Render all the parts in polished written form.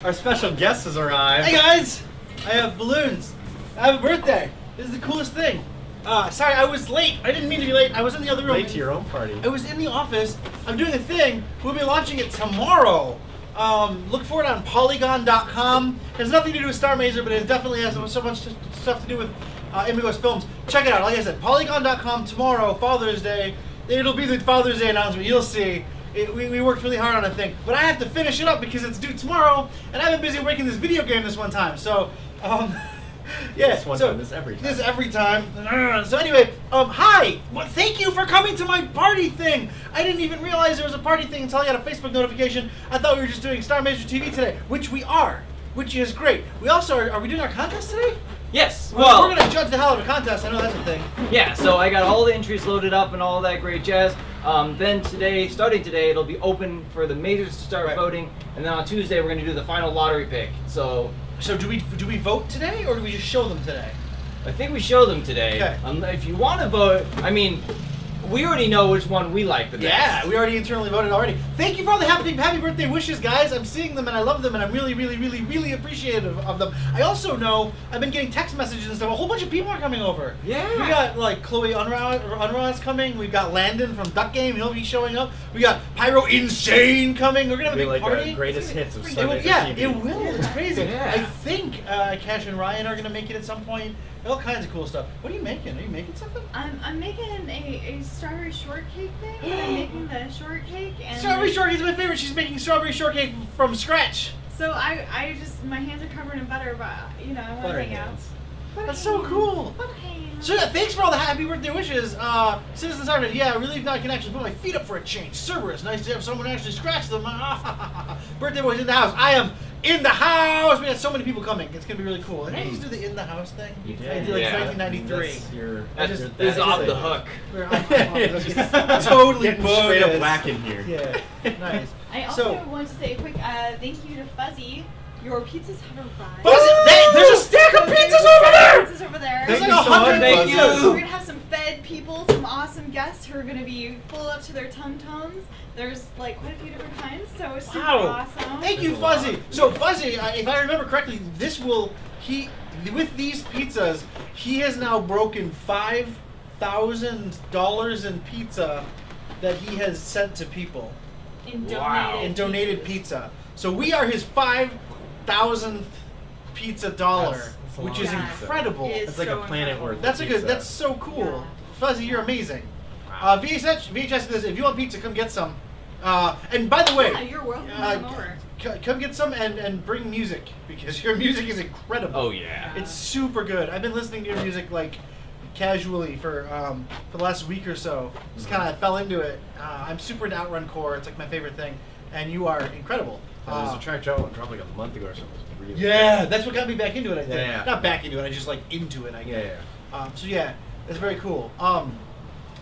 Our special guest has arrived. Hey guys! I have balloons. I have a birthday. This is the coolest thing. Sorry, I was late. I didn't mean to be late. I was in the other room. Late to your own party. I was in the office. I'm doing a thing. We'll be launching it tomorrow. Look for it on Polygon.com. It has nothing to do with Starr Mazer, but it definitely has so much stuff to do with Amigos Films. Check it out. Like I said, Polygon.com tomorrow, Father's Day. It'll be the Father's Day announcement. You'll see. We worked really hard on a thing, but I have to finish it up because it's due tomorrow, and I've been busy making this video game this one time. So, yeah. This every time. This every time. So anyway, hi. Well, thank you for coming to my party thing. I didn't even realize there was a party thing until I got a Facebook notification. I thought we were just doing Starr Mazer TV today, which we are, which is great. We also are we doing our contest today? Yes. Well, we're gonna judge the hell out of a contest. I know that's a thing. Yeah. So I got all the entries loaded up and all that great jazz. Then today, starting today, it'll be open for the Mazers to start voting, and then on Tuesday we're gonna do the final lottery pick. So do we vote today, or do we just show them today? I think we show them today. Okay. If you want to vote, I mean, we already know which one we like the best. Yeah, we already internally voted already. Thank you for all the happy birthday wishes, guys. I'm seeing them and I love them and I'm really appreciative of them. I also know I've been getting text messages and stuff. A whole bunch of people are coming over. Yeah. We got like Chloe Unrah's coming. We've got Landon from Duck Game. He'll be showing up. We got Pyro Insane coming. We're gonna have a big party. Greatest hits of Starr Mazer Yeah, TV. it will. It's crazy. Yeah. I think Cash and Ryan are gonna make it at some point. All kinds of cool stuff. What are you making? Are you making something? I'm making a strawberry shortcake thing. I'm making the shortcake and Strawberry shortcake is my favorite. She's making strawberry shortcake from scratch. So I just my hands are covered in butter, but you know I want to Butter hang out. hands. That's so cool. Butter hands. So yeah, thanks for all the happy birthday wishes. Citizens Artist, yeah, relieved I can actually put my feet up for a change. Cerberus, nice to have someone actually scratch them. Birthday boys in the house. I am in the house. We had so many people coming. It's gonna be really cool. Did I just do the in the house thing? You did. I did like Yeah. 1993. This is off the hook. Totally Getting straight up bogus. whack in here. Yeah, nice. I also So- wanted to say a quick thank you to Fuzzy. Your pizzas have arrived. There's a stack of pizzas over there. Pizzas over there. There's Thank like you so much, 100 Thank pizzas. you. We're gonna have some fed people, some awesome guests who are gonna be full up to their tum-tums. There's like quite a few different kinds, so it's super Wow. awesome. Thank you, Fuzzy. So Fuzzy, if I remember correctly, with these pizzas, he has now broken $5,000 in pizza that he has sent to people In Wow. in donated pizzas. pizza. So we are his 5,000th pizza dollar, That's a which lot is of pizza. incredible. It is That's like so a planet incredible. worth. That's of a good. pizza. That's so cool. Yeah. Fuzzy, you're amazing. Wow. VHS says if you want pizza, come get some. And by the way, Yeah, you're welcome to come over. come get some and bring music because your music is incredible. Oh yeah. It's super good. I've been listening to your music like casually for the last week or so. Just kind of fell into it. I'm super into Outrun Core. It's like my favorite thing, and you are incredible. There's a track dropped like a month ago or something. It was really Yeah, that's what got me back into it. I think Yeah. not back into it. I just like into it. I Yeah, guess. yeah. So yeah, it's very cool.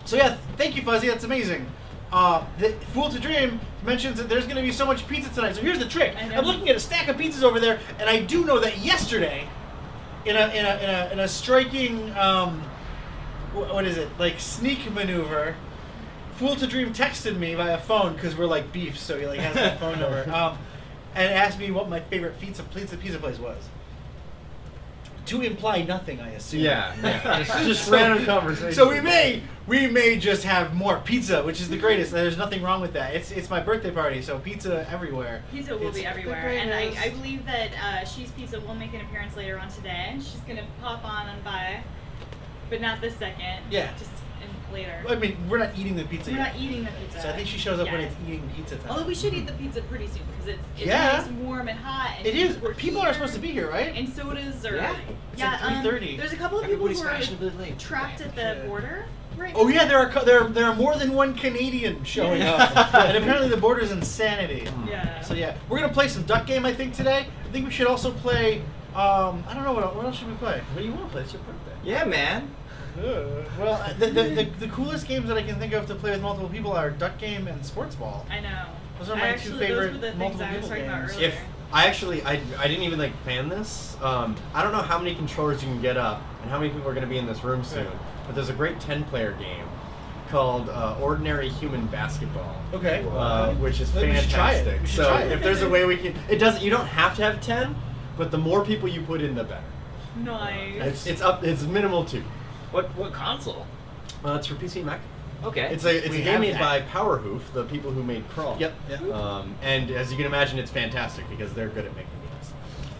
So yeah, thank you, Fuzzy. That's amazing. The Fool to Dream mentions that there's going to be so much pizza tonight. So here's the trick. I know. I'm looking at a stack of pizzas over there, and I do know that yesterday, in a striking what is it, like sneak maneuver, Fool to Dream texted me via phone because we're like beef, so he like has my phone number, and asked me what my favorite pizza place was. To imply nothing, I assume. Yeah. Just So- random conversation. So we may just have more pizza, which is the greatest. There's nothing wrong with that. It's my birthday party, so pizza everywhere. Pizza will It's be everywhere, the and greatest. I believe that She's Pizza will make an appearance later on today. She's gonna pop on and by, but not this second. Yeah. Just later. I mean, we're not eating the pizza We're yet. not eating the pizza. So I think she shows up when yet. it's eating pizza time. Although we should eat the pizza pretty soon because it's Yeah. nice, warm, and hot. And It is. we're People here, are supposed to be here, right? And sodas are. Yeah. It's like 3:30. There's a couple of people Everybody's who are fashionably late. trapped at the border right Oh now. yeah, there are more than one Canadian showing up, and apparently the border's insanity. Yeah. So yeah, we're gonna play some Duck Game I think today. I think we should also play. I don't know what else should we play. What do you want to play? It's your birthday. Yeah, man. Well, the coolest games that I can think of to play with multiple people are Duck Game and Sports Ball. I know. Those are my two favorite Those were the things multiple I was people talking about games. earlier. If I didn't even like plan this. I don't know how many controllers you can get up and how many people are going to be in this room soon. But there's a great 10-player game called Ordinary Human Basketball. Okay. Which is We should try it. fantastic. We should So try it. if there's a way we can, it doesn't. You don't have to have 10, but the more people you put in, the better. Nice. It's minimal 2. What console? It's for PC and Mac. Okay. It's a We game have made that. by Powerhoof, the people who made Crawl. Yep. And as you can imagine, it's fantastic because they're good at making games.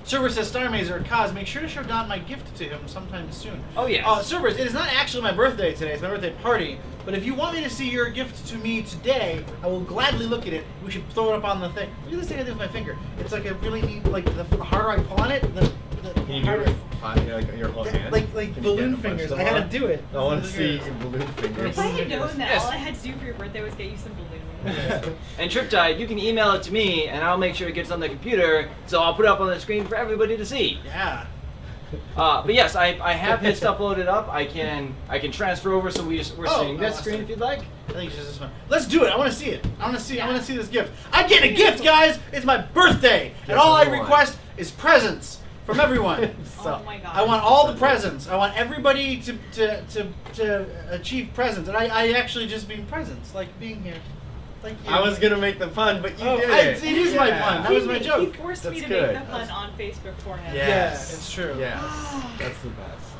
Cerberus says, Starr Mazer, Kaz, make sure to show Don my gift to him sometime soon. Oh, yes. Cerberus, it is not actually my birthday today. It's my birthday party. But if you want me to see your gift to me today, I will gladly look at it. We should throw it up on the thing. Look at this thing I did with my finger. It's like a really neat, like, the harder I pull on it, the Can you do harder. it like your whole hand? Like Can you balloon get a bunch fingers. of I them gotta on? do it. I want to see balloon fingers. If I had known that Yes. all I had to do for your birthday was get you some balloons. And Triptide, you can email it to me, and I'll make sure it gets on the computer, so I'll put it up on the screen for everybody to see. Yeah. But yes, I have his stuff loaded up. I can transfer over, so we're seeing this awesome. screen if you'd like. I think it's just this one. Let's do it. I want to see it. I want to see this gift. I get a gift, guys. It's my birthday, and Yes, all I everyone. request is presents from everyone. Oh my god. I want all the presents. I want everybody to achieve presents, and I actually just mean presents, like being here. Like you. I was gonna make the fun, but you did it it. is my pun. That was my He joke. forced me That's to good. make the fun on Facebook for him. Yes. Yeah, it's true. Yes, that's the best.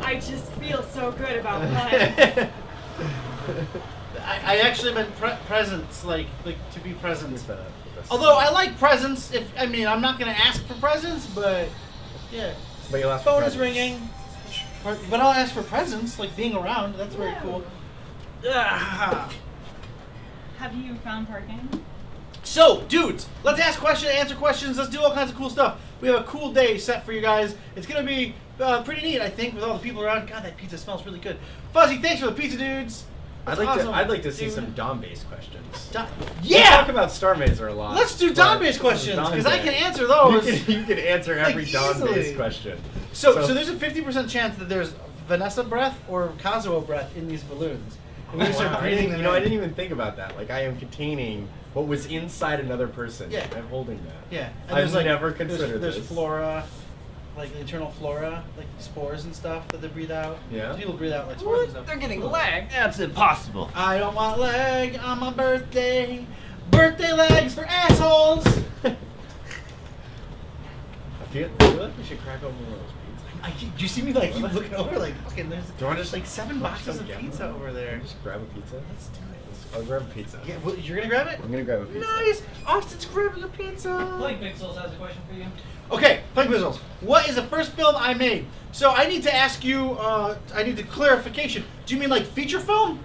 I just feel so good about puns. I actually meant presents, like to be presents. Although I like presents. I'm not gonna ask for presents, but yeah. But you'll ask for Phone is presents. ringing. But I'll ask for presents, like being around. That's very Yeah. cool. Ah. Have you found parking? So, dudes, let's ask questions, answer questions. Let's do all kinds of cool stuff. We have a cool day set for you guys. It's gonna be pretty neat, I think, with all the people around. God, that pizza smells really good. Fuzzy, thanks for the pizza, dudes. That's awesome, I'd like to see dude. some Dom-based questions. We Yeah. talk about Starr Mazer a lot. Let's do but Dom-based questions because I can answer those. You can answer every Like, Dom-based easily. question. So there's a 50% chance that there's Vanessa breath or Kazuo breath in these balloons. And we just start Wow, breathing them I in. didn't even think about that. Like, I am containing what was inside another person. Yeah. I'm holding that. Yeah, I've never considered there's this. flora, like the internal flora, like spores and stuff that they breathe out. Yeah. People breathe out like spores and stuff. They're getting lag. That's impossible. I don't want leg on my birthday. Birthday legs for assholes. I feel like we should crack open one of those pizzas. Do you see me like keep looking over like fucking? There's Do you want to just like 7 boxes come of get pizza one? over there. Just grab a pizza. Let's do it. I'll grab a pizza. Yeah, well, you're gonna grab it? I'm gonna grab a pizza. Nice. Austin's grabbing a pizza. Pixels has a question for you. Okay, Plague Pizzles. What is the first film I made? So I need to ask you. I need the clarification. Do you mean like feature film?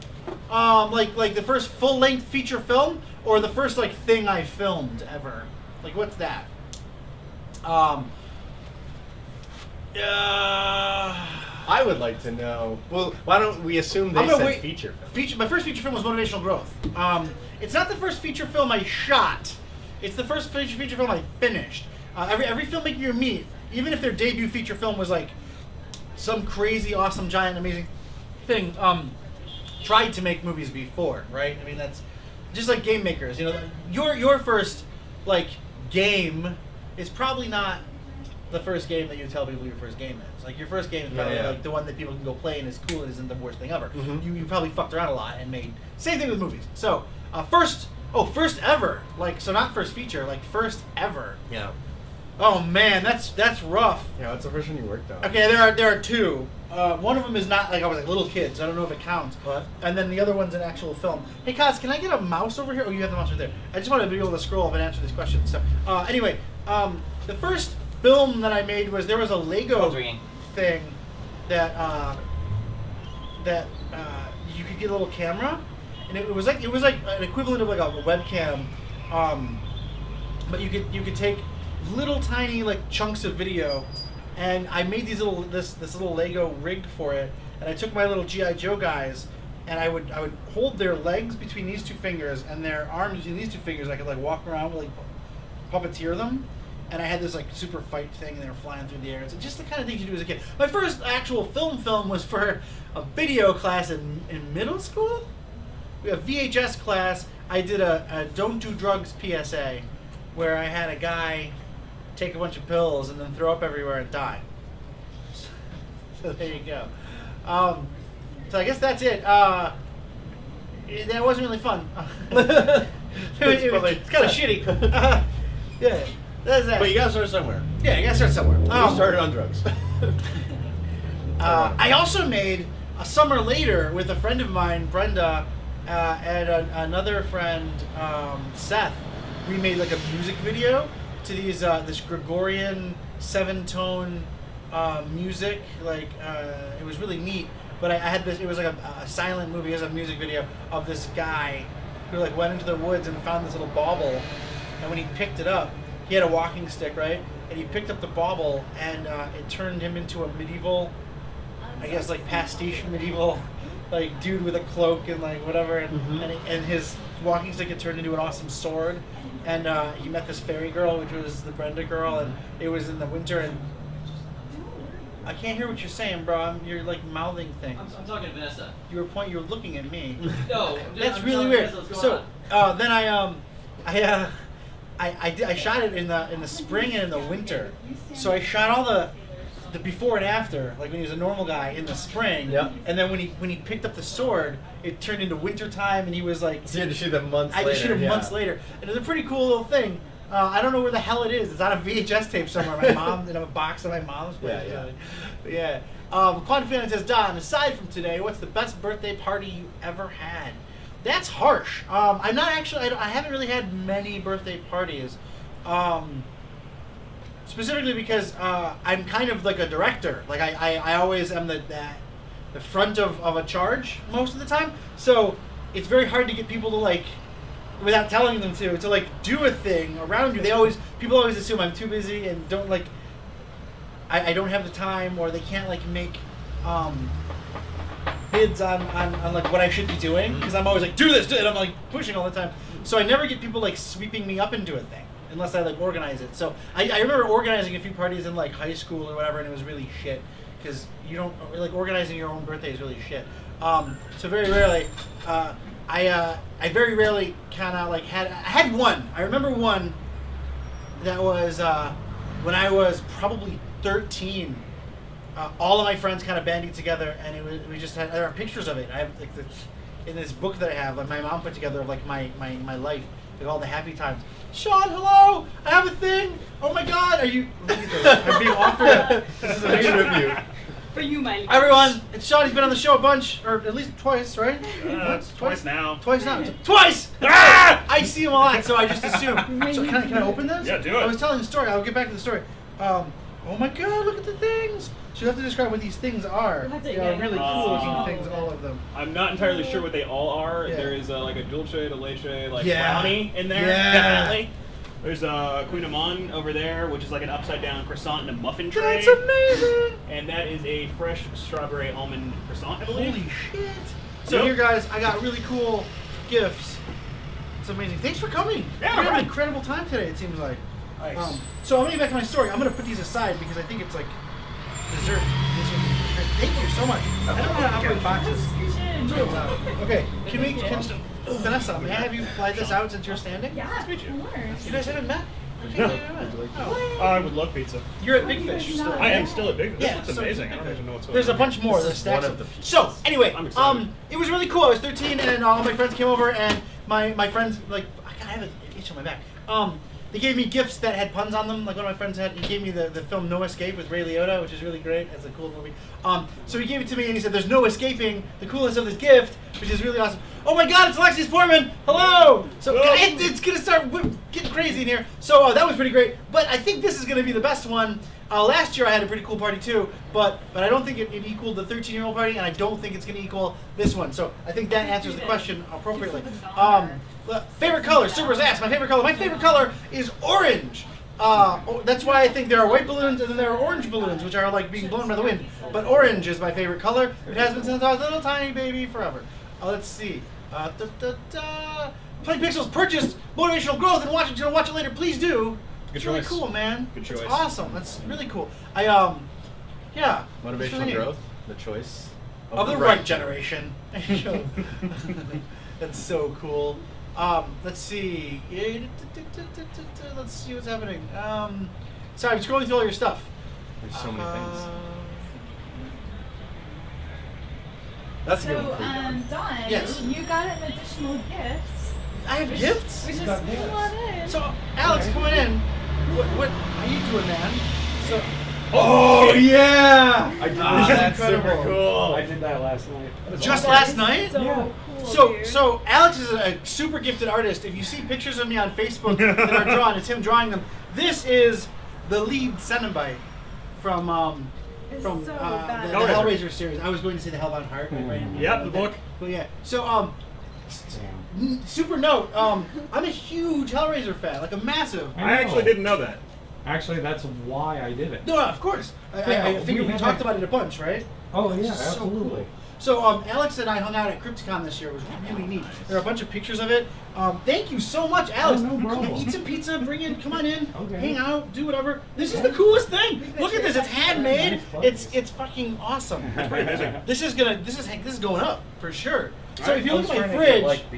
Like the first full-length feature film, or the first like thing I filmed ever? Like what's that? I would like to know. Well, why don't we assume they I'm gonna said wait. feature film? My first feature film was Motivational Growth. It's not the first feature film I shot. It's the first feature film I finished. Every filmmaker you meet, even if their debut feature film was like some crazy, awesome, giant, amazing thing, tried to make movies before, right? I mean, that's just like game makers. You know, your first like game is probably not the first game that you tell people your first game is. Like your first game is probably Yeah. like the one that people can go play and is cool and isn't the worst thing ever. Mhm. You probably fucked around a lot and made same thing with movies. So first ever, like so not first feature, like first ever. Yeah. Oh man, that's rough. Yeah, what's the first one you worked on? Okay, there are 2. One of them is not like I was like little kids. So I don't know if it counts. What? And then the other one's an actual film. Hey, Kaz, can I get a mouse over here? Oh, you have the mouse right there. I just wanted to be able to scroll up and answer these questions. So anyway, the first film that I made was there was a Lego Phone's ringing. thing that you could get a little camera, and it was like an equivalent of like a webcam, but you could take little tiny like chunks of video, and I made these little this little Lego rig for it, and I took my little G.I. Joe guys, and I would hold their legs between these 2 fingers and their arms between these 2 fingers. I could like walk around with like puppeteer them. And I had this like super fight thing, and they were flying through the air. It's just the kind of things you do as a kid. My first actual film was for a video class in middle school. We had a VHS class. I did a Don't Do Drugs PSA, where I had a guy take a bunch of pills and then throw up everywhere and die. So there you go. So I guess that's it. That wasn't really fun. It's kind of shitty. Yeah, that's that. But you gotta start somewhere. Yeah, you gotta start somewhere. You started on drugs. I also made a summer later with a friend of mine, Brenda, and another friend, Seth. We made like a music video to these this Gregorian 7-tone music. Like it was really neat. But I had this. It was like a silent movie. It was a music video of this guy who like went into the woods and found this little bauble. And when he picked it up, he had a walking stick, right? And he picked up the bauble, and it turned him into a medieval, I guess, like pastiche medieval, like dude with a cloak and like whatever. And and his walking stick had turned into an awesome sword. And he met this fairy girl, which was the Brenda girl, and it was in the winter. And I can't hear what you're saying, bro. You're like mouthing things. I'm talking to Vanessa. You were looking at me. No, That's I'm really telling weird. Vanessa what's So going on. then I shot it in the spring and in the winter. So I shot all the before and after, like when he was a normal guy in the spring. Yeah. And then when he picked up the sword, it turned into winter time, and he was like. So you had to shoot them months I later. just shoot him months later, and it's a pretty cool little thing. I don't know where the hell it is. It's on a VHS tape somewhere. My mom in a box of my mom's. Yeah. Quantum Fan says, Don, aside from today, what's the best birthday party you ever had? That's harsh. I'm not actually. I haven't really had many birthday parties, specifically because I'm kind of like a director. Like I always am the front of a charge most of the time. So it's very hard to get people to like, without telling them to like do a thing around you. People always assume I'm too busy and don't like. I don't have the time, or they can't like make bids on like what I should be doing, because I'm always like do this, and I'm like pushing all the time. So I never get people like sweeping me up into a thing unless I like organize it. So I remember organizing a few parties in like high school or whatever, and it was really shit because you don't like organizing your own birthday is really shit. So very rarely, I very rarely kind of like I had one. I remember one that was when I was probably 13. All of my friends kind of banded together, and we just had, there are pictures of it. I have like this, in this book that I have, like my mom put together of like my life, like all the happy times. Sean, hello! I have a thing! Oh my god, are you... Look at this. I'm being offered this is an interview. For you, my Everyone, it's Sean. He's been on the show a bunch, or at least twice, right? It's twice now. Twice now. Twice! Ah! I see him a lot, so I just assume. So can I open this? Yeah, do it. I was telling the story. I'll get back to the story. Oh my god, look at the things! So you have to describe what these things are. They are really cool looking things, all of them. I'm not entirely sure what they all are. Yeah. There is like a dulce de leche, like Yeah. brownie in there, Yeah. definitely. There's a Queen Amon over there, which is like an upside down croissant in a muffin tray. That's amazing! And that is a fresh strawberry almond croissant, I believe. Holy shit! So Yep. here, guys, I got really cool gifts. It's amazing. Thanks for coming. Yeah, We're having no an problem. incredible time today, it seems like. Nice. So I'm gonna get back to my story. I'm gonna put these aside because I think it's like dessert. Thank you so much. I don't know how to operate boxes. Okay, Vanessa, may I have you fly this out since you're standing? Yeah, of course. You guys haven't met? Oh. I would love pizza. You're at Big Fish still. I am still a big. This Yeah, looks so- amazing. I don't even know what's going There's a on. bunch more. This There's is stacks one of of the So anyway, I'm excited. it was really cool. I was 13, and all my friends came over, and my friends like I have an itch on my back. They gave me gifts that had puns on them. Like one of my friends had, he gave me the film No Escape with Ray Liotta, which is really great. It's a cool movie. So he gave it to me and he said, "There's no escaping the coolness of this gift," which is really awesome. Oh my God, it's Alexis Portman! Hello! So it's gonna start getting crazy in here. So that was pretty great. But I think this is gonna be the best one. Last year I had a pretty cool party too, but I don't think it equaled the 13-year-old party, and I don't think it's gonna equal this one. So I think that answers the question appropriately. Favorite color, Super's asked. My favorite color is orange. That's why I think there are white balloons and then there are orange balloons, which are like being blown by the wind. But orange is my favorite color. It has been since I was a little tiny baby forever. Let's see. Playing Pixels purchased Motivational Growth and watch it later. Please do. It's really cool, man. Good choice. It's awesome. That's really cool. Yeah. Motivational growth, the choice Of the right generation. That's so cool. Let's see. Let's see what's happening. Sorry, I'm scrolling through all your stuff. There's so many things. That's a So, good one. Dawn, Yes. you got an additional gift, I have gifts. which is come on in. So, Alex, come on in. What are you doing, man? So, Oh yeah! I did Ah, that. that's super cool. I did that last night. just last night? So Yeah. cool, dude. So Alex is a super gifted artist. If you see pictures of me on Facebook that are drawn, it's him drawing them. This is the lead Cenobite from It's from so the bad. Hellraiser series. I was going to say the Hellbound Heart. but I ran- Yep, the book. But yeah, so super note. I'm a huge Hellraiser fan, like a massive. I actually didn't know that. Actually, that's why I did it. No, of course. I Yeah, figured we we talked had- about it a bunch, right? Oh yeah, So absolutely. cool. So Alex and I hung out at Crypticon this year. It was really neat. There are a bunch of pictures of it. Thank you so much, Alex. Oh, no problem. Eat some pizza. Come on in. Okay. Hang out. Do whatever. This is the coolest thing. Look at this. It's handmade. It's fucking awesome. This is going up for sure. So if you look at my fridge. Like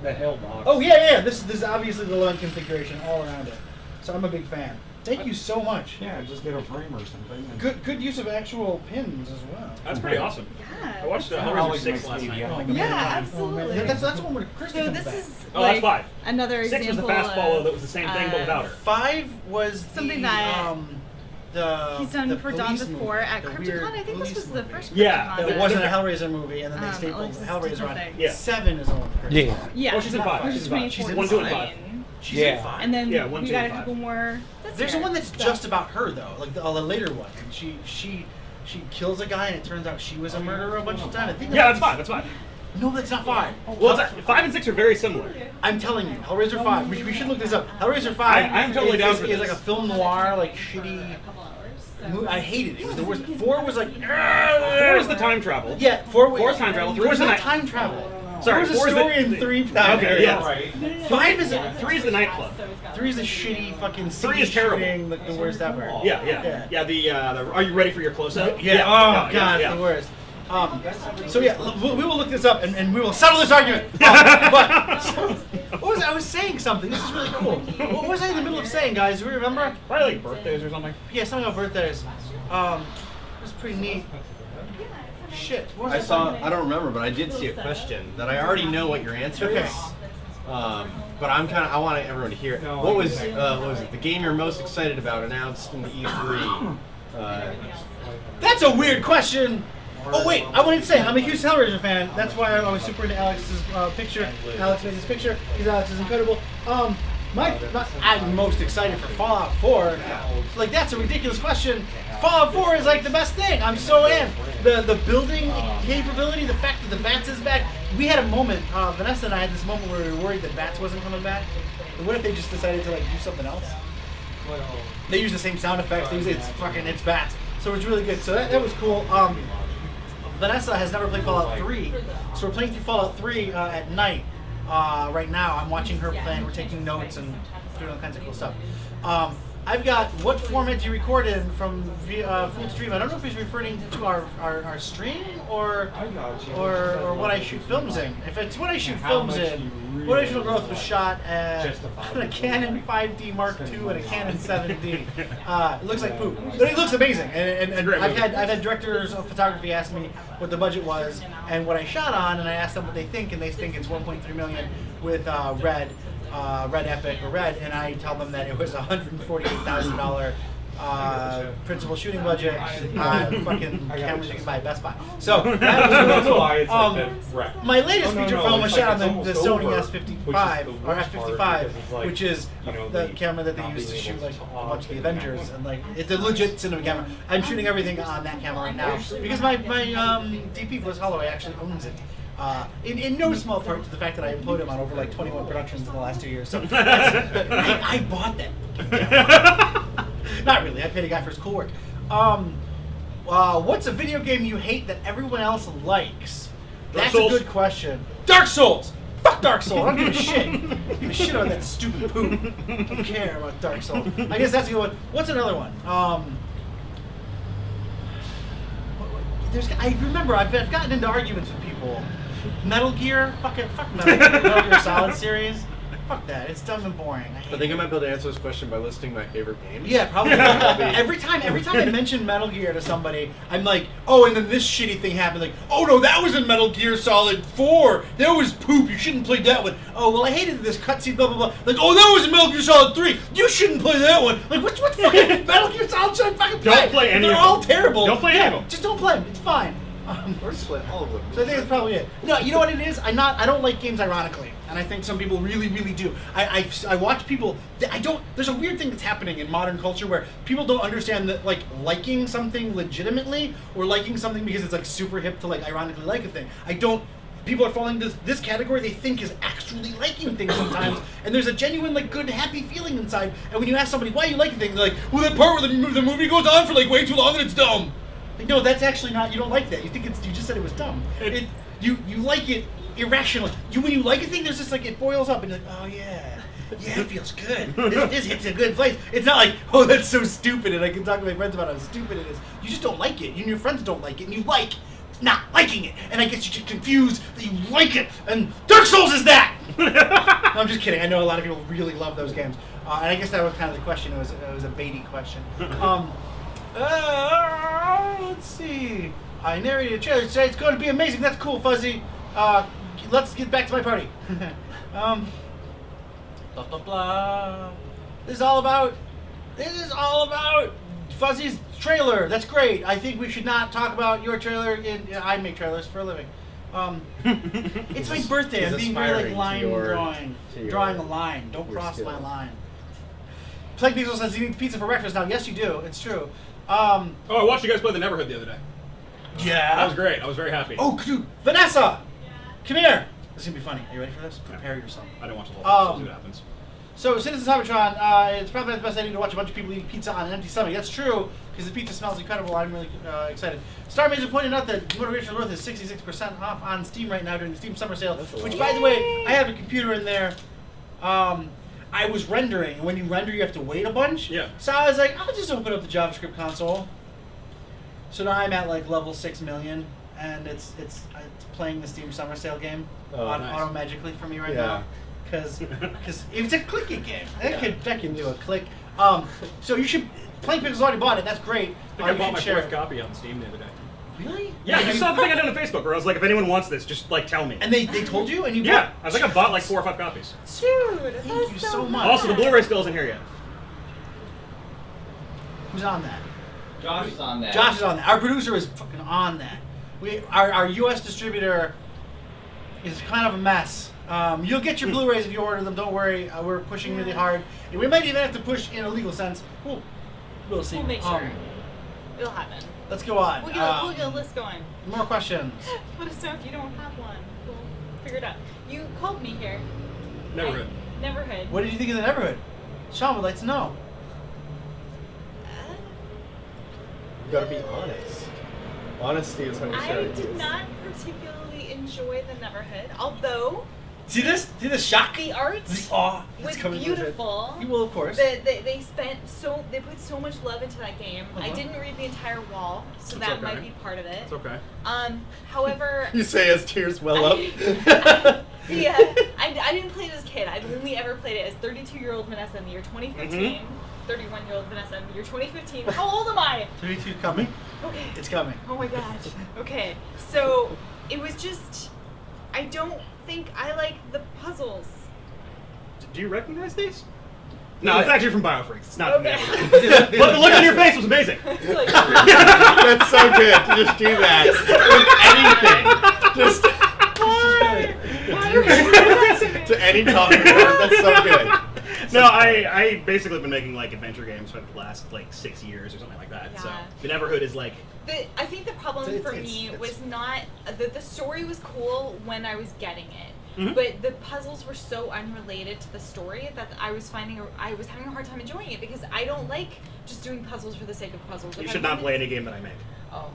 the hell box. Oh yeah. This is obviously the low-end configuration all around it. So I'm a big fan. Thank you so much. Yeah, just get a frame or something. and- Good use of actual pins as well. That's pretty awesome. Yeah. I watched that's Hellraiser Alex 6 makes last me night. yell. Yeah, Oh, absolutely. man. That's one where Kirsty So comes this back. is Oh, that's like 5. another 6 was example the fast of, follow that was the same thing but without her. 5 was Something the, that the he's done the for Dawn police before movie, at the Crypticon. weird I think this police was the movie. first Yeah, Crypticon. It wasn't a Hellraiser movie, and then they stapled Alexis Hellraiser did on. something. Yeah. 7 is the one. with Kirsty. Yeah. Oh, she's in not 5. five. She's in 5. She's in 1, 2, and 5. 2014. She's Yeah. in 5. And then Yeah, 1, we 2, got a and 5. couple more. This There's year. one that's So- just about her though, like the later one. And she kills a guy, and it turns out she was a murderer a bunch of times. I think Yeah, that's 5. That's 5. No, that's not 5. Well, it's 5 and 6 are very similar. I'm telling you, Hellraiser 5. We should look this up. Hellraiser 5. I'm totally down is, for is this. like a film noir, like shitty. I hated it. It was the worst. 4 was like. 4 is the time travel. Yeah, 4 Four's time travel. 4 Three is is the not night- time travel. Sorry, 4 is a 4 is the- story and 3 time. Okay, yes. Right. 5 is 3 is the nightclub. 3 is a shitty fucking. 3 is city terrible. shooting, like the worst ever. Yeah. The are you ready for your close-up? Yeah. Oh god, it's the worst. So yeah, we will look this up and we will settle this argument. But so, I was saying something. This is really cool. What was I in the middle of saying, guys? Do we remember? Probably like birthdays or something. Yeah, something about birthdays. It was pretty neat. Shit. What was I don't remember, but I did see a question that I already know what your answer Okay. is. But I want everyone to hear it. No, What was it? The game you're most excited about announced in the E3? That's a weird question. Oh wait, I wanted to say I'm a huge Hellraiser fan. That's why I was super into Alex's picture. Alex made this picture because Alex is incredible. I'm most excited for Fallout 4. Like that's a ridiculous question. Fallout 4 is like the best thing. I'm so in. The building capability, the fact that the VATS is back. We had a moment. Vanessa and I had this moment where we were worried that VATS wasn't coming back. But what if they just decided to like do something else? They use the same sound effects. They use it's VATS. So it's really good. So that was cool. Vanessa has never played Fallout 3, so we're playing through Fallout 3 at night. Right now, I'm watching her play, and we're taking notes and doing all kinds of cool stuff. I've got what format do you record in from full stream? I don't know if he's referring to our stream or what I shoot films in. If it's what I shoot films in, What Original Growth was shot at a Canon 5D Mark II and a Canon 7D. It looks like poop, but it looks amazing. And I've had directors of photography ask me what the budget was and what I shot on, and I asked them what they think, and they think it's 1.3 million with Red Epic or Red, and I tell them that it was $148,000 principal shooting budget on fucking cameras you can buy at Best Buy. So that was really cool. My latest feature film was shot on the Sony S55 or F55, which is the camera that they use to shoot like a bunch of the Avengers, and like it's a legit cinema camera. I'm shooting everything on that camera right now because my DP Bliss Holloway actually owns it. In no small part to the fact that I employed him on over like 21 productions in the last 2 years. So I bought that. Not really. I paid a guy for his cool work. What's a video game you hate that everyone else likes? That's a good question. Dark Souls! Fuck Dark Souls! I don't give a shit. I don't give a shit about that stupid poop. I don't care about Dark Souls. I guess that's a good one. What's another one? I remember I've gotten into arguments with people. Metal Gear? Fuck Metal Gear. Metal Gear Solid series. Fuck that. It's dumb and boring. I hate I think I it. might be able to answer this question by listing my favorite games. Yeah, probably. every time I mention Metal Gear to somebody, I'm like, oh, and then this shitty thing happened. Like, oh no, that was in Metal Gear Solid 4. That was poop. You shouldn't play that one. Oh, well, I hated this cutscene. Blah blah blah. Like, oh, that was in Metal Gear Solid 3. You shouldn't play that one. Like, what fucking Metal Gear Solid should I fucking play? Don't play any They're of all them. terrible. Don't play any of them. Just don't play them. It's fine. Or just play all of them. So I think that's probably it. No, you know what it is? I don't like games ironically, and I think some people really, really do. I watch people. There's a weird thing that's happening in modern culture where people don't understand that like liking something legitimately or liking something because it's like super hip to like ironically like a thing. People are falling into this category they think is actually liking things sometimes, and there's a genuine like good happy feeling inside. And when you ask somebody why you like a thing, they're like, well, that part where the movie goes on for like way too long and it's dumb. Like, no, that's actually not. You don't like that. You think you just said it was dumb. You like it irrationally. When you like a thing, there's just like it boils up and you're like, oh yeah, it feels good. This hits a good place. It's not like, oh, that's so stupid, and I can talk to my friends about how stupid it is. You just don't like it. You and your friends don't like it, and you like not liking it. And I guess you get confused that you like it, and Dark Souls is that. No, I'm just kidding. I know a lot of people really love those games, and I guess that was kind of the question. It was a baity question. Let's see. I narrated a trailer today. It's going to be amazing. That's cool, Fuzzy. Let's get back to my party. Blah blah blah. This is all about Fuzzy's trailer. That's great. I think we should not talk about your trailer. I make trailers for a living. It's my birthday. I'm being very like drawing a line. Don't cross my line. Plague Pixel says you need pizza for breakfast now. Yes, you do. It's true. I watched you guys play the Neverhood the other day. Yeah. That was great. I was very happy. Oh, dude. Vanessa! Come here! This is going to be funny. Are you ready for this? Prepare yourself. I didn't watch the whole thing, so see what happens. So, Citizen Cybertron, it's probably the best idea to watch a bunch of people eating pizza on an empty stomach. That's true, because the pizza smells incredible. I'm really excited. Starr Mazer pointed out that Motivation North is 66% off on Steam right now during the Steam Summer Sale, which, by the way, I have a computer in there. I was rendering, and when you render, you have to wait a bunch. Yeah. So I was like, I'll just open up the JavaScript console. So now I'm at like level 6 million, and it's playing the Steam Summer Sale game auto magically for me right now. Because it's a clicky game. That can do a click. So you should. Plague Pixel's already bought it. That's great. I think I bought my fourth copy on Steam the other day. Really? Yeah, you saw the thing I did on Facebook where I was like, if anyone wants this, just like tell me. And they told you, and you yeah, bought? I was like, I bought like 4 or 5 copies. Dude, Thank you so much. Also, the Blu-ray still isn't here yet. Who's on that? Josh is on that. Josh is on that. Our producer is fucking on that. Our U.S. distributor is kind of a mess. You'll get your Blu-rays if you order them. Don't worry. We're pushing really hard. And we might even have to push in a legal sense. We'll see. We'll make sure. It'll happen. Let's go on. We'll get a list going. More questions. Let us know if you don't have one. We'll figure it out. You called me here. Neverhood. Neverhood. What did you think of the Neverhood? Sean would like to know. You gotta be honest. Honesty is how you I say did not particularly enjoy the Neverhood, although See this shock? the art The awe. was beautiful. You will, of course. They put so much love into that game. I Uh-huh. didn't read the entire wall, so It's that okay. might be part of it. It's okay. However, You say as tears well up. yeah, I didn't play it as a kid. I've only ever played it as 32-year-old Vanessa in the year 2015. 31-year-old Vanessa in the year 2015. How old am I? 32 coming. Okay. It's coming. Oh my god. Okay. So it was just, I don't think I like the puzzles. Do you recognize these? No, it's actually from BioFreaks. It's not Okay. from Neverhood. But the look on your face was amazing. It's like, That's so good to just do that with anything. Just why are you doing that to me? to any topic. That's so good. No, I basically been making like adventure games for the last like 6 years or something like that. So Yeah. the Neverhood is like I think the problem for me was not the story was cool when I was getting it, but the puzzles were so unrelated to the story that I was having a hard time enjoying it because I don't like just doing puzzles for the sake of puzzles. you If should I not wanted- play any game that I make. Oh.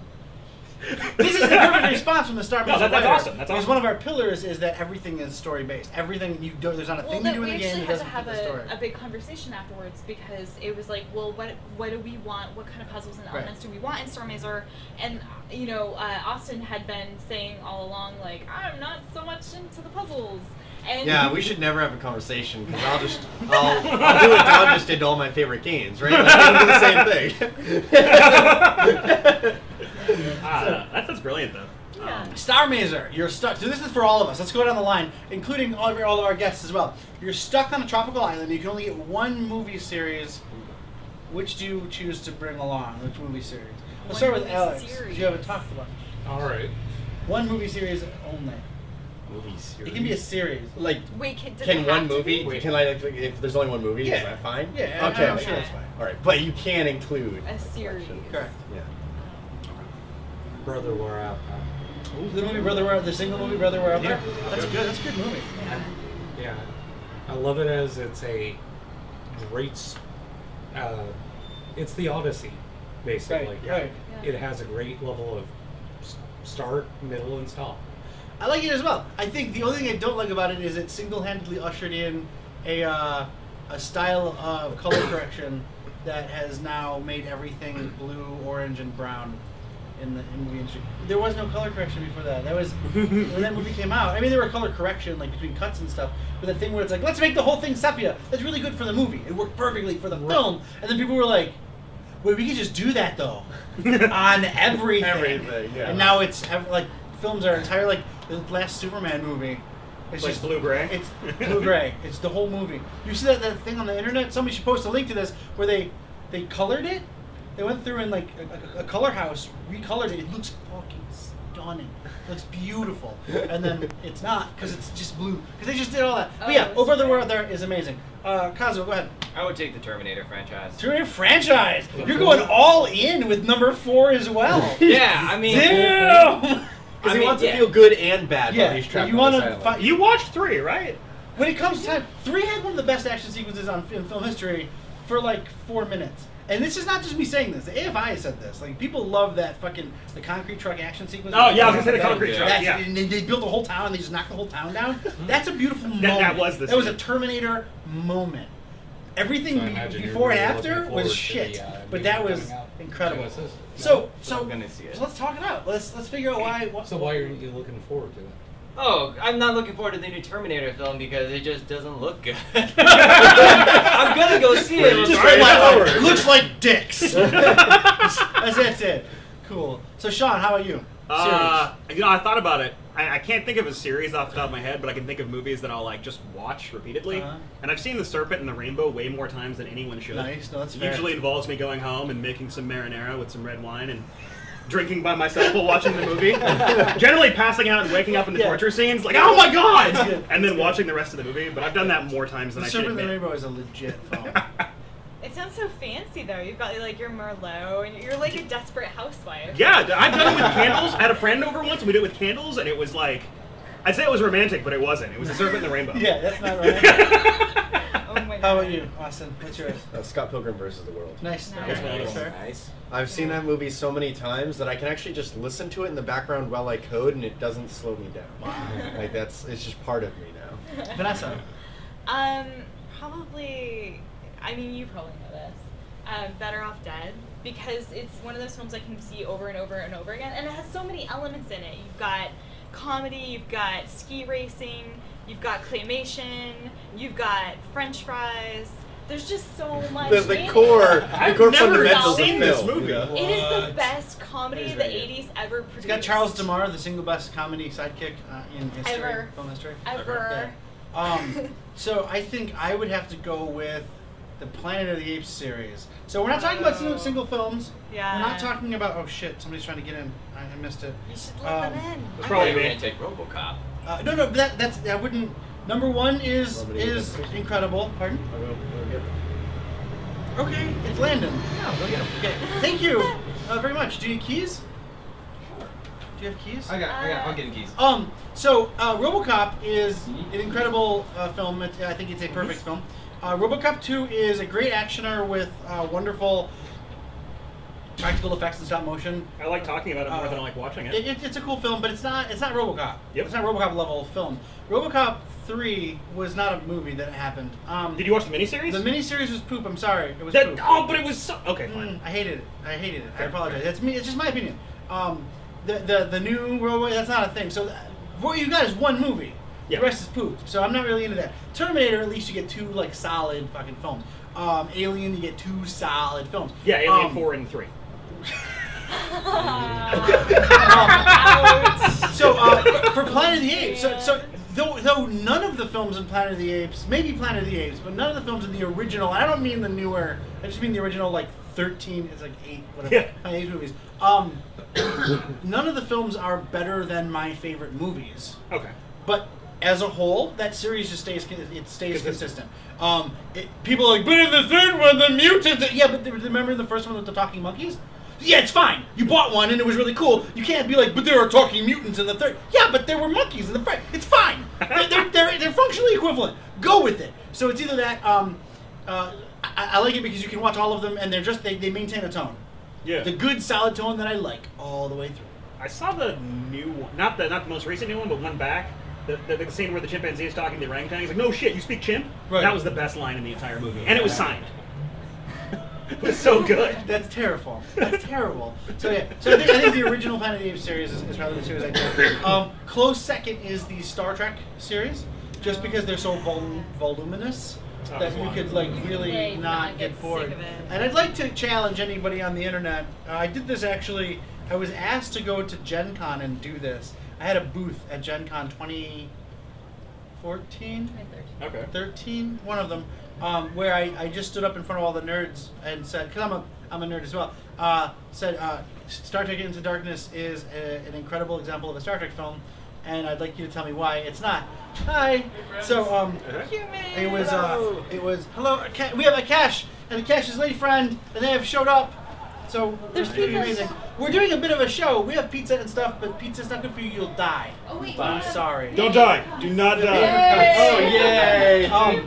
This is the perfect response from the Starr Mazer that's writer. awesome. That's Because awesome. one of our pillars is that everything is story based. Everything you do, there's not a thing you do in the game that We actually doesn't had fit to the have story. a big conversation afterwards because it was like, well, what do we want? What kind of puzzles and elements do we want in Starr Mazer? And Austin had been saying all along, like, I'm not so much into the puzzles. And Yeah, we should never have a conversation because I'll do what Don just did to all my favorite games, right? Like, I'll do the same thing. That's brilliant though. Yeah. Starr Mazer, you're stuck. So this is for all of us. Let's go down the line, including all of our guests as well. You're stuck on a tropical island. You can only get one movie series. Which do you choose to bring along? Which movie series? Let's start with movie Alex. series. You haven't talked about. All right. One movie series only. Movie series. It can be a series. Like, Wait, does can it one have to movie? be? Can I? If there's only one movie, Yeah. is that fine? Yeah, Okay. I'm sure that's fine. All right, but you can include A series. Correct. Yeah. Brother, we're out. The movie Brother Where the single movie Brother Where Out There. Yeah. That's a good movie. Yeah. I love it as it's a great. It's the Odyssey, basically. Right. Right. It has a great level of start, middle, and stop. I like it as well. I think the only thing I don't like about it is it single-handedly ushered in a style of color correction that has now made everything blue, orange, and brown in the movie industry. There was no color correction before that. That was when that movie came out. I mean, there were color correction like between cuts and stuff, but the thing where it's like, let's make the whole thing sepia. That's really good for the movie. It worked perfectly for the film. And then people were like, wait, we could just do that though on everything. Everything, yeah. And now it's like films are entirely like the last Superman movie. It's Like just blue-gray? It's blue-gray. It's the whole movie. You see that thing on the internet? Somebody should post a link to this where they colored it. They went through and like a color house recolored it. It looks fucking stunning. It looks beautiful. And then it's not because it's just blue. Because they just did all that. But yeah, Oh Brother Where Out There is amazing. Kazuo, go ahead. I would take the Terminator franchise. Terminator franchise. You're going all in with number 4 as well. Yeah, I mean, Damn. Because he mean, wants yeah. to feel good and bad while he's Yeah, trapped you on want this to island. find. You watched 3, right? When it comes to time, 3 had one of the best action sequences in film history for like 4 minutes. And this is not just me saying this. The AFI has said this. Like, people love that fucking, the concrete truck action sequence. Oh, yeah, I was gonna say the concrete truck, That's- yeah. And they built a whole town, and they just knocked the whole town down. That's a beautiful moment. that was the That was a scene. Terminator moment. Everything So I imagine you're before and really after looking forward was to shit. the, But movie that was coming out. incredible. Genesis? So I'm gonna see it. so let's talk it out. Let's figure out why. So why aren't you looking forward to it? Oh, I'm not looking forward to the new Terminator film because it just doesn't look good. I'm gonna go see it. Just regardless. like, looks like dicks. That's it. Cool. So Sean, how about you? Series. I thought about it. I can't think of a series off the top of my head, but I can think of movies that I'll like just watch repeatedly. Uh-huh. And I've seen The Serpent and the Rainbow way more times than anyone should. Nice. No, that's It fair. usually involves me going home and making some marinara with some red wine and drinking by myself while watching the movie. Generally passing out and waking up in the Yeah. torture scenes, like, oh my god! That's good. And then watching the rest of the movie. But I've done that more times than The I should Serpent and the admit. Rainbow is a legit film. It sounds so fancy though. You've got like your Merlot, and you're like a desperate housewife. Yeah, I've done it with candles. I had a friend over once, and we did it with candles, and it was like, I'd say it was romantic, but it wasn't. It was The Serpent and the Rainbow. Yeah, that's not right. Oh my god. How about you, Austin? What's yours? Scott Pilgrim versus the World. Nice. Nice. Okay, that's fair. Nice. I've seen that movie so many times that I can actually just listen to it in the background while I code, and it doesn't slow me down. Like it's just part of me now. Vanessa. Probably. I mean, you probably know this. Better Off Dead, because it's one of those films I can see over and over and over again, and it has so many elements in it. You've got comedy, you've got ski racing, you've got claymation, you've got French fries. There's just so much. The in core, it. the core never fundamentals seen of this film. movie. you know? It is the What? best comedy It is the very good. 80s ever produced. It's got Charles DeMar, the single best comedy sidekick in history, Ever. film history. Ever. So I think I would have to go with the Planet of the Apes series. So we're not talking about single films. Yeah. We're not talking about. Oh shit! Somebody's trying to get in. I missed it. You should let them in. It's I probably thought you were me. gonna take RoboCop. No, but that's I wouldn't. Number 1 is Nobody is incredible. Pardon? I'll go get them. Okay, it's Landon. No, go get him. Okay, thank you very much. Do you need keys? Do you have keys? I'm getting keys. So RoboCop is an incredible film. I think it's a perfect film. RoboCop 2 is a great actioner with wonderful practical effects and stop motion. I like talking about it more than I like watching it. It's a cool film, but it's not RoboCop. Yep. It's not RoboCop level film. RoboCop 3 was not a movie that happened. Did you watch the miniseries? The miniseries was poop. I'm sorry, it was poop. But it was so... Okay, fine. I hated it. I apologize. It's me. It's just my opinion. The new Robo, that's not a thing. So what you got is one movie. Yeah. The rest is poop. So I'm not really into that. Terminator, at least you get 2 like solid fucking films. Alien, you get 2 solid films. Yeah, Alien 4 and 3. So for Planet of the Apes, so though none of the films in Planet of the Apes, maybe Planet of the Apes, but none of the films in the original. I don't mean the newer. I just mean the original, like 13. It's like 8, whatever. Yeah. Planet of the Apes movies. None of the films are better than my favorite movies. Okay. But as a whole, that series just stays consistent. People are like, but in the third one, the mutants. Yeah, but remember the first one with the talking monkeys? Yeah, it's fine. You bought one and it was really cool. You can't be like, but there are talking mutants in the third. Yeah, but there were monkeys in the first. It's fine. They're functionally equivalent. Go with it. So it's either that. I like it because you can watch all of them and they maintain a tone. Yeah. The good solid tone that I like all the way through. I saw the new one, not the most recent new one, but one back. The scene where the chimpanzee is talking to the orangutan. He's like, "No shit, you speak chimp." Right. That was the best line in the entire movie, and it was signed. It was so good. That's terrible. That's terrible. So yeah. So I think the original Planet of the Apes series is probably the series I do. Close second is the Star Trek series, just because they're so voluminous that you could like really not get bored. And I'd like to challenge anybody on the internet. I did this actually. I was asked to go to Gen Con and do this. I had a booth at Gen Con 2014. Okay. 13, one of them, where I just stood up in front of all the nerds and said, because I'm a nerd as well, said Star Trek Into Darkness is an incredible example of a Star Trek film, and I'd like you to tell me why it's not. Hi. So it was hello. We have a Cash, and the Cash's lady friend, and they have showed up. So There's it's pretty pizza. amazing. We're doing a bit of a show. We have pizza and stuff, but pizza's not good for you. You'll die. Oh wait. I'm sorry. Don't die. Do not die. Yay. Oh, yay! Um,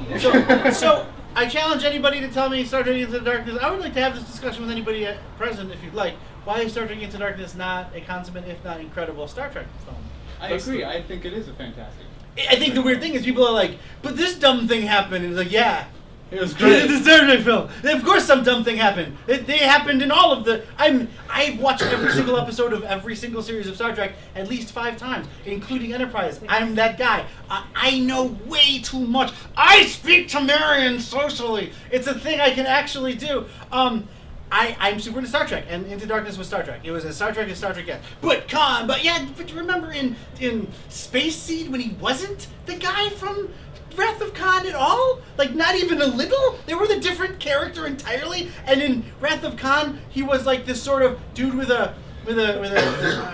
Thank you. So I challenge anybody to tell me Star Trek Into Darkness. I would like to have this discussion with anybody present, if you'd like. Why is Star Trek Into Darkness not a consummate, if not incredible, Star Trek film? I agree. I think it is a fantastic. I think the weird thing is people are like, but this dumb thing happened. And it's like, yeah. It was It's great. a Star Trek film. And of course some dumb thing happened. They happened in all of the... I've watched every single episode of every single series of Star Trek at least 5 times, including Enterprise. I'm that guy. I know way too much. I speak Tamarian socially. It's a thing I can actually do. I'm super into Star Trek, and Into Darkness was Star Trek. It was as Star Trek as Star Trek gets. But you remember in Space Seed when he wasn't the guy from Wrath of Khan at all? Like, not even a little? They were the different character entirely, and in Wrath of Khan, he was like this sort of dude with a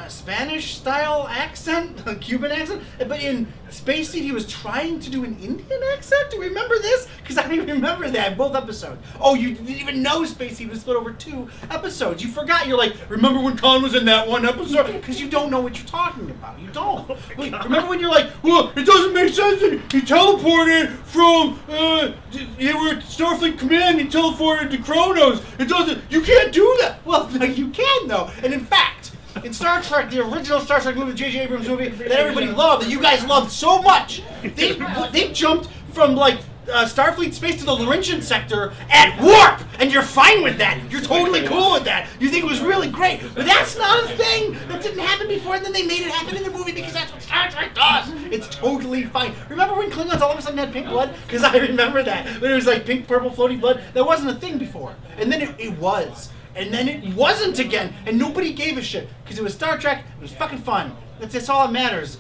Spanish-style accent, a Cuban accent, but in Space Seed, he was trying to do an Indian accent? Do you remember this? Because I remember that, both episodes. Oh, you didn't even know Space Seed was split over 2 episodes. You forgot. You're like, remember when Khan was in that one episode? Because you don't know what you're talking about. You don't. Wait, remember when you're like, well, it doesn't make sense that he teleported from, they were at Starfleet Command, he teleported to Kronos. It doesn't, you can't do that. Well, you can, though. And in fact, in Star Trek, the original Star Trek movie, J.J. Abrams movie, that everybody loved, that you guys loved so much, they jumped from, like, Starfleet space to the Laurentian sector at warp, and you're fine with that. You're totally cool with that. You think it was really great, but that's not a thing. That didn't happen before, and then they made it happen in the movie because that's what Star Trek does. It's totally fine. Remember when Klingons all of a sudden had pink blood? Because I remember that. When it was like pink, purple, floating blood. That wasn't a thing before, and then it was. And then it wasn't again, and nobody gave a shit because it was Star Trek. It was fucking fun. That's all that matters.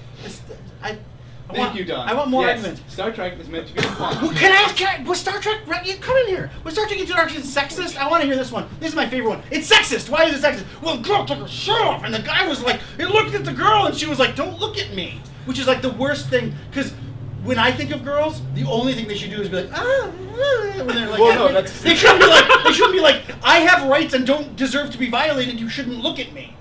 Thank you, Don. I want more Yes, arguments. Star Trek is meant to be fun. Well, can I? Was Star Trek? Come in here. Was Star Trek Into Darkness sexist? I want to hear this one. This is my favorite one. It's sexist. Why is it sexist? Well, the girl took her shirt off, and the guy was like, he looked at the girl, and she was like, "Don't look at me," which is like the worst thing because. When I think of girls, the only thing they should do is be like, when they're like, Well, no, that's- they shouldn't be like, I have rights and don't deserve to be violated. You shouldn't look at me.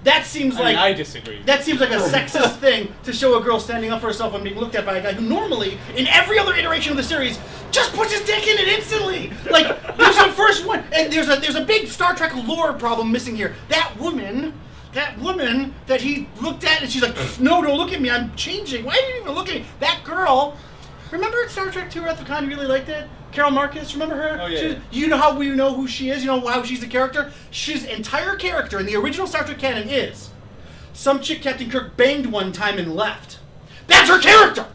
That seems like I disagree. That seems like a sexist thing to show a girl standing up for herself and being looked at by a guy who normally, in every other iteration of the series, just puts his dick in it instantly. Like there's the first one, and there's a big Star Trek lore problem missing here. That woman that he looked at and she's like, no, don't look at me, I'm changing. Why did you even look at me? That girl, remember in Star Trek 2 Wrath of Khan, you really liked it? Carol Marcus, remember her? Oh, yeah. You know how we know who she is? You know how she's a character? She's entire character in the original Star Trek canon is some chick Captain Kirk banged one time and left. That's her character.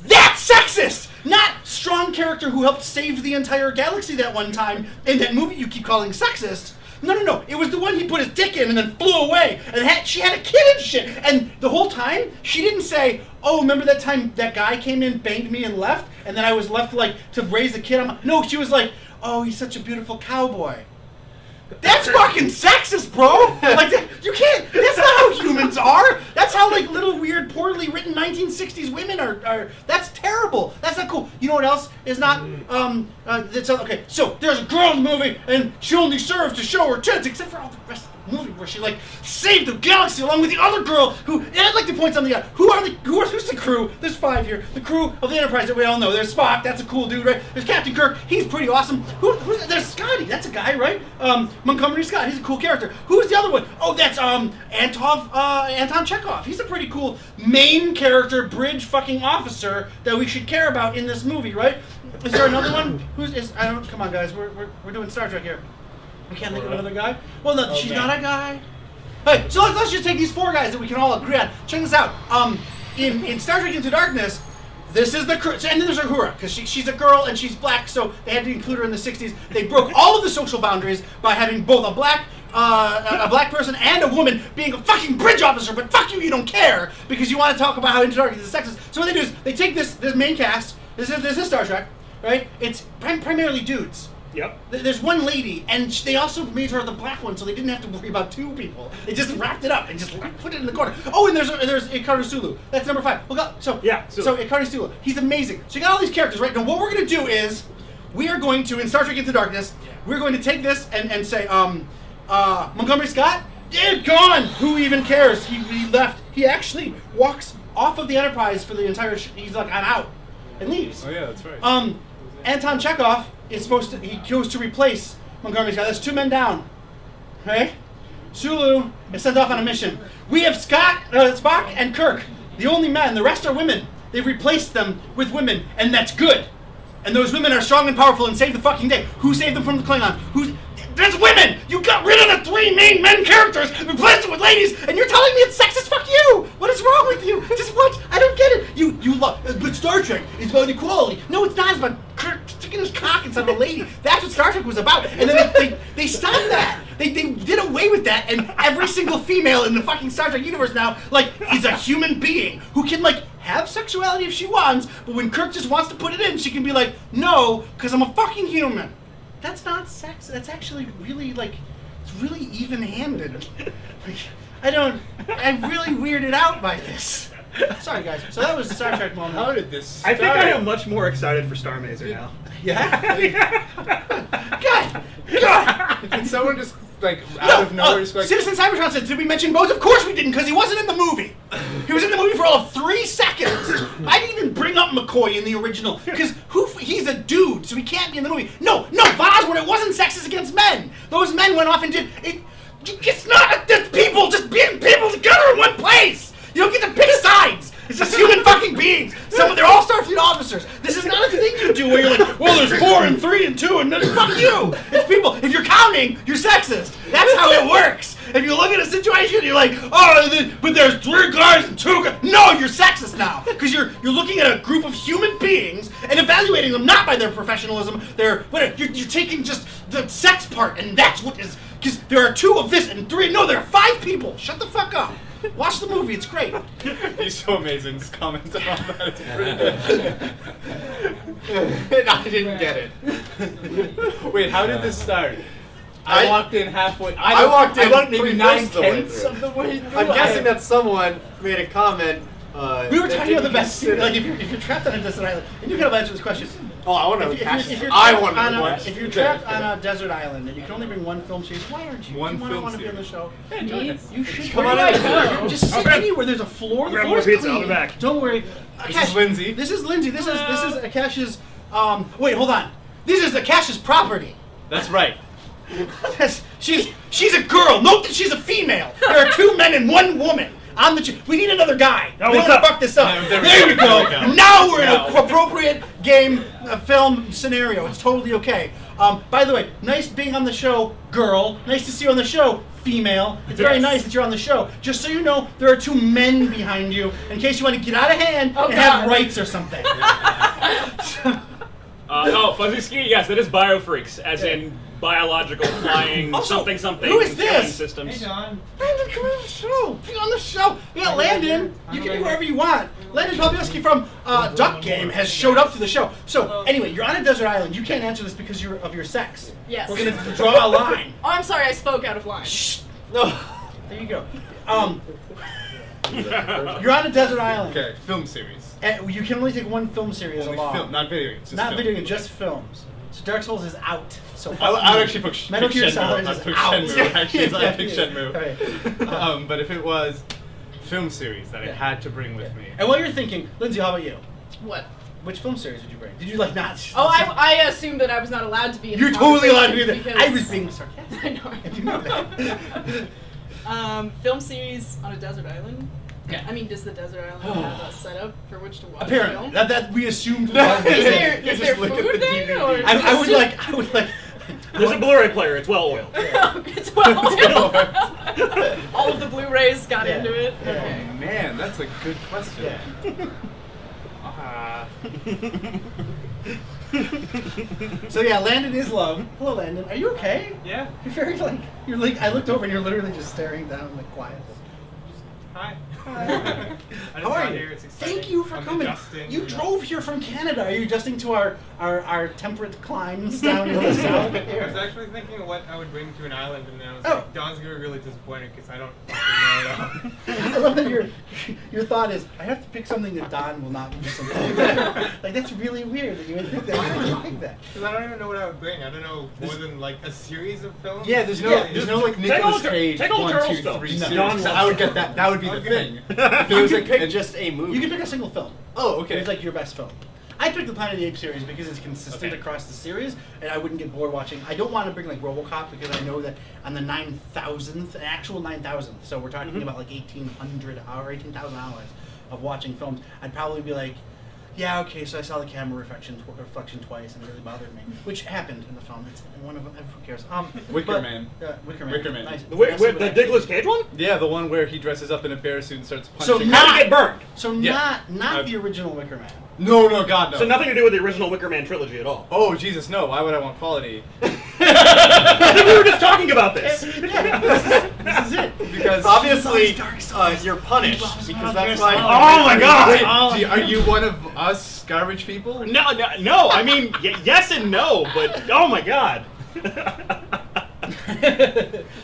That's sexist. Not strong character who helped save the entire galaxy that one time in that movie you keep calling sexist. No. It was the one he put his dick in and then flew away. And she had a kid and shit. And the whole time, she didn't say, oh, remember that time that guy came in, banged me, and left? And then I was left, like, to raise the kid? No, she was like, oh, he's such a beautiful cowboy. That's fucking sexist, bro! Like, you can't, that's not how humans are! That's how, like, little, weird, poorly written 1960s women are, that's terrible! That's not cool. You know what else is not, okay, so, there's a girl in the movie, and she only serves to show her tits, except for all the rest of the movie, where she, like, saved the galaxy along with the other girl who, and I'd like to point something out. Who's the crew? There's 5 here. The crew of the Enterprise that we all know. There's Spock, that's a cool dude, right? There's Captain Kirk, he's pretty awesome. There's Scotty, that's a guy, right? Montgomery Scott, he's a cool character. Who's the other one? Oh, that's Anton Chekhov. He's a pretty cool main character, bridge fucking officer that we should care about in this movie, right? Is there another one? Come on, guys, we're doing Star Trek here. We can't think of another guy? Well, no, she's not a guy. Hey, so let's just take these 4 guys that we can all agree on. Check this out. In Star Trek Into Darkness, this is the crew. And then there's Uhura, because she's a girl and she's black, so they had to include her in the 60s. They broke all of the social boundaries by having both a black person and a woman being a fucking bridge officer, but fuck you, you don't care, because you want to talk about how Into Darkness is sexist. So what they do is, they take this main cast, this is Star Trek, right? It's primarily dudes. Yep. There's one lady, and they also made her the black one, so they didn't have to worry about 2 people. They just wrapped it up and just put it in the corner. Oh, and there's Ikaru Sulu. That's number 5. So Ikaru Sulu, he's amazing. So you got all these characters, right? Now what we're gonna do is, we are going to, in Star Trek Into Darkness, we're going to take this and say, Montgomery Scott, gone. Who even cares? He left. He actually walks off of the Enterprise for the entire. He's like, I'm out, and leaves. Oh yeah, that's right. Anton Chekhov is he goes to replace Montgomery Scott. There's 2 men down, right? Sulu is sent off on a mission. We have Spock and Kirk, the only men. The rest are women. They've replaced them with women, and that's good. And those women are strong and powerful and save the fucking day. Who saved them from the Klingons? There's women! You got rid of the 3 main men characters, replaced them with ladies, and you're telling me it's sexist? Fuck you! What is wrong with you? Just what? I don't get it. You love, but Star Trek is about equality. No, it's not. It's about Kirk sticking his cock inside a lady. That's what Star Trek was about. And then they stopped that. They did away with that, and every single female in the fucking Star Trek universe now, like, is a human being who can, like, have sexuality if she wants, but when Kirk just wants to put it in, she can be like, no, because I'm a fucking human. That's not sex. That's actually really, like, it's really even-handed. I'm really weirded out by this. Sorry, guys. So that was the Star Trek moment. How did this start? I think I am much more excited for Starr Mazer now. Yeah? God! Can someone just, like, out of nowhere just go like... Citizen Cybertron said, did we mention Bose? Of course we didn't, because he wasn't in the movie. He was in the movie for all of 3 seconds. I didn't even bring up McCoy in the original, because he's a dude, so he can't be in the movie. No, Bosworth, it wasn't sexist against men. Those men went off and did... It's not just people just being people together in one place. You don't get to pick sides. It's just human fucking beings. They're all Starfleet officers. This is not a thing you do where you're like, well, there's 4 and 3 and 2 and then fuck you. It's people. If you're counting, you're sexist. That's how it works. If you look at a situation, you're like, oh, but there's 3 guys and 2 guys. No, you're sexist now because you're looking at a group of human beings and evaluating them not by their professionalism. You're taking just the sex part, and that's what is. Because there are 2 of this and 3. No, there are 5 people. Shut the fuck up. Watch the movie. It's great. He's so amazing. Just comment on that. It's pretty I didn't get it. Wait, how did this start? I walked in halfway. I walked in maybe pretty 9 close to the way tenths through. of the way through. I'm guessing that someone made a comment. We were talking about the best scene. Like, if you're trapped on a desert island, and you can answer this question. Oh, I want to know. If you're trapped on a desert island and you can only bring 1 film series, why aren't you? One you film want to be on the series. show? Me? You should Come come on on in. Just sit anywhere. There's a floor. The Grab floor is more pizza, clean. I'll be back. Don't worry. This is Lindsay. This is Lindsay. This is Akash's. Wait, hold on. This is Akash's property. That's right. She's a girl. Note that she's a female. There are 2 men and 1 woman. We need another guy. Oh, we what's don't want up? to fuck this up. Yeah, there you go. There we go. Now we're in an appropriate game, film scenario. It's totally okay. By the way, nice being on the show, girl. Nice to see you on the show, female. It's very nice that you're on the show. Just so you know, there are 2 men behind you in case you want to get out of hand and have rights or something. Fuzzy Ski, yes, that is biofreaks, as in biological flying something. Who is this? Systems. Hey, John. Landon, come on the show. Be on the show. We got Landon. You can be wherever you want. Landon Pawlowski from Duck Game has showed up to the show. So anyway, you're on a desert island. You can't answer this because of your sex. Yes. We're gonna draw a line. Oh, I'm sorry, I spoke out of line. Shh. No. There you go. You're on a desert island. Okay, film series. And you can only take 1 film series Only along. film, not video games. Just Not film. video games, just films. So Dark Souls is out. So I would actually pick Metal Gear Shenmue. Solid I'd is pick out. Shenmue. Actually, I'd pick Yeah. Shenmue. Right. But if it was film series that I had to bring with me, And while you're thinking, Lindsay, how about you? What? Which film series would you bring? Did you like not? Oh, I assumed that I was not allowed to be in You're the totally allowed to do conversation that. I because- was being sarcastic. I know. I do know that. Film series on a desert island. Yeah. I mean, does the desert island have a setup for which to watch Apparently, film? that we assumed. Is there just look at food the there? DVD. Or I is would it like. I would like. There's a Blu-ray player. It's well oiled. It's well. All of the Blu-rays got Yeah. into it. Yeah. Okay. man, that's a good question. So yeah, Landon is love. Hello, Landon. Are you okay? Yeah. You're very like. You're like. I looked over and you're literally just staring down like quiet. Hi. How I just are got you? here. It's exciting. Thank you for I'm coming. adjusting. You drove here from Canada. Are you adjusting to our temperate climes down in the south? I was actually thinking of what I would bring to an island, and then I was Oh. like, Don's gonna be really disappointed because I don't fucking know at all. I love that your thought is, I have to pick something that Don will not do something. Like that's really weird that you would think that. Why would you think that? Because I don't even know what I would bring. I don't know more than like a series of films. Yeah, there's no like Take Nicolas all Cage take all 1, Charles 2, films. 3 No. series. Don So I would get that. That would be the Okay. thing. If it You was can like pick just a movie. You can pick a single film. oh, okay. It's like your best film. I picked the Planet of the Apes series because it's consistent Okay. across the series, and I wouldn't get bored watching. I don't want to bring like RoboCop because I know that on the 9,000th, an actual 9,000th, so we're talking about like 1,800 hours, 18,000 hours of watching films. I'd probably be like, yeah, okay, so I saw the camera reflection twice, and it really bothered me, which happened in the film. It's one of them. Who cares? Wicker Man. Wicker Man. Wicker Man. Nice. The Nicolas Cage one? Yeah, the one where he dresses up in a bear suit and starts So punching. How to get burned. So Yeah. not I- the original Wicker Man. No, God, no. So nothing to do with the original Wicker Man trilogy at all. Oh, Jesus, no. Why would I want quality? I think we were just talking about this. Yeah, this is it. Because Obviously, you're punished because that's why. Oh my God! Wait, are you one of us garbage people? No. I mean, yes and no, but oh my God.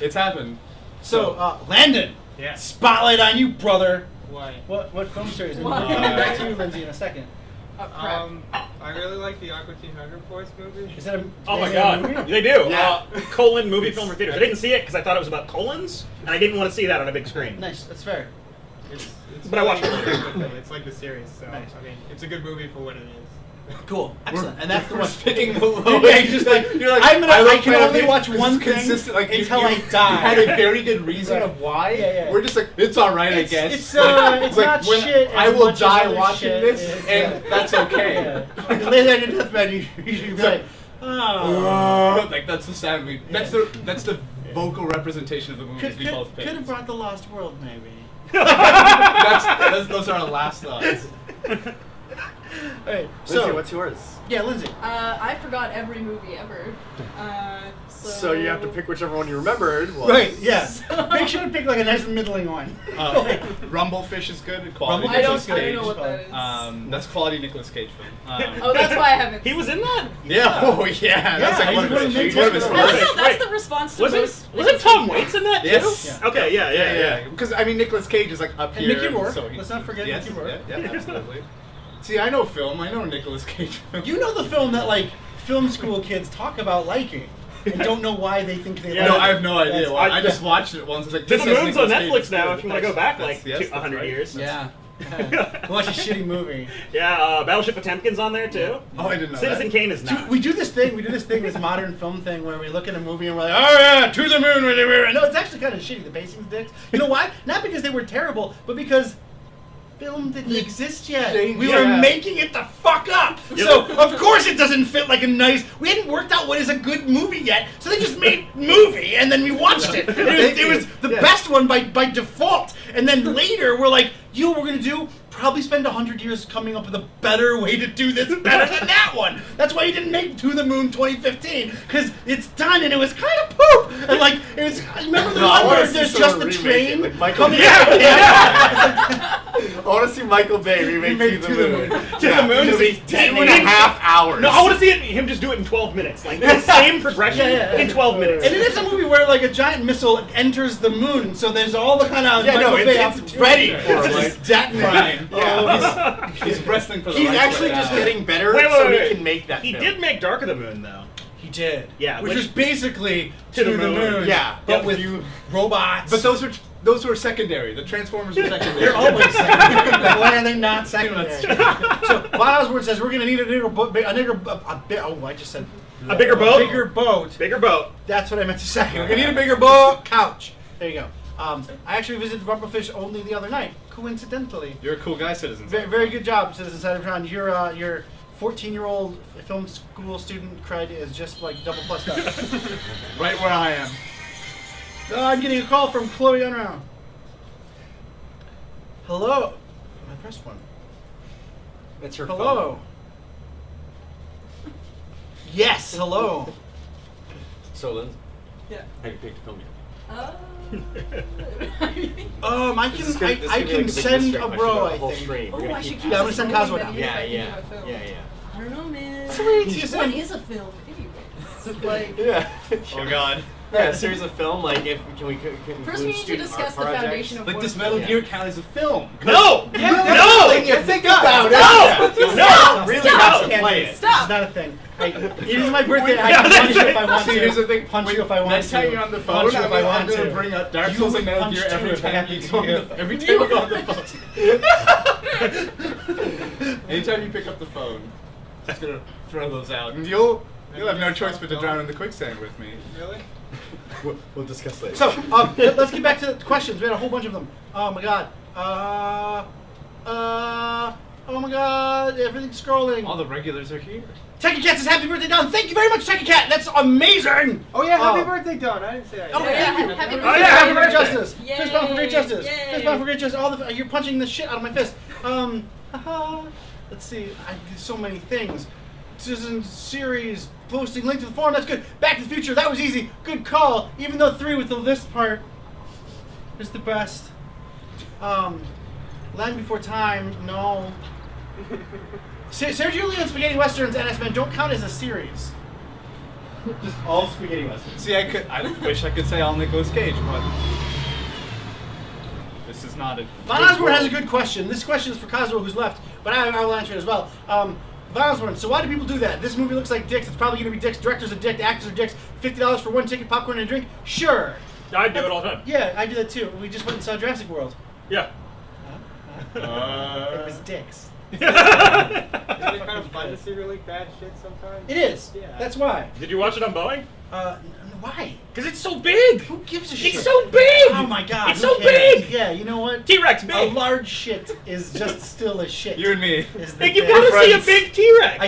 It's happened. So, Landon, Yeah. spotlight on you, brother. Why? What film series? And Why? we're coming back to you, Lindsay, in a second. Oh, crap. I really like the Aqua Teen Hunger Force movie. Is that a? Oh my is that a God, movie? they do. Yeah. Colon movie film for theaters. I didn't see it because I thought it was about colons, and I didn't want to see that on a big screen. Nice, that's fair. It's But I watched it. really good, though. It's like the series, so Nice. I mean, it's a good movie for what it is. Cool, excellent, and that's the one. Picking the lowest. Yeah, you're just like, you're like, I can love only it. watch This one is thing consistent. Like until you I die. You had a very good reason Right. of why. Yeah. We're just like, it's all right, I guess. It's Like, not when shit. I as will much as die other watching shit this, is, and that's okay. Yeah. You lay there in your deathbed, you should be like, oh. Like that's the sound we. That's the vocal representation of the movies we both picked. Could have brought the Lost World, maybe. Those are our last thoughts. Alright, Lindsay, so what's yours? yeah, Lindsay. I forgot every movie ever. So you have to pick whichever one you remembered. Was. Right, yeah. Make sure to pick like a nice middling one. Rumblefish is good. Quality. Rumblefish I Nicolas don't Cage. know what that is. That's quality Nicolas Cage film. Oh, that's why I haven't. He was in that. Yeah. Oh yeah. That's Yeah, like one of he's his one of the first. main That's Wait. the response to Was most. it Tom Waits in that too? Yes. Yeah. Okay. Yeah. Because I mean, Nicolas Cage is like up And here. Mickey Rourke. So Let's not forget yes, Mickey Rourke. Yeah, absolutely. See, I know film. I know Nicolas Cage film. You know the film that like film school kids talk about liking and don't know why they think they Yeah. like No, it. I have no idea. That's- Why. I just watched it once. It's like The this is Moon's on Nicolas Cage. Netflix now. If you want to go back like Yes, that's 100 right. years. Yeah. Watch a shitty movie. Yeah. Battleship Potemkin's on there too. Oh, I didn't know Citizen that. Kane is not. We do this thing, this modern film thing where we look at a movie and we're like, oh yeah, to the moon with the mirror. No, it's actually kind of shitty. The pacing's dicks. You know why? Not because they were terrible, but because film didn't exist yet. Shane, We yeah. were making it the fuck up. So of course it doesn't fit like a nice. We hadn't worked out what is a good movie yet. So they just made movie, and then we watched it. It was the best one by default. And then later we're like, you know what we're gonna do? Probably spend 100 years coming up with a better way to do this better than that one. That's why he didn't make To the Moon 2015, because it's done and it was kind of poop. And like it was. Remember the one where there's just the train coming out? I want to see Michael Bay remake To the Moon. To the Moon is 10.5 hours. No, I want to see him just do it in 12 minutes. Like the same progression in 12 minutes. And it is a movie where like a giant missile enters the moon, so there's all the kind of it's ready for it's like just detonate. Yeah, He's wrestling for the he's rights actually right just now. getting better, Wait, so wait. he can make that. He film. did make Dark of the Moon though. He did. Yeah, which which- was basically To to the the Moon. moon. Yeah, but with robots. But those were secondary. The Transformers were secondary. They're always secondary. Why are they not secondary? So Von Osborne says we're going to need a bigger boat. I just said A bigger boat? Bigger boat. Bigger boat. That's what I meant to say. We're going to need a bigger boat. Couch. There you go. I actually visited Rumblefish only the other night, coincidentally. You're a cool guy, Citizen. Very, very good job, Citizen Cybertron. Your 14-year-old film school student cred is just like double plus up. Right where I am. I'm getting a call from Chloe Unround. Hello. I pressed one. That's her Hello. Yes, hello. phone. So, Lindsay, Yeah. how you picked to film you? I This is can gonna- this I is gonna be can like a big send mystery a question bro. about the I whole think. stream. We're Oh, gonna I keep- should keep Yeah, I'm gonna send Cosmo going down. then Yeah, if I think yeah, about film. yeah. I don't know, man. Sweet. You What send- is a film, anyways? Like, Yeah. Oh God. Yeah, a series of film. Like, if can we can first we need to student discuss art the projects? foundation of Like what this a Metal film Gear is. count as a film. No! No! You think about it. No! No! Really Stop. have to play it. This is not a thing. It is my birthday. I can punch you if I want to. See, here's the thing. Punch you if I want Next to. time you're on the phone, Punch you if I I'm want gonna to. bring up Dark You Souls and would Metal punch Gear too every if I time had you to go on do the every time you go on the phone. Anytime you pick up the phone, just gonna throw those out, and you'll have no choice but to drown in the quicksand with me. Really? We'll discuss later. So, let's get back to the questions. We had a whole bunch of them. Oh my god. Oh my god. Everything's scrolling. All the regulars are here. Techie Cat says happy birthday, Don. Thank you very much, Techie Cat. That's amazing. Oh yeah, happy Oh. birthday, Don. I didn't say that. Oh, Yeah, thank you. happy Fist birthday. bump for great Happy justice. birthday. Fist bump for great justice. Yay. Fist bump for great justice. You're punching the shit out of my fist. Let's see. I did so many things. Citizen series posting link to the forum. That's good. Back to the Future. That was easy. Good call. Even though 3 with the list part is the best. Land Before Time. No. Sergio Leone Spaghetti Westerns and S-Men don't count as a series. Just all spaghetti westerns. See, I wish I could say all Nicolas Cage, but this is not a. Von Osborne has a good question. This question is for Cosmo, who's left, but I will answer it as well. Von Osborne, so why do people do that? This movie looks like dicks. It's probably going to be dicks. Director's a dick. The actors are dicks. $50 for 1 ticket, popcorn, and a drink? Sure. I do it all the time. Yeah, I do that too. We just went and saw Jurassic World. Yeah. It was dicks. Isn't it kind of fun to see really bad shit sometimes? It is. Yeah. That's why. Did you watch it on Boeing? Why? Because it's so big. Who gives a shit? It's so big. Oh my god. It's who so cares? big. Yeah, you know what? T-Rex A big. large shit is just still a shit. You and me. Is the Like, you thing. want to see a big T-Rex.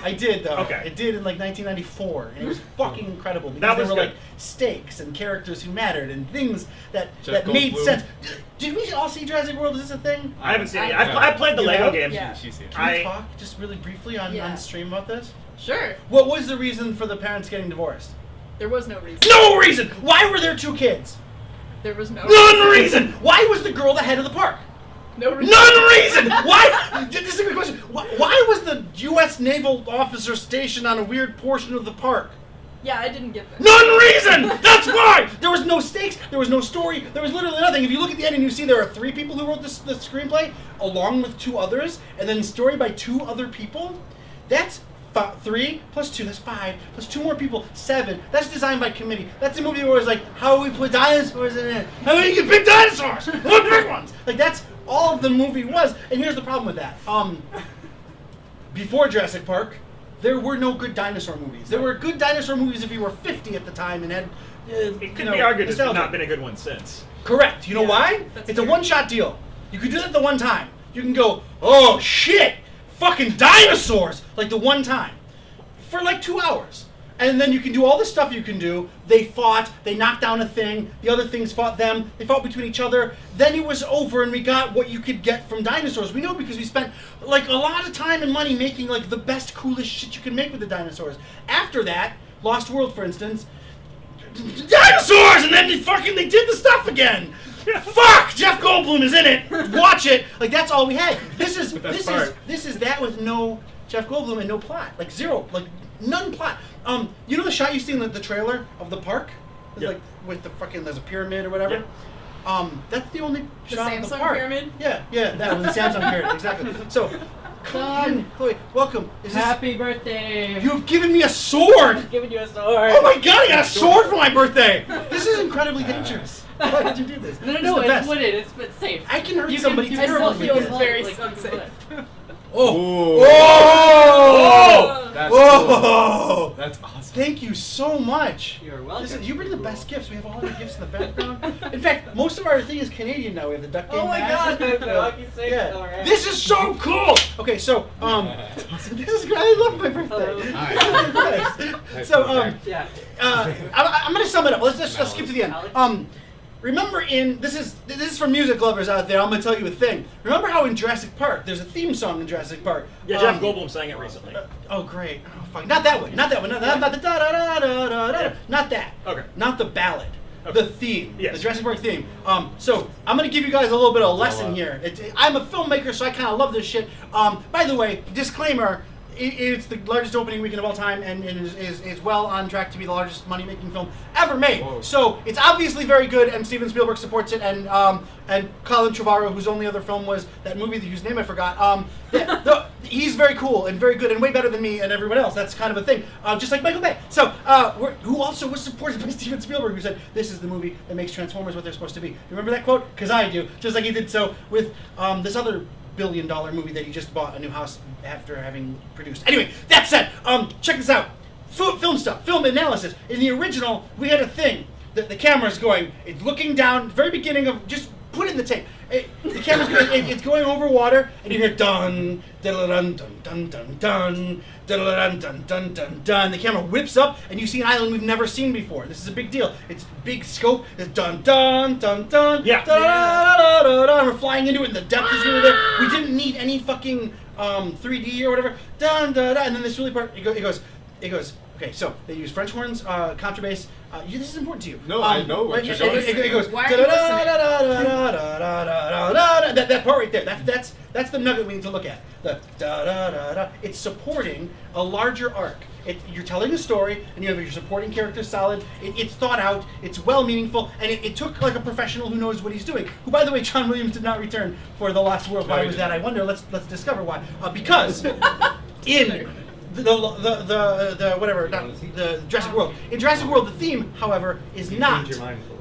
I did though. Okay. I did in like 1994, and it was fucking incredible because That was there were good. like stakes and characters who mattered and things that Jeff made Goldblum. sense. Did we all see Jurassic World? Is this a thing? I haven't seen it. I- I played the You Lego have? game. Yeah. She's here. Can we I- talk just really briefly on Yeah. stream about this? Sure. What was the reason for the parents getting divorced? There was no reason. No reason. Why were there 2 kids? There was no None reason. Why was the girl the head of the park? No reason. None reason. Why? This is a good question. Why was the U.S. naval officer stationed on a weird portion of the park? Yeah, I didn't get that. None reason. That's why. There was no stakes. There was no story. There was literally nothing. If you look at the end and you see there are 3 people who wrote the screenplay, along with 2 others, and then story by 2 other people. That's 3 plus 2. That's 5 plus 2 more people. 7. That's designed by committee. That's a movie where it's like, how do we put dinosaurs in it? How do you get big dinosaurs? What big ones? Like that's all the movie was. And here's the problem with that. Before Jurassic Park, there were no good dinosaur movies. There were good dinosaur movies if you were 50 at the time and had. It could be argued it's nostalgia. not been a good one since. Correct. You know Yeah, why? that's It's a fair. one-shot deal. You could do that the one time. you can go, oh shit, fucking dinosaurs, like the one time, for like 2 hours. And then you can do all the stuff you can do. They fought, they knocked down a thing, the other things fought them, they fought between each other. Then it was over and we got what you could get from dinosaurs. We know because we spent like a lot of time and money making like the best, coolest shit you can make with the dinosaurs. After that, Lost World for instance, dinosaurs! And then they did the stuff again. Fuck! Jeff Goldblum is in it. Watch it. Like that's all we had. This is that with no Jeff Goldblum and no plot. Like zero. Like none plot. You know the shot you see in the trailer of the park? It's like with the fucking there's a pyramid or whatever. Yeah. That's the only shot of the Samsung park. pyramid? Yeah, that one, the Samsung pyramid, exactly. So come in, Chloe, welcome. Happy birthday! You have given me a sword! I'm giving you a sword. Oh my god, I got a sword for my birthday! This is incredibly dangerous. Why did you do this? No, This is the it's best. wooded. It's safe. I can hurt You somebody can, terribly I with still feel this. very Like, unsafe. Oh! Oh! That's Whoa! That's awesome. Thank you so much. You're welcome. Listen, you bring the best gifts. We have all your gifts in the background. In fact, most of our thing is Canadian now. We have the duck game. Oh my mask. god, the hockey stick. Yeah. All right. This is so cool. Okay, so this is great. I love my birthday. Thanks. So Yeah. I'm gonna sum it up. Let's skip to the end. Remember this is for music lovers out there. I'm gonna tell you a thing. Remember how in Jurassic Park there's a theme song in Jurassic Park? Yeah, Jeff Goldblum sang it recently. Oh great. Oh, fuck. Not that one. Not the da da da da da da. Not that. Okay. Not the ballad. Okay. The theme. Yes. The Jurassic Park theme. So I'm gonna give you guys a little bit of a lesson here. I'm a filmmaker, so I kind of love this shit. By the way, disclaimer. It's the largest opening weekend of all time, and is well on track to be the largest money-making film ever made. Whoa. So it's obviously very good, and Steven Spielberg supports it, and Colin Trevorrow, whose only other film was that movie whose name I forgot. He's very cool and very good and way better than me and everyone else. That's kind of a thing, just like Michael Bay. So who also was supported by Steven Spielberg, who said this is the movie that makes Transformers what they're supposed to be. You remember that quote? Because I do, just like he did so with this other billion-dollar movie that he just bought a new house after having produced. Anyway, that said, check this out. Film stuff, film analysis. In the original, we had a thing. The camera's going, it's looking down, very beginning of, just put it in the tape. The camera's going, it's going over water, and you hear dun, dun, dun, dun, dun, dun, dun, dun, dun, dun, dun. The camera whips up, and you see an island we've never seen before. This is a big deal. It's big scope. It's dun, dun, dun, dun, Yeah. da, da, da, da, da, and we're flying into it, and the depth is really there. We didn't need any fucking 3D or whatever. Dun, da, da, and then this really part, it goes. Okay, so they use French horns, contrabass. This is important to you. No, I know what you're going it goes. Why are you listening? That part right there. That's the nugget we need to look at. The da da da da. It's supporting a larger arc. You're telling a story, and you have your supporting characters solid. It's thought out. It's well meaningful, and it took like a professional who knows what he's doing. Who, by the way, John Williams did not return for The Lost World. Why was that? I wonder. Let's discover why. Because in the Jurassic World. In Jurassic World, the theme, however, is not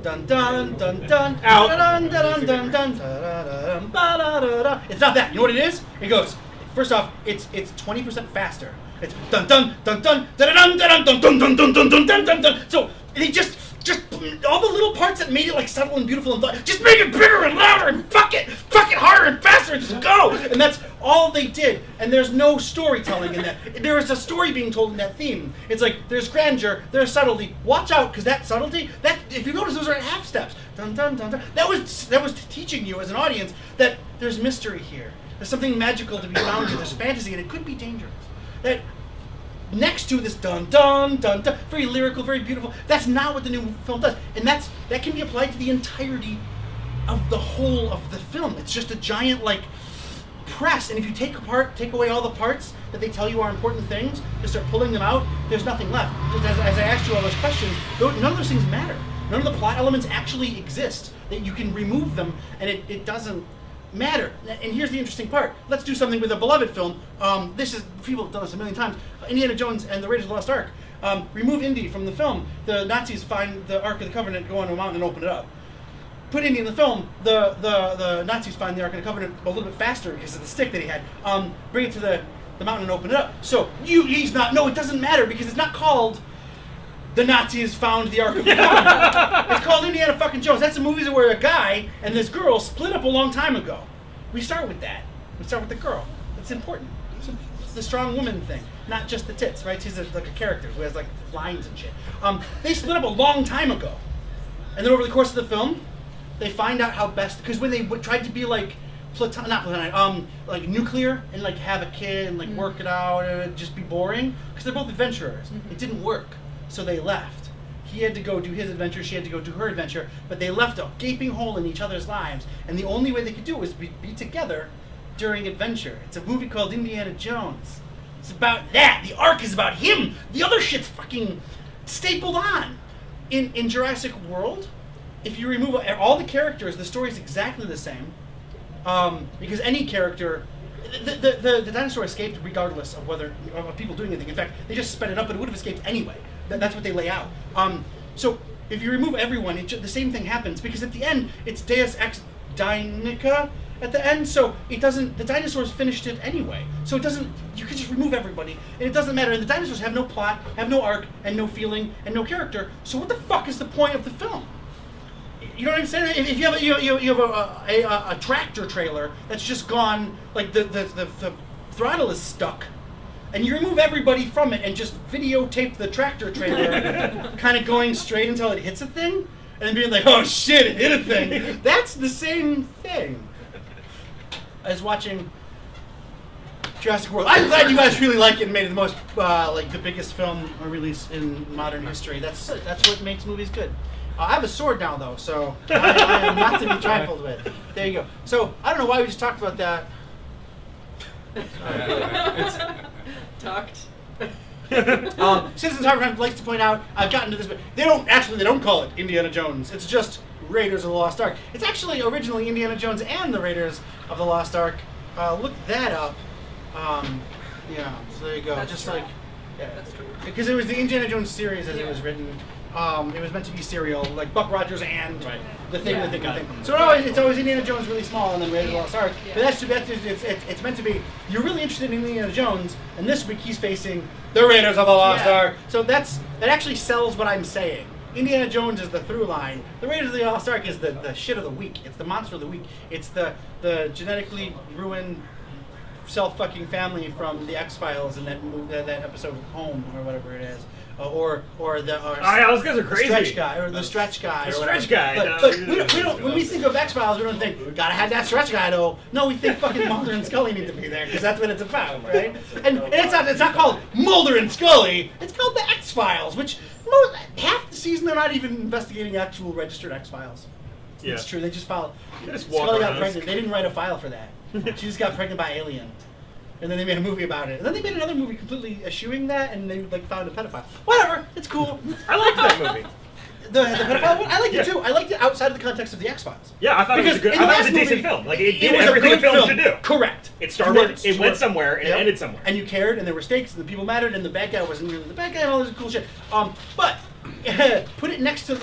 dun dun dun dun Out. dun dun dun dun dun dun. It's not that. You know what it is? It goes. First off, it's 20% faster. It's dun dun dun dun dun dun dun dun dun dun dun dun dun dun dun. So they just all the little parts that made it like subtle and beautiful and just make it bigger and louder and fuck it harder and faster and just go. And that's all they did. And there's no storytelling in that. There is a story being told in that theme. It's like there's grandeur, there's subtlety. Watch out, because that subtlety, that if you notice, those are half steps. Dun dun dun dun. That was teaching you as an audience that there's mystery here. There's something magical to be found here. There's fantasy, and it could be dangerous. That next to this dun dun dun dun, very lyrical, very beautiful. That's not what the new film does, and that can be applied to the entirety of the whole of the film. It's just a giant like press, and if you take away all the parts that they tell you are important things, just start pulling them out, there's nothing left. Just as I asked you all those questions, none of those things matter. None of the plot elements actually exist. That you can remove them, and it doesn't matter. And here's the interesting part. Let's do something with a beloved film. People have done this a million times. Indiana Jones and the Raiders of the Lost Ark. Remove Indy from the film. The Nazis find the Ark of the Covenant, go on to a mountain and open it up. Put Indy in the film. The Nazis find the Ark of the Covenant a little bit faster because of the stick that he had. Bring it to the mountain and open it up. So it doesn't matter because it's not called The Nazis Found the Ark of the Covenant. It's called Indiana fucking Jones. That's a movie where a guy and this girl split up a long time ago. We start with that. We start with the girl. It's important. It's the strong woman thing, not just the tits, right? She's like a character who has like lines and shit. They split up a long time ago, and then over the course of the film, they find out how best, because when they tried to be like like nuclear and like have a kid and like work it out and it'd just be boring, because they're both adventurers. It didn't work, so they left. He had to go do his adventure, she had to go do her adventure, but they left a gaping hole in each other's lives, and the only way they could do it was be together during adventure. It's a movie called Indiana Jones. It's about that. The arc is about him. The other shit's fucking stapled on. In Jurassic World, if you remove all the characters, the story's exactly the same. Because any character, the dinosaur escaped regardless of whether of people doing anything. In fact, they just sped it up, but it would have escaped anyway. That's what they lay out. So if you remove everyone, the same thing happens, because at the end it's Deus Ex Dynica at the end. So it doesn't. The dinosaurs finished it anyway. So it doesn't. You can just remove everybody, and it doesn't matter. And the dinosaurs have no plot, have no arc, and no feeling, and no character. So what the fuck is the point of the film? You know what I'm saying? If you have a tractor trailer that's just gone, like the throttle is stuck, and you remove everybody from it and just videotape the tractor trailer kind of going straight until it hits a thing, and then being like, oh shit, it hit a thing. That's the same thing as watching Jurassic World. I'm glad you guys really like it and made it the most, like the biggest film release in modern history. That's what makes movies good. I have a sword now, though, so I am not to be trifled with. There you go. So, I don't know why we just talked about that. Talked. Citizens Harvard likes to point out, I've gotten to this, but they don't call it Indiana Jones. It's just Raiders of the Lost Ark. It's actually originally Indiana Jones and the Raiders of the Lost Ark. Look that up. Yeah, so there you go. That's just true. like, yeah. That's true. Because it was the Indiana Jones series as it was written. It was meant to be serial, like Buck Rogers and the thing. So it's always Indiana Jones really small and then Raiders of the Lost Ark. But it's meant to be, you're really interested in Indiana Jones, and this week he's facing the Raiders of the Lost Ark. So that actually sells what I'm saying. Indiana Jones is the through line. The Raiders of the Lost Ark is the shit of the week. It's the monster of the week. It's the genetically ruined self-fucking family from the X-Files and that episode of Home or whatever it is. Or those guys are crazy. Stretch guy or the stretch guy. The or whatever. stretch guy. But we don't. When we think of X-Files, we don't think gotta have that stretch guy though. No, we think fucking Mulder and Scully need to be there because that's what it's about, right? And it's not called Mulder and Scully. It's called the X-Files, which half the season they're not even investigating actual registered X-Files. Yeah. It's true. They just filed. Just walk Scully got around. pregnant. They didn't write a file for that. She just got pregnant by Alien. And then they made a movie about it. And then they made another movie completely eschewing that, and they like found a pedophile. Whatever, it's cool. I liked that movie. The pedophile one? I liked it too. I liked it outside of the context of the X-Files. Yeah, I thought it was a good. I thought it was a decent film. Like it did was a everything a good film should do. Correct. It started. It went somewhere and it ended somewhere. And you cared, and there were stakes, and the people mattered, and the bad guy wasn't really the bad guy, and all this cool shit. But put it next to.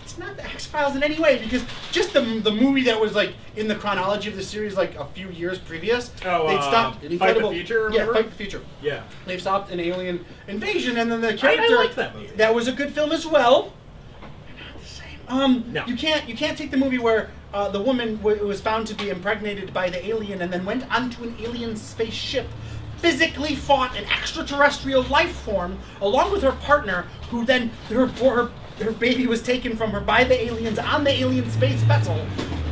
It's not the X-Files in any way, because just the movie that was like in the chronology of the series like a few years previous, they'd stopped Fight the Future. Yeah, Fight the Future. Yeah, they've stopped an alien invasion, and then the character I liked that movie. That was a good film as well. Not the same. No. You can't take the movie where the woman was found to be impregnated by the alien and then went onto an alien spaceship, physically fought an extraterrestrial life form along with her partner, who then her baby was taken from her by the aliens on the alien space vessel,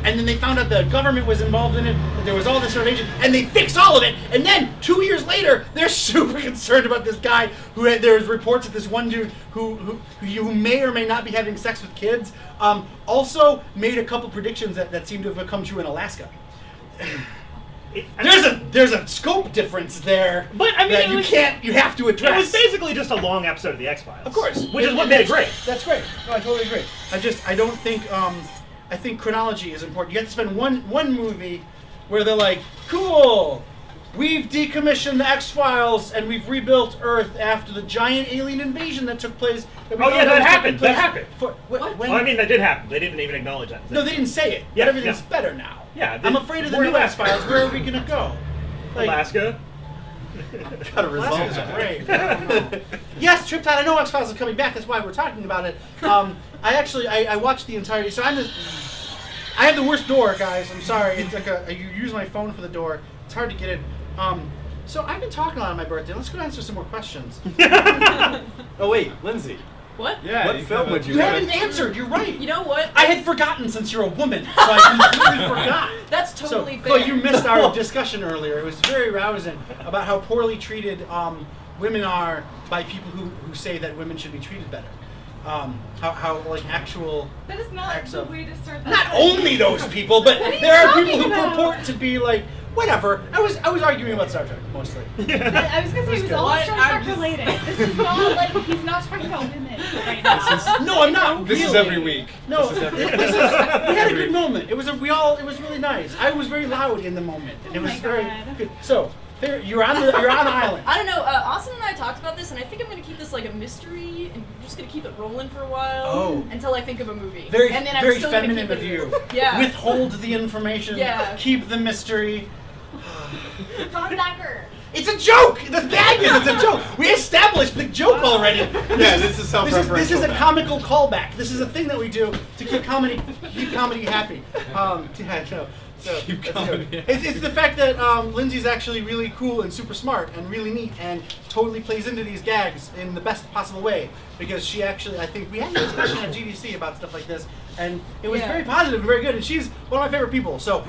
and then they found out the government was involved in it, that there was all this invasion, and they fixed all of it, and then 2 years later, they're super concerned about this guy there's reports of this one dude who may or may not be having sex with kids, also made a couple predictions that seem to have come true in Alaska. There's a scope difference there, but I mean, you have to address. It was basically just a long episode of the X-Files, of course, which is what made it great. That's great. No, I totally agree. I don't think. I think chronology is important. You have to spend one movie where they're like, cool, we've decommissioned the X-Files and we've rebuilt Earth after the giant alien invasion that took place. That happened. That happened. When, I mean, that did happen. They didn't even acknowledge that. No, they didn't say it. Yeah, but everything's better now. Yeah, I'm afraid of the new X-Files. Where are we gonna go? Alaska. Gotta resolve Alaska's that. great. I don't know. Yes, Triptide. I know X-Files is coming back. That's why we're talking about it. I watched the entirety. So I have the worst door, guys. I'm sorry. It's like you use my phone for the door. It's hard to get in. So I've been talking a lot on my birthday. Let's go answer some more questions. Oh wait, Lindsay. What? Yeah. What film would you? You haven't answered. You're right. You know what? I had forgotten since you're a woman, so I completely forgot. That's totally so, fair. Chloe, you missed our discussion earlier. It was very rousing about how poorly treated women are by people who say that women should be treated better. How like actual. That is not acts the of- way to start that. Not only those people, but What are you there are talking people who about? purport to be like whatever. I was arguing about Star Trek mostly. I was gonna say it was all What? Star I'm Trek just- related. This is not like he's not talking about women right now. No, I'm not. This is really. every week. No, This is every we had a good moment. It was it was really nice. I was very loud in the moment, and it was my very God. good. So you're on the island. I don't know. Austin and I talked about this, and I think I'm gonna keep this like a mystery, and we're just gonna keep it rolling for a while Oh. until I think of a movie. Very and then I'm very still gonna feminine keep of it- you. Yeah. Withhold the information. Yeah. Keep the mystery. Linebacker. It's a joke. The gag is it's a joke. We established the joke already. Yeah, this is self-referential. This is a now. comical callback. This is a thing that we do to keep comedy happy. Yeah, no. So, Keep that's a comedy joke. It's the fact that Lindsay's actually really cool and super smart and really neat and totally plays into these gags in the best possible way because she actually, I think we had a discussion at GDC about stuff like this and it was Yeah. very positive and very good and she's one of my favorite people. So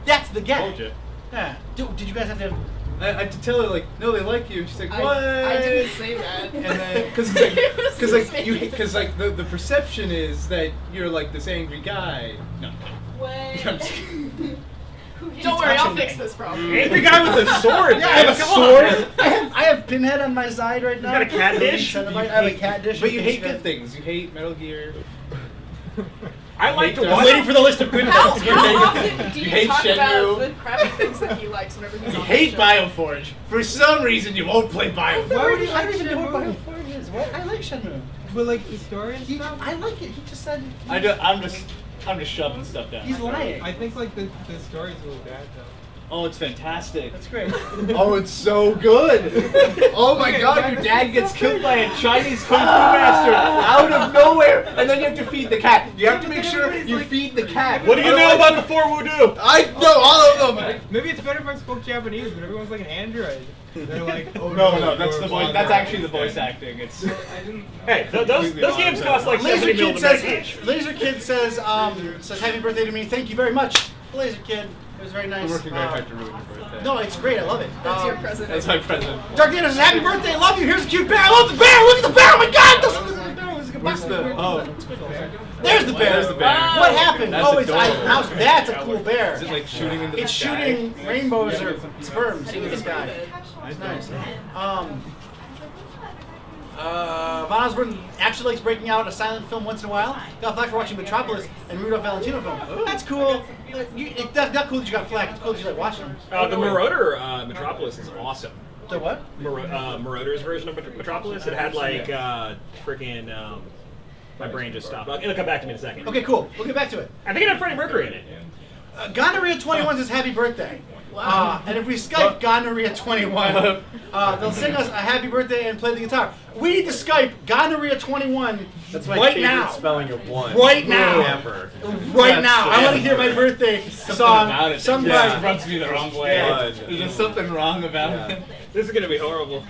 that's the gag. Told you. Yeah. Did you guys have to? I had to tell her like, no, they like you. And she's like, what? I didn't say that. And then, because the perception is that you're like this angry guy. No. What? I'm just Don't worry, I'll touching fix me. this problem. Angry guy with a sword. Yeah, I have man, a come sword. on. I have Pinhead on my side right now. got a cat dish? I have a cat dish. But you in hate case guys- good things. You hate Metal Gear. I like to I'm I'm watch. waiting for the list of good How things. often do You you hate talk about Shenmue. the crappy things that he likes whenever he's You on hate the show? Bioforge. For some reason, you won't play Bioforge. Why would he? I like don't even know what Shenmue? Bioforge is. What? I like Shenmue. But like the story and He, stuff. I like it. He just said I'm just shoving stuff down. he's lying. I think like the story's really bad though. Oh, it's fantastic. That's great. Oh, it's so good. Oh my god, your dad gets killed by a Chinese kung fu master out of nowhere. And then you have to feed the cat. You have to make sure you feed the cat. What do you know about the four voodoo? I know all of them. Maybe it's better if I spoke Japanese, but everyone's like an android. They're like, oh No, that's the voice. That's actually the voice acting. It's. I didn't. Hey, those games cost like Laser 70 mil Kid to says. make each. Laser Kid says happy birthday to me. Thank you very much, Laser Kid. It was very nice. I'm working very hard to ruin your birthday. No, it's great. I love it. That's your president. That's my present. Dark Data says happy birthday. I love you. Here's a cute bear. I love the bear. Look at the bear. Oh my god. Where's the? Oh, There's the bear. There's the bear. What happened? That's Oh, it's adorable. now that's a cool bear. Is it like shooting into the It's sky? shooting rainbows or sperms in the sky. Good. It's nice. Von Osborne actually likes breaking out a silent film once in a while. Got flack for watching Metropolis and Rudolph Valentino film. That's cool. That's not cool that you got flack. It's cool that you like watching them. The Marauder Metropolis is awesome. The what? Marauder's version of Metropolis. It had like freaking. My brain just stopped. It'll come back to me in a second. Okay, cool. We'll get back to it. I think it had Freddie Mercury in it. Gonorrhea 21 says happy birthday. And if we Skype Gonorrhea 21, they'll sing us a happy birthday and play the guitar. We need to Skype Gonorrhea 21 That's my right favorite now. spelling of one. Right now. Ever. Right now. I want to hear my birthday song. Somebody. Yeah, rubs me the wrong way. Yeah. There's just something wrong about it. This is gonna be horrible.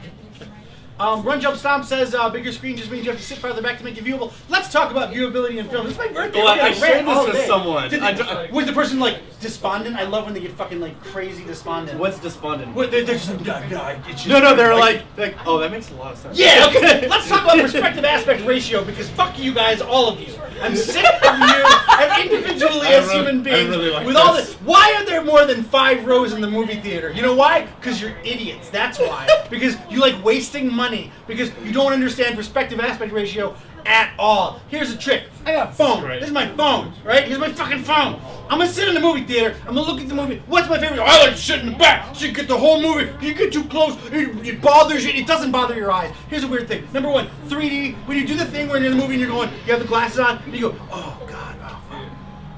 Run Jump Stomp says bigger screen just means you have to sit farther back to make it viewable. Let's talk about viewability in film. It's my birthday. Well, We're I gonna shared rant this all with day. someone. Was the person like despondent? I love when they get fucking like crazy despondent. What's despondent? What, they're just like, it's just No, they're like, oh, that makes a lot of sense. yeah, okay. Let's talk about perspective aspect ratio because fuck you guys, all of you. I'm sick of you and individually as human beings. really like with all this. this, why are there more than 5 rows in the movie theater? You know why? Because you're idiots. That's why. Because you like wasting money. Because you don't understand perspective aspect ratio at all. Here's a trick. I got a phone. This is my phone, right? Here's my fucking phone. I'm gonna sit in the movie theater. I'm gonna look at the movie. What's my favorite? I like to sit in the back so you get the whole movie. You get too close, it bothers you. It doesn't bother your eyes. Here's a weird thing. Number one, 3D. When you do the thing where you're in the movie and you're going, you have the glasses on, and you go, oh god,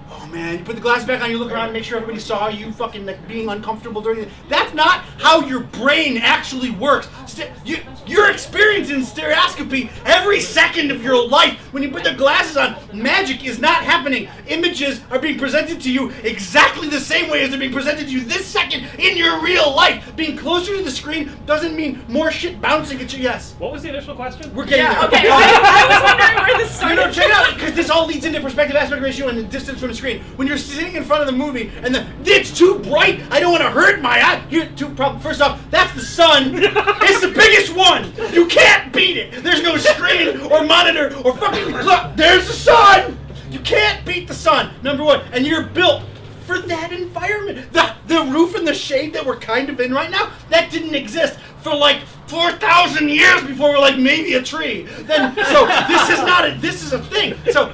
oh man, you put the glasses back on, you look around and make sure everybody saw you fucking like being uncomfortable during it. That's not how your brain actually works. You're experiencing stereoscopy every second of your life. When you put the glasses on, magic is not happening. Images are being presented to you exactly the same way as they're being presented to you this second in your real life. Being closer to the screen doesn't mean more shit bouncing at you. Yes. What was the initial question? We're getting there. Okay, I was wondering where this started. No, check it out, because this all leads into perspective aspect ratio and the distance from the screen. When you're sitting in front of the movie and it's too bright, I don't want to hurt my eye. First off, that's the sun. It's the biggest one. You can't beat it. There's no screen or monitor or fucking look. There's the sun. You can't beat the sun. Number one, and you're built for that environment. The roof and the shade that we're kind of in right now, that didn't exist for like 4,000 years before we're like maybe a tree. So this is a thing. So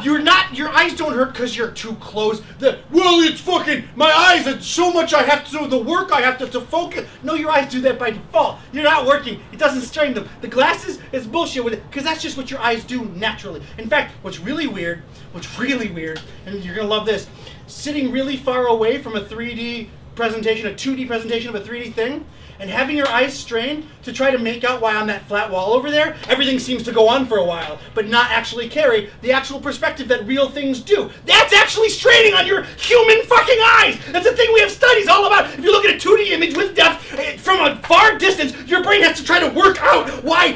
your eyes don't hurt because you're too close. It's fucking my eyes. It's so much I have to do the work. I have to focus. No, your eyes do that by default. You're not working. It doesn't strain them. The glasses is bullshit with it because that's just what your eyes do naturally. In fact, what's really weird, and you're gonna love this, sitting really far away from a 3D presentation, a 2D presentation of a 3D thing, and having your eyes strained to try to make out why on that flat wall over there, everything seems to go on for a while, but not actually carry the actual perspective that real things do. That's actually straining on your human fucking eyes! That's the thing we have studies all about. If you look at a 2D image with depth, from a far distance, your brain has to try to work out why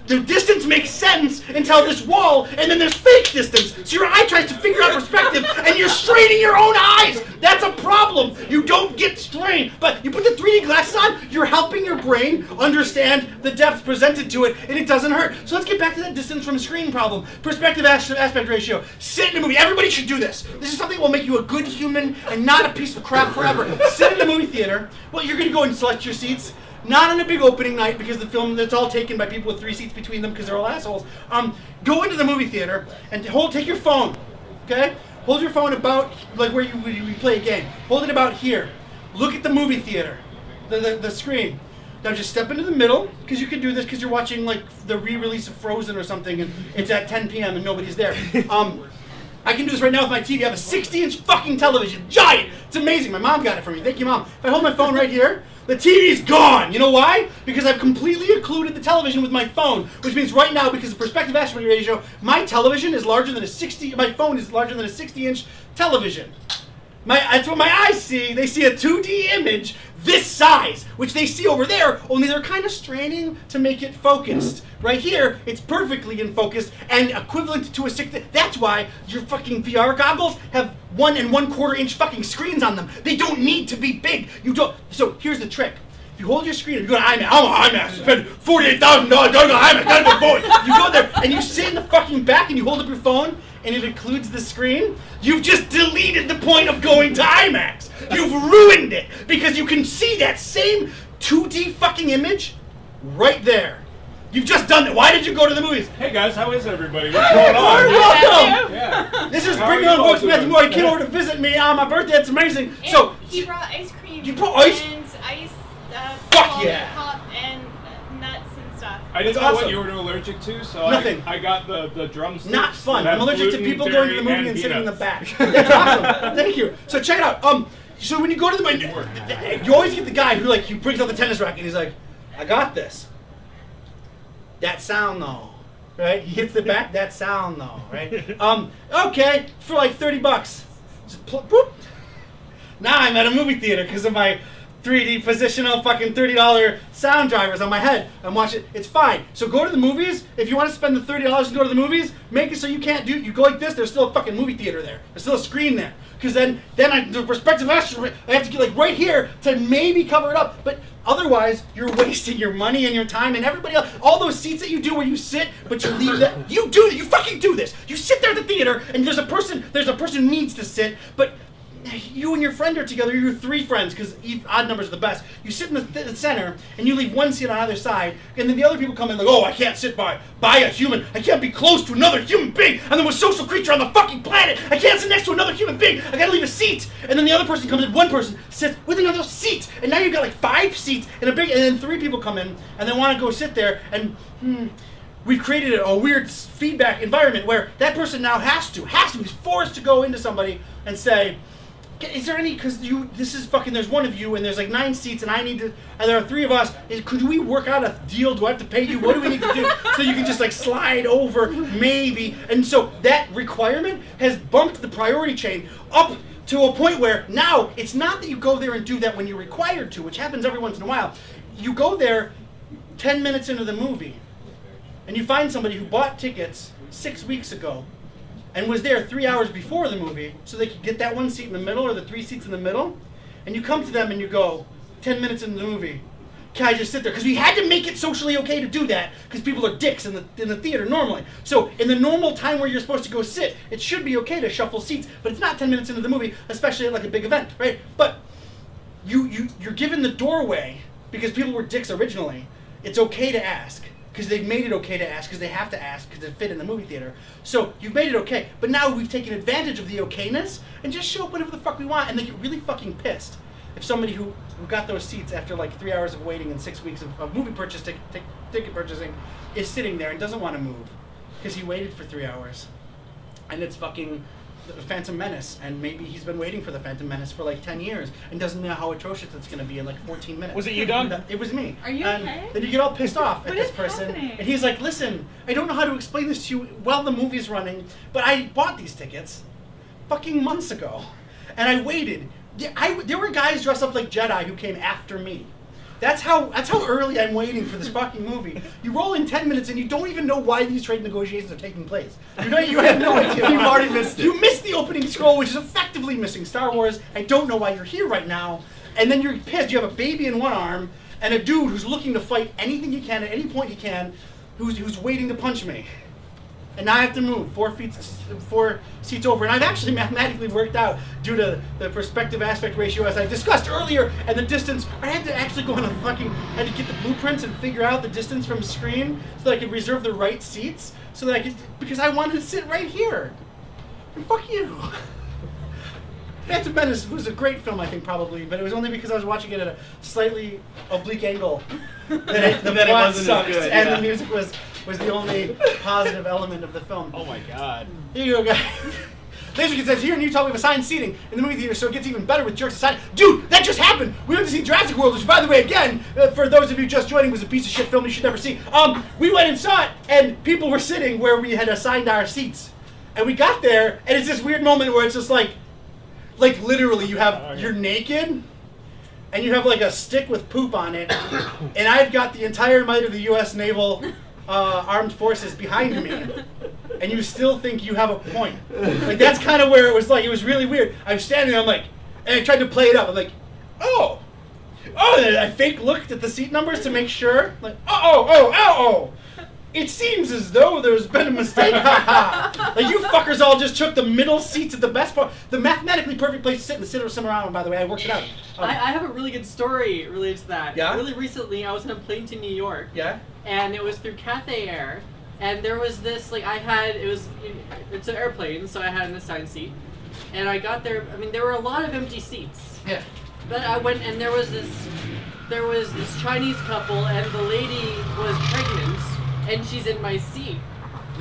the distance makes sense until this wall, and then there's fake distance. So your eye tries to figure out perspective, and you're straining your own eyes! That's a problem! You don't get strained, but you put the 3D glasses on, you're helping your brain understand the depth presented to it, and it doesn't hurt. So let's get back to that distance from screen problem. Perspective aspect ratio. Sit in a movie. Everybody should do this. This is something that will make you a good human and not a piece of crap forever. Sit in a movie theater. Well, you're going to go and select your seats. Not on a big opening night because the film, it's all taken by people with 3 seats between them because they're all assholes. Go into the movie theater and take your phone, okay? Hold your phone about, like where you play a game. Hold it about here. Look at the movie theater. The screen. Now just step into the middle, because you can do this because you're watching like the re-release of Frozen or something, and it's at 10 p.m. and nobody's there. I can do this right now with my TV. I have a 60-inch fucking television, giant. It's amazing. My mom got it for me. Thank you, Mom. If I hold my phone right here, the TV's gone. You know why? Because I've completely occluded the television with my phone, which means right now, because of perspective aspect ratio, my television is larger than my phone is larger than a 60-inch television. That's what my eyes see. They see a 2D image this size, which they see over there, only they're kind of straining to make it focused. Right here, it's perfectly in focus and equivalent to a 60. That's why your fucking VR goggles have 1 1/4 inch fucking screens on them. They don't need to be big. So here's the trick. If you hold your screen, if you go to IMAX, I'm an IMAX, spend $48,000, go to IMAX, gotta go forward. You go there and you sit in the fucking back and you hold up your phone and it includes the screen, you've just deleted the point of going to IMAX. You've ruined it because you can see that same 2D fucking image right there. You've just done it. Why did you go to the movies? Hey guys, how is everybody? What's going on? Welcome. Yeah. This is Bring Your Own Books. Matthew Moore. He came over to visit me on my birthday. It's amazing. And so he brought ice cream. You brought ice? And ice. Fuck yeah. Pop and nuts and stuff. I didn't That's know awesome. what you were allergic to, so Nothing. I got the drumsticks. Not fun. that I'm allergic to gluten, people going to the dairy, movie and sitting in the peanuts. back. That's awesome. Thank you. So check it out. So when you go to the movie, you always get the guy who he brings out the tennis racket and he's like, I got this. That sound though, right? He hits the back. That sound though, right? Okay, for like $30. Just boop. Now I'm at a movie theater because of my 3D positional fucking $30 sound drivers on my head. I'm watching. It's fine. So go to the movies. If you want to spend the $30 to go to the movies, make it so you can't do. You go like this. There's still a fucking movie theater there. There's still a screen there. Because then the perspective extra, I have to get like right here to maybe cover it up. But otherwise, you're wasting your money and your time and everybody else. All those seats that you do where you sit, but you leave that. You fucking do this. You sit there at the theater and there's a person needs to sit, but you and your friend are together. You're 3 friends because odd numbers are the best. You sit in the center and you leave one seat on either side, and then the other people come in like, oh, I can't sit by a human. I can't be close to another human being. I'm the most social creature on the fucking planet. I can't sit next to another human being. I gotta leave a seat. And then the other person comes in. One person sits with another seat, and now you've got like 5 seats and then 3 people come in and they want to go sit there and. we've created a weird feedback environment where that person now has to be forced to go into somebody and say, is there any, because this is fucking, there's one of you and there's like 9 seats and and there are 3 of us, could we work out a deal? Do I have to pay you? What do we need to do? So you can just like slide over, maybe. And so that requirement has bumped the priority chain up to a point where now it's not that you go there and do that when you're required to, which happens every once in a while. You go there 10 minutes into the movie and you find somebody who bought tickets 6 weeks ago and was there 3 hours before the movie so they could get that 1 seat in the middle or the 3 seats in the middle, and you come to them and you go, 10 minutes into the movie, can I just sit there? Because we had to make it socially okay to do that because people are dicks in the theater normally. So in the normal time where you're supposed to go sit, it should be okay to shuffle seats, but it's not 10 minutes into the movie, especially at like a big event, right? But you're given the doorway because people were dicks originally. It's okay to ask. Because they've made it okay to ask, because they have to ask, because they fit in the movie theater. So you've made it okay. But now we've taken advantage of the okayness and just show up whatever the fuck we want, and they get really fucking pissed if somebody who got those seats after like 3 hours of waiting and 6 weeks of movie ticket purchasing is sitting there and doesn't want to move because he waited for 3 hours. And it's fucking the Phantom Menace, and maybe he's been waiting for the Phantom Menace for like 10 years and doesn't know how atrocious it's going to be in like 14 minutes. Was it you, Doug? It was me. Are you and okay? Then you get all pissed off at What this is person, happening? and he's like, listen, I don't know how to explain this to you while the movie's running, but I bought these tickets fucking months ago, and I waited. There were guys dressed up like Jedi who came after me. That's how early I'm waiting for this fucking movie. You roll in 10 minutes and you don't even know why these trade negotiations are taking place. You have no idea. You've already missed it. You missed the opening scroll, which is effectively missing Star Wars. I don't know why you're here right now. And then you're pissed. You have a baby in one arm and a dude who's looking to fight anything he can at any point he can, who's waiting to punch me. And now I have to move 4 seats over. And I've actually mathematically worked out, due to the perspective aspect ratio as I discussed earlier, and the distance, I had to actually go on I had to get the blueprints and figure out the distance from screen so that I could reserve the right seats, so that because I wanted to sit right here. And fuck you. Phantom Menace was a great film, I think, probably, but it was only because I was watching it at a slightly oblique angle that the plot sucked, and the music was the only positive element of the film. Oh my god. Here you go, guys. Laserkid says, here in Utah we have assigned seating in the movie theater, so it gets even better with jerks aside. Dude, that just happened! We went to see Jurassic World, which, by the way, again, for those of you just joining, was a piece of shit film you should never see. We went and saw it, and people were sitting where we had assigned our seats. And we got there, and it's this weird moment where it's just like literally you're naked, and you have like a stick with poop on it, and I've got the entire might of the U.S. Naval Armed Forces behind me, and you still think you have a point. Like, that's kind of where it was like. It was really weird. I'm standing there, I'm like, and I tried to play it up. I'm like, oh, and I fake looked at the seat numbers to make sure. Like, oh. It seems as though there's been a mistake. Like, you fuckers all just took the middle seats at the best part. The mathematically perfect place to sit in the Cinerama, by the way. I worked it out. I have a really good story related to that. Yeah? Really recently, I was on a plane to New York. Yeah? And it was through Cathay Air. And there was this, it's an airplane, so I had an assigned seat. And I got there, there were a lot of empty seats. Yeah. But I went, and there was this Chinese couple, and the lady was pregnant. And she's in my seat.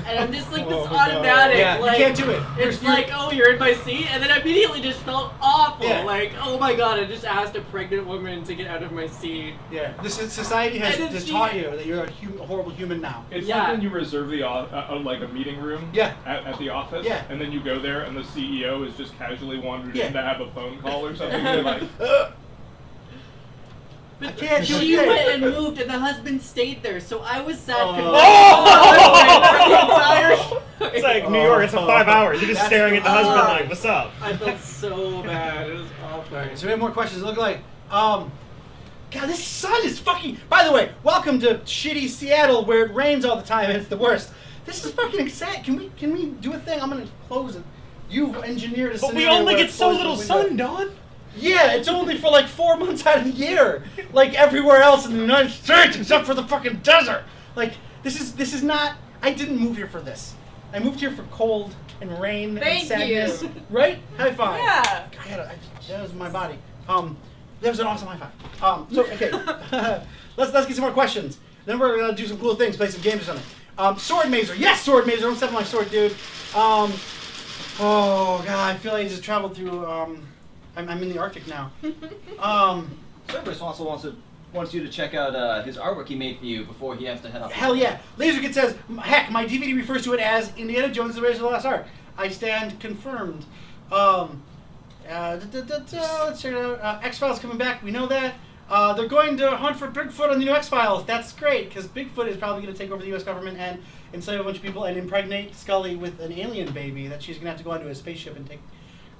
And I'm just like this automatic, you can't do it. It's like, oh, you're in my seat? And then I immediately just felt awful. Yeah. Like, oh my god, I just asked a pregnant woman to get out of my seat. Yeah. This society has taught you that you're a horrible human now. It's like when you reserve the like a meeting room at the office, and then you go there and the CEO is just casually wandered in to have a phone call or something. You're like, But she went and moved, and the husband stayed there, so I was sad. It's like New York. It's 5 hours. You're just staring at the husband like, "What's up?" I felt so bad. It was awful. All right, so we have more questions. It looked like, God, this sun is fucking. By the way, welcome to shitty Seattle, where it rains all the time and it's the worst. This is fucking exciting. Can we do a thing? I'm gonna close it. You've engineered a scenario. But we only where get so close the little window. sun, Don. Yeah, it's only for like 4 months out of the year, like everywhere else in the United States, except for the fucking desert. Like, this is not. I didn't move here for this. I moved here for cold and rain and sadness. Right? High five. Yeah. That was my body. That was an awesome high five. So okay, let's get some more questions. Then we're gonna do some cool things, play some games or something. Sword Mazer. Yes, Sword Mazer. Don't step on my sword, dude. Oh god, I feel like I just traveled through. I'm in the Arctic now. Cerberus also wants you to check out his artwork he made for you before he has to head off. Hell yeah. Laserkid says, heck, my DVD refers to it as Indiana Jones and the Raiders of the Lost Ark. I stand confirmed. Let's check it out. X-Files coming back. We know that. They're going to hunt for Bigfoot on the new X-Files. That's great, because Bigfoot is probably going to take over the U.S. government and enslave a bunch of people and impregnate Scully with an alien baby that she's going to have to go onto a spaceship and take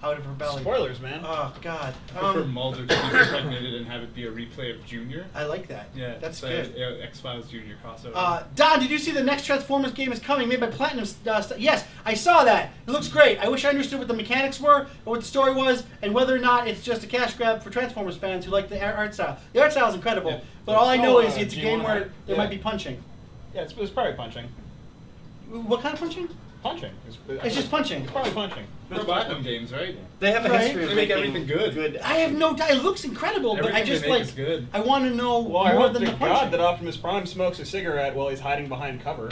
out of her belly. Spoilers, man. Oh, God. I prefer Mulder to be impregnated and have it be a replay of Junior. I like that. Yeah, that's good. X-Files Junior crossover. Don, did you see the next Transformers game is coming, made by Platinum? Yes, I saw that. It looks great. I wish I understood what the mechanics were, or what the story was, and whether or not it's just a cash grab for Transformers fans who like the art style. The art style is incredible, but all I know is it's a game where there might be punching. Yeah, it's probably punching. What kind of punching? Punching. It's just punching. It's probably punching. They're Platinum games, right? They have a history of They make making everything good. I have no doubt. It looks incredible, but I just like. Good. I want to know Well, I more hope than to the punching. God that Optimus Prime smokes a cigarette while he's hiding behind cover.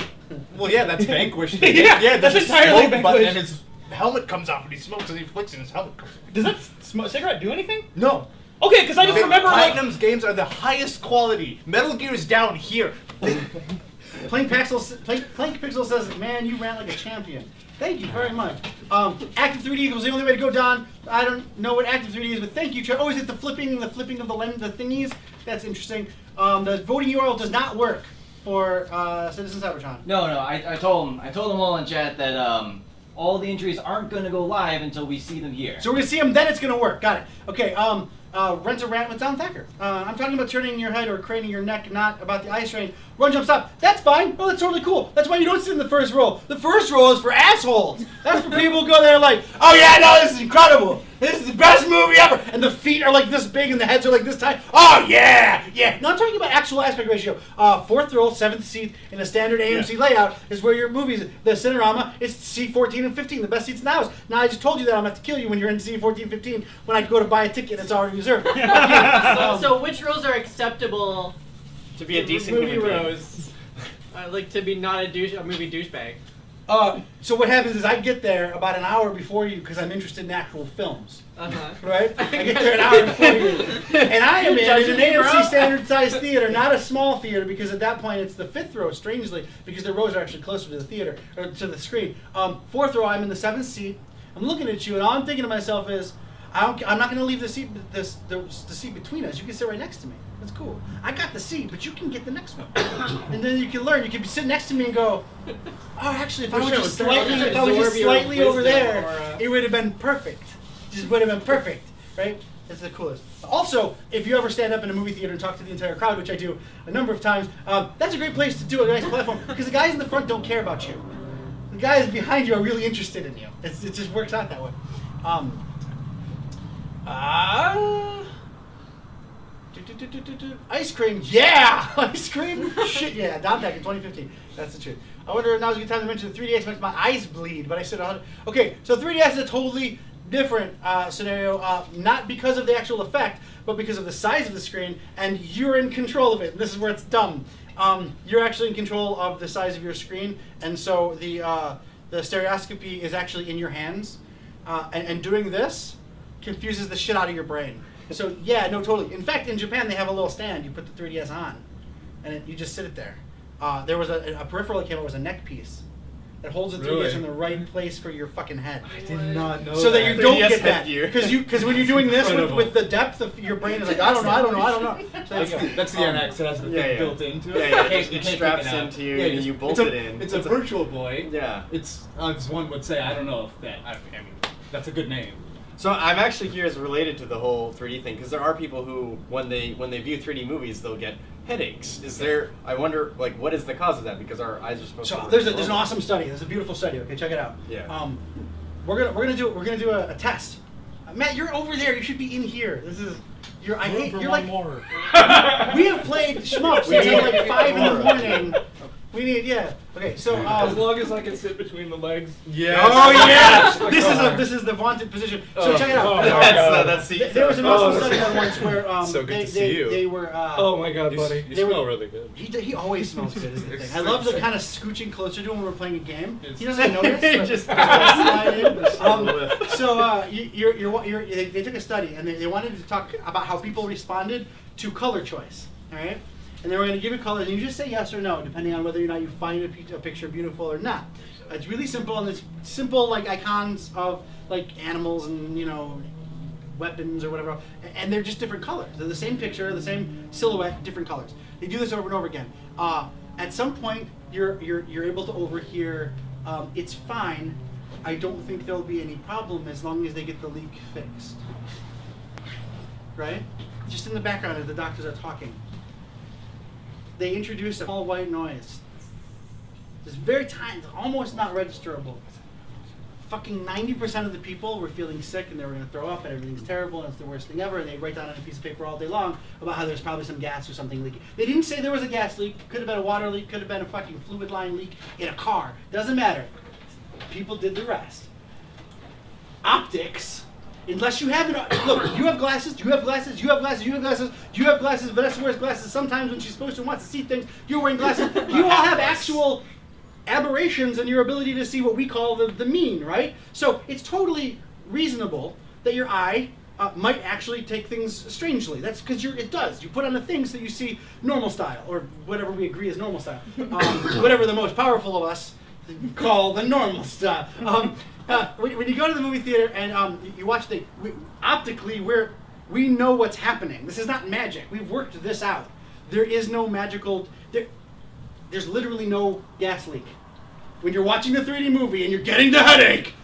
Well, yeah, that's Vanquish. Yeah, that's entirely Vanquish. Vanquish. And his helmet comes off and he smokes and he flicks and his helmet comes off. Does that cigarette do anything? No. Okay, because I just remember Platinum's games are the highest quality. Metal Gear is down here. Plank Pixel says, "Man, you ran like a champion." Thank you very much. Active 3D was the only way to go, Don. I don't know what Active 3D is, but thank you. Oh, is it the flipping of the lens, the thingies? That's interesting. The voting URL does not work for Citizen Cybertron. No, I told them all in chat that all the entries aren't going to go live until we see them here. So we're going to see them, then it's going to work. Got it. Okay, Rent a Rant with Don Thacker. I'm talking about turning your head or craning your neck, not about the eye strain. Run, jump, stop. That's fine. Oh, that's totally cool. That's why you don't sit in the first row. The first row is for assholes. That's for people who go there like, oh yeah, no, this is incredible. This is the best movie ever. And the feet are like this big and the heads are like this tight. Oh yeah, yeah. No, I'm talking about actual aspect ratio. Fourth row, seventh seat in a standard AMC layout is where your movies, the Cinerama, is C14 and 15, the best seats in the house. Now, I just told you that I'm going to have to kill you when you're in C14, 15 when I go to buy a ticket that's already reserved. So which rows are acceptable to be a decent movie human being? rows? Like to be not a movie douchebag. So what happens is I get there about an hour before you because I'm interested in actual films. Right? I get there an hour before you. And I am in an AMC standard size theater, not a small theater, because at that point it's the fifth row, strangely, because the rows are actually closer to the theater, or to the screen. Fourth row, I'm in the seventh seat. I'm looking at you, and all I'm thinking to myself is, I'm not going to leave the seat between us. You can sit right next to me. That's cool. I got the seat, but you can get the next one. And then you can learn. You can sit next to me and go, oh, actually, if I was just slightly over there, it would have been perfect. Just would have been perfect, right? That's the coolest. Also, if you ever stand up in a movie theater and talk to the entire crowd, which I do a number of times, that's a great place to do a nice platform, because the guys in the front don't care about you. The guys behind you are really interested in you. It just works out that way. Ice cream, yeah! Ice cream? Shit, yeah. Don Tech in 2015. That's the truth. I wonder if now's a good time to mention the 3DS makes my eyes bleed, but I said, okay, so 3DS is a totally different scenario, not because of the actual effect, but because of the size of the screen, and you're in control of it. This is where it's dumb. You're actually in control of the size of your screen, and so the stereoscopy is actually in your hands, and doing this confuses the shit out of your brain. So yeah, no, totally. In fact, in Japan they have a little stand. You put the 3DS on, and you just sit it there. There was a peripheral that came out, was a neck piece that holds the 3DS in the right place for your fucking head. I did not know so that you don't get that, headgear. because when you're doing this with the depth of your brain is like, I don't know. So that's the NX. It has the thing built into it. Yeah, it straps into you and you bolt it in. It's a Virtual Boy. Yeah. It's as one would say. I don't know if that. I mean, that's a good name. So I'm actually curious related to the whole 3D thing, because there are people who, when they view 3D movies, they'll get headaches. Is there? I wonder, like, what is the cause of that? Because our eyes are supposed to. So there's an awesome study. There's a beautiful study. Okay, check it out. Yeah. We're gonna do a test. Matt, you're over there. You should be in here. This is. You're like. more. We have played shmups until like 5 in the morning. We need, yeah. Okay, so as long as I can sit between the legs. Yeah. Oh yeah. This is the vaunted position. So check it out. There was an awesome study on once where so good to see you. They were. Oh my God, buddy. You smell really good. He always smells good, is the thing. I love the kind of scooching closer to him when we're playing a game. He doesn't notice. But just slide in. So they took a study and they wanted to talk about how people responded to color choice. All right. And they were going to give you colors, and you just say yes or no, depending on whether or not you find a picture beautiful or not. It's really simple, and it's simple like icons of like animals and weapons or whatever, and they're just different colors. They're the same picture, the same silhouette, different colors. They do this over and over again. At some point, you're able to overhear. It's fine. I don't think there'll be any problem as long as they get the leak fixed. Right? Just in the background as the doctors are talking. They introduced a small white noise. It's very tiny, it's almost not registerable. Fucking 90% of the people were feeling sick and they were going to throw up and everything's terrible and it's the worst thing ever, and they write down on a piece of paper all day long about how there's probably some gas or something leaking. They didn't say there was a gas leak, could have been a water leak, could have been a fucking fluid line leak in a car. Doesn't matter. People did the rest. Optics. Unless you have it, look, you have glasses, you have glasses, you have glasses, you have glasses, you have glasses, Vanessa wears glasses sometimes when she's supposed to and wants to see things, you're wearing glasses. You all have actual aberrations in your ability to see what we call the mean, right? So it's totally reasonable that your eye might actually take things strangely. That's because it does. You put on the things that you see normal style, or whatever we agree is normal style. Whatever the most powerful of us call the normal style. When you go to the movie theater and you watch optically we know what's happening. This is not magic. We've worked this out. There is no magical. There's literally no gas leak. When you're watching the 3D movie and you're getting the headache,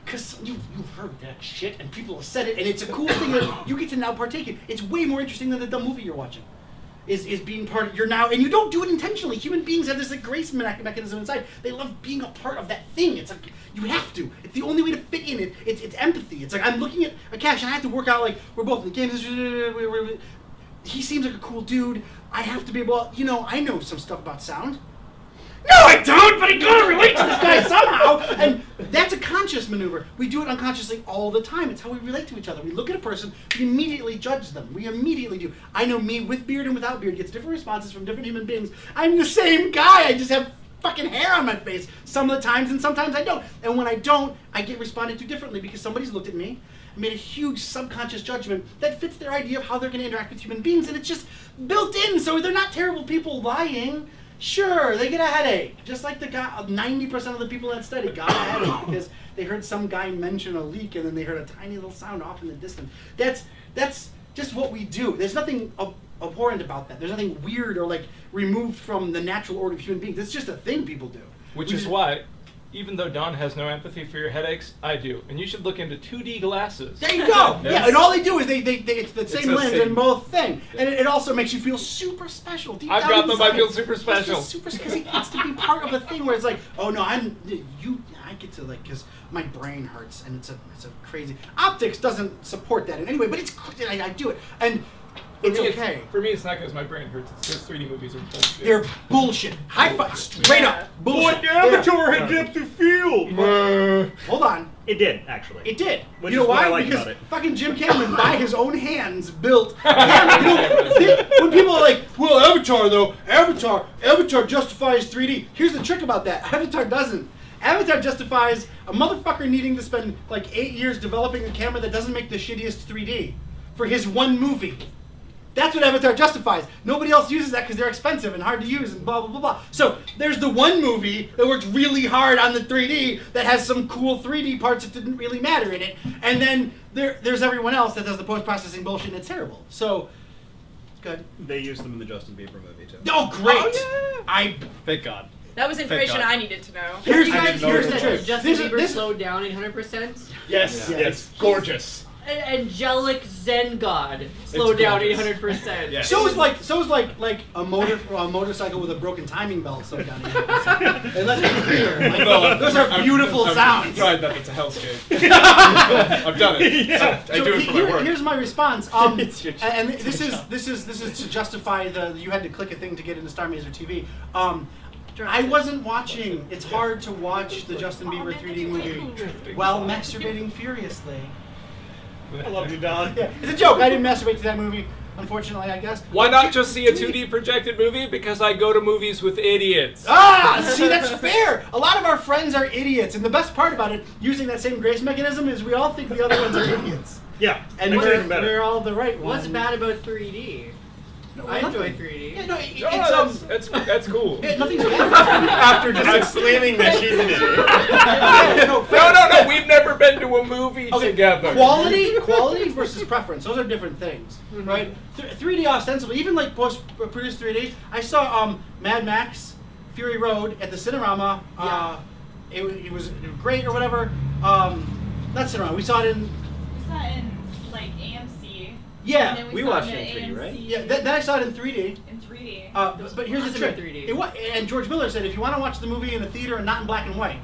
because you've heard that shit and people have said it, and it's a cool thing that you get to now partake in. It's way more interesting than the dumb movie you're watching. Is being part of, you're now, and you don't do it intentionally. Human beings have this grace mechanism inside. They love being a part of that thing. It's like, you have to. It's the only way to fit in it. It's empathy. It's like, I'm looking at a Cash and I have to work out like, we're both in the game. He seems like a cool dude. I have to be able, I know some stuff about sound. No, I don't, but I gotta relate to this guy somehow. And that's a conscious maneuver. We do it unconsciously all the time. It's how we relate to each other. We look at a person, we immediately judge them. We immediately do. I know me with beard and without beard gets different responses from different human beings. I'm the same guy. I just have fucking hair on my face some of the times, and sometimes I don't. And when I don't, I get responded to differently because somebody's looked at me and made a huge subconscious judgment that fits their idea of how they're going to interact with human beings, and it's just built in. So they're not terrible people lying. Sure, they get a headache. Just like the guy, 90% of the people in that study got a headache because they heard some guy mention a leak and then they heard a tiny little sound off in the distance. That's just what we do. There's nothing abhorrent about that. There's nothing weird or like removed from the natural order of human beings. It's just a thing people do. Which is why, even though Don has no empathy for your headaches, I do. And you should look into 2D glasses. There you go. Yeah, and all they do is it's the same lens in both things. And it also makes you feel super special. Deep I've down got them, inside. I feel super special. Super because it gets to be part of a thing where it's like, oh no, I get to like, because my brain hurts and it's a crazy. Optics doesn't support that in any way, but I do it. And it's okay. For me, it's not because my brain hurts. It's because 3D movies are bullshit. They're bullshit. High five. Straight up. Bullshit. Boy, Avatar had depth of field. Hold on. It did, actually. It did. Which you know is what why? I like Because about it. fucking Jim Cameron, by his own hands, built a camera. When people are like, well, Avatar, though, Avatar justifies 3D. Here's the trick about that. Avatar doesn't. Avatar justifies a motherfucker needing to spend like 8 years developing a camera that doesn't make the shittiest 3D for his one movie. That's what Avatar justifies. Nobody else uses that because they're expensive and hard to use and blah, blah, blah, blah. So there's the one movie that worked really hard on the 3D that has some cool 3D parts that didn't really matter in it. And then there's everyone else that does the post-processing bullshit and it's terrible. So, good. They used them in the Justin Bieber movie, too. Oh, great. Oh, yeah. Thank God. That was information I needed to know. Here's the truth. Justin Bieber slowed down 800%. Yes. Gorgeous. Angelic Zen God slowed down 800%. Yes. So is like a motorcycle with a broken timing belt slowed down 800%. And let's be clear, like, those are beautiful sounds. I've tried that. It's a hellscape. I've done it. Yeah. I do it for my work. Here's my response. And this is to justify you had to click a thing to get into Starr Mazer TV. I wasn't watching. It's hard to watch the Justin Bieber 3D movie while masturbating furiously. I love you, Don. Yeah, it's a joke. I didn't masturbate to that movie, unfortunately, I guess. Why not just see a 2D projected movie? Because I go to movies with idiots. Ah, see, that's fair. A lot of our friends are idiots, and the best part about it, using that same grace mechanism, is we all think the other ones are idiots. Yeah, and we're all the right ones. What's bad about 3D? I enjoy 3D. Yeah, no, that's cool. Yeah, nothing's bad. After just exclaiming that she's an idiot. No, we've never been to a movie together. Quality versus preference. Those are different things, right? 3D ostensibly, even like post-produced 3D. I saw Mad Max Fury Road at the Cinerama. It was great or whatever. Not Cinerama. We saw it in like AMC. Yeah, and then we watched it in 3D, right? Yeah, then I saw it in 3D. In 3D. But here's the thing. 3D. And George Miller said, if you want to watch the movie in a theater and not in black and white,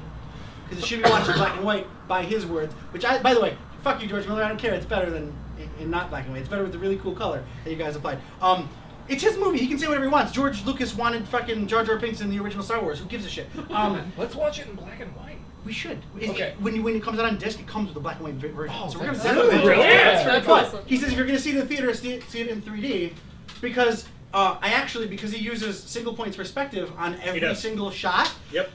because it should be watched in black and white by his words, which by the way, fuck you, George Miller, I don't care. It's better than in not black and white. It's better with the really cool color that you guys applied. It's his movie. He can say whatever he wants. George Lucas wanted fucking Jar Jar Binks in the original Star Wars. Who gives a shit? Let's watch it in black and white. We should. Okay. When it comes out on disc, it comes with a black and white version. Oh, so we're gonna really? That's awesome. He says if you're gonna see it in the theater, see it in 3D, because because he uses single points perspective on every single shot. Yep.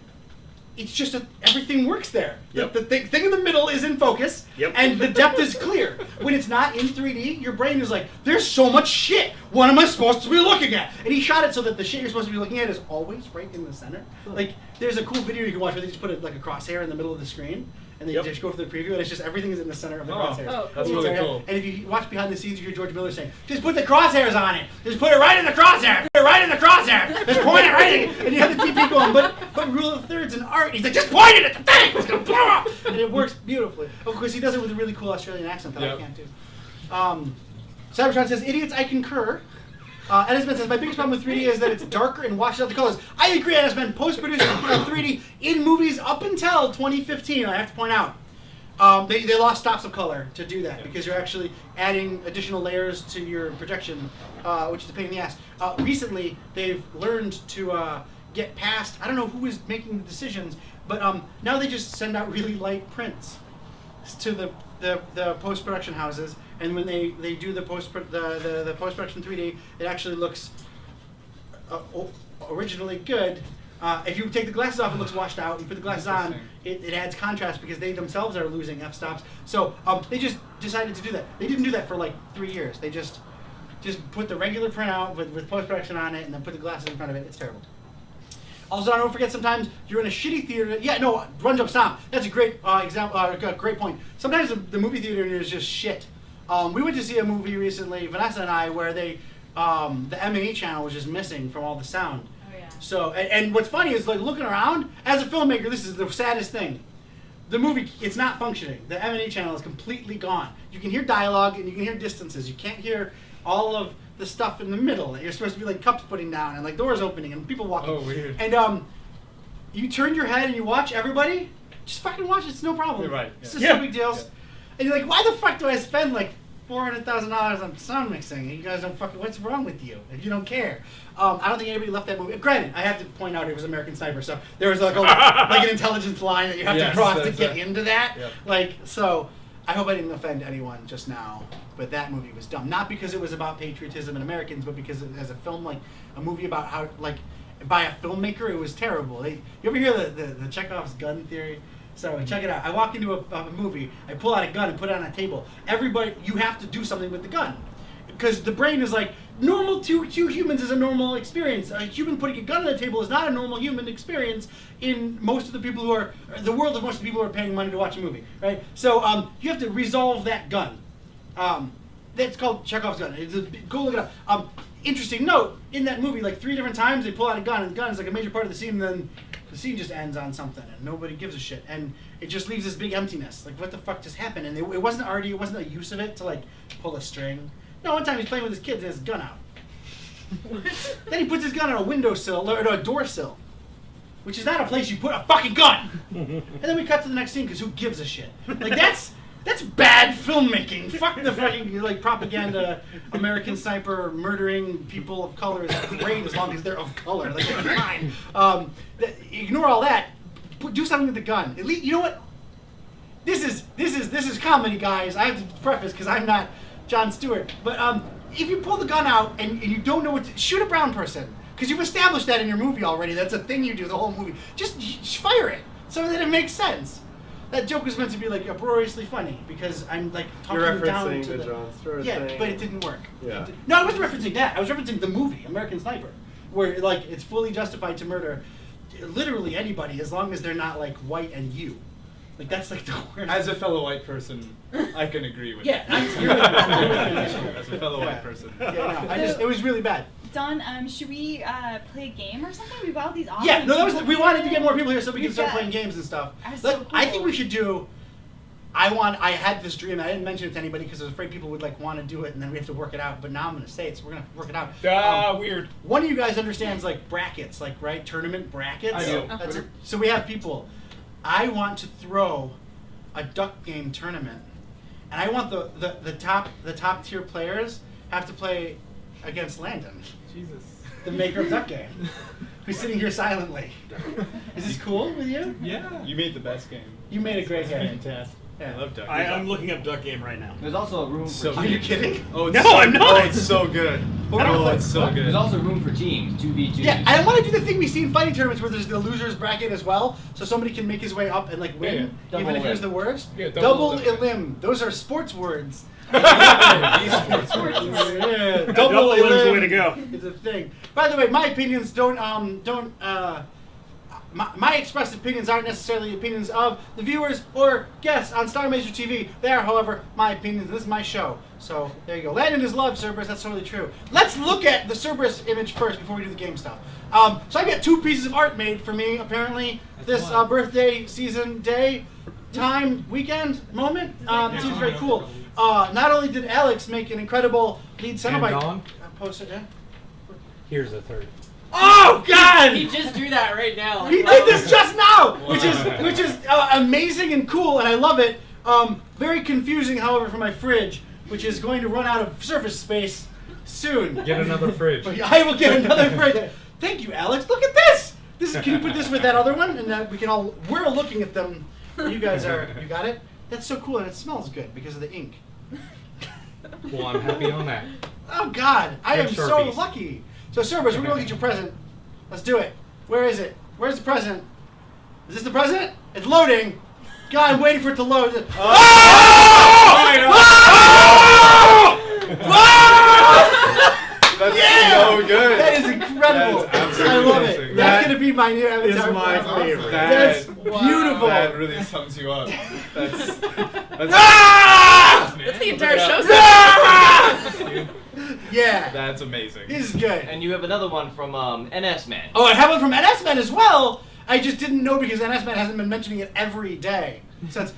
It's just everything works there. Yep. The thing in the middle is in focus, and the depth is clear. When it's not in 3D, your brain is like, there's so much shit. What am I supposed to be looking at? And he shot it so that the shit you're supposed to be looking at is always right in the center. Like, there's a cool video you can watch where they just put a crosshair in the middle of the screen, and then you just go for the preview, and it's just everything is in the center of the crosshairs. Oh, That's cool. really cool. And if you watch behind the scenes, you hear George Miller saying, just put the crosshairs on it. Just put it right in the crosshair. Put it right in the crosshair. Just point it right in. And you have to keep going. But rule of thirds in art, he's like, just point it at the thing. It's going to blow up. And it works beautifully. Of course, he does it with a really cool Australian accent that I can't do. Cybertron says, idiots, I concur. Edisman says, my biggest problem with 3D is that it's darker and washes out the colors. I agree, Edisman. Post-produced 3D in movies up until 2015, I have to point out. They lost stops of color to do that because you're actually adding additional layers to your projection, which is a pain in the ass. Recently, they've learned to get past, I don't know who is making the decisions, but now they just send out really light prints to the post-production houses, and when they do the post-production 3D, it actually looks originally good. If you take the glasses off, it looks washed out. You put the glasses on, it adds contrast because they themselves are losing f-stops. So they just decided to do that. They didn't do that for like 3 years. They just put the regular print out with post-production on it and then put the glasses in front of it. It's terrible. Also, don't forget, sometimes you're in a shitty theater. Yeah, no, Run, Jump, Stomp. That's a great example. Great point. Sometimes the movie theater is just shit. We went to see a movie recently, Vanessa and I, where the M&E channel was just missing from all the sound. So, and what's funny is, like, looking around, as a filmmaker, this is the saddest thing. The movie, it's not functioning. The M&E channel is completely gone. You can hear dialogue and you can hear distances. You can't hear all of the stuff in the middle. You're supposed to be like cups putting down and like doors opening and people walking. Oh, weird. And you turn your head and you watch everybody. Just fucking watch it. It's no problem. You're right. It's just no big deals. Yeah. And you're like, why the fuck do I spend like $400,000 on sound mixing? And you guys don't fucking. What's wrong with you? If you don't care. I don't think anybody left that movie. Granted, I have to point out it was American Sniper, so there was like like an intelligence line that you have to cross to get into that. Yep. Like, so I hope I didn't offend anyone just now, but that movie was dumb. Not because it was about patriotism and Americans, but because as a film, like a movie about how, like, by a filmmaker, it was terrible. You ever hear the Chekhov's gun theory? So check it out. I walk into a movie, I pull out a gun and put it on a table. Everybody, you have to do something with the gun. Because the brain is like, normal two humans is a normal experience. A human putting a gun on the table is not a normal human experience in most of the people who are, the world of most of the people who are paying money to watch a movie, right? So you have to resolve that gun. That's called Chekhov's gun. Go look it up. Interesting note, in that movie, like 3 different times they pull out a gun, and the gun is like a major part of the scene, and then the scene just ends on something, and nobody gives a shit. And it just leaves this big emptiness. Like, what the fuck just happened? And it wasn't a use of it to, like, pull a string. No, one time he's playing with his kids and has his gun out. Then he puts his gun on a windowsill, or a door sill, which is not a place you put a fucking gun. And then we cut to the next scene, because who gives a shit? Like, That's bad filmmaking. Fuck the fucking like propaganda. American Sniper murdering people of color is great as long as they're of color. Like that's fine. Ignore all that. Do something with the gun. At least you know what. This is comedy, guys. I have to preface because I'm not Jon Stewart. But if you pull the gun out and you don't know what to shoot a brown person, because you've established that in your movie already. That's a thing you do the whole movie. Just fire it so that it makes sense. That joke was meant to be like uproariously funny because I'm like talking You're down referencing to the Jon Stewart yeah, thing. but it didn't work. Yeah. No, I wasn't referencing that. I was referencing the movie American Sniper, where like it's fully justified to murder literally anybody as long as they're not like white and you. Like that's like the worst. As a fellow white person, I can agree with yeah, that. you're right. As a fellow white person. Yeah, no, it was really bad. Don, should we play a game or something? We've got all these awesome Yeah, no, we people wanted to here. get more people here so we can We've start got- playing games and stuff. That's Look, so I think cool. we should do. I had this dream. I didn't mention it to anybody because I was afraid people would like want to do it, and then we have to work it out. But now I'm going to say it, so we're going to work it out. Weird. One of you guys understands like brackets, like right tournament brackets. I do. That's it. So we have people. I want to throw a duck game tournament, and I want the top tier players have to play against Landon. Jesus. The maker of Duck Game, who's sitting here silently. Is this cool with you? Yeah. You made the best game. You made a great game. Fantastic. Yeah. I love Duck. I'm looking up Duck Game right now. There's also a room So for Are you teams. kidding? Oh, it's No, so, I'm not. Oh, it's so good. Oh, it's so good. There's also room for teams, 2v2. Yeah, I want to do the thing we see in fighting tournaments where there's the losers bracket as well, so somebody can make his way up and like win, Yeah. even if Double he's the worst. Yeah, double double elim. Those are sports words. Esports words. Yeah, Double elim's the elim. way to go. It's a thing. By the way, my opinions my expressed opinions aren't necessarily opinions of the viewers or guests on Starr Mazer TV. They are, however, my opinions. This is my show. So there you go. Landon is love, Cerberus. That's totally true. Let's look at the Cerberus image first before we do the game stuff. So I got 2 pieces of art made for me, apparently, this birthday, season, day, time, weekend, moment. It seems very cool. Not only did Alex make an incredible lead Cenobite Dawn? poster, yeah? Here's a third. Oh God! He just drew that right now. He did this just now, which is amazing and cool, and I love it. Very confusing, however, for my fridge, which is going to run out of surface space soon. Get another fridge. I will get another fridge. Thank you, Alex. Look at this. Can you put this with that other one, and we can all? We're looking at them. You guys are. You got it. That's so cool, and it smells good because of the ink. Well, I'm happy on that. Oh God, I am Good so Sharpies. lucky. So Cerberus, we're gonna look at your present. Let's do it. Where is it? Where's the present? Is this the present? It's loading. God, I'm waiting for it to load. That's Yeah! so good. That is incredible. That's I love it. amazing. That's That gonna be my new avatar. is my forever. favorite. That's That- beautiful. That really sums you up. That's That's the entire show. Yeah. That's amazing. This is good. And you have another one from NS Man. Oh, I have one from NS Man as well. I just didn't know because NS Man hasn't been mentioning it every day since.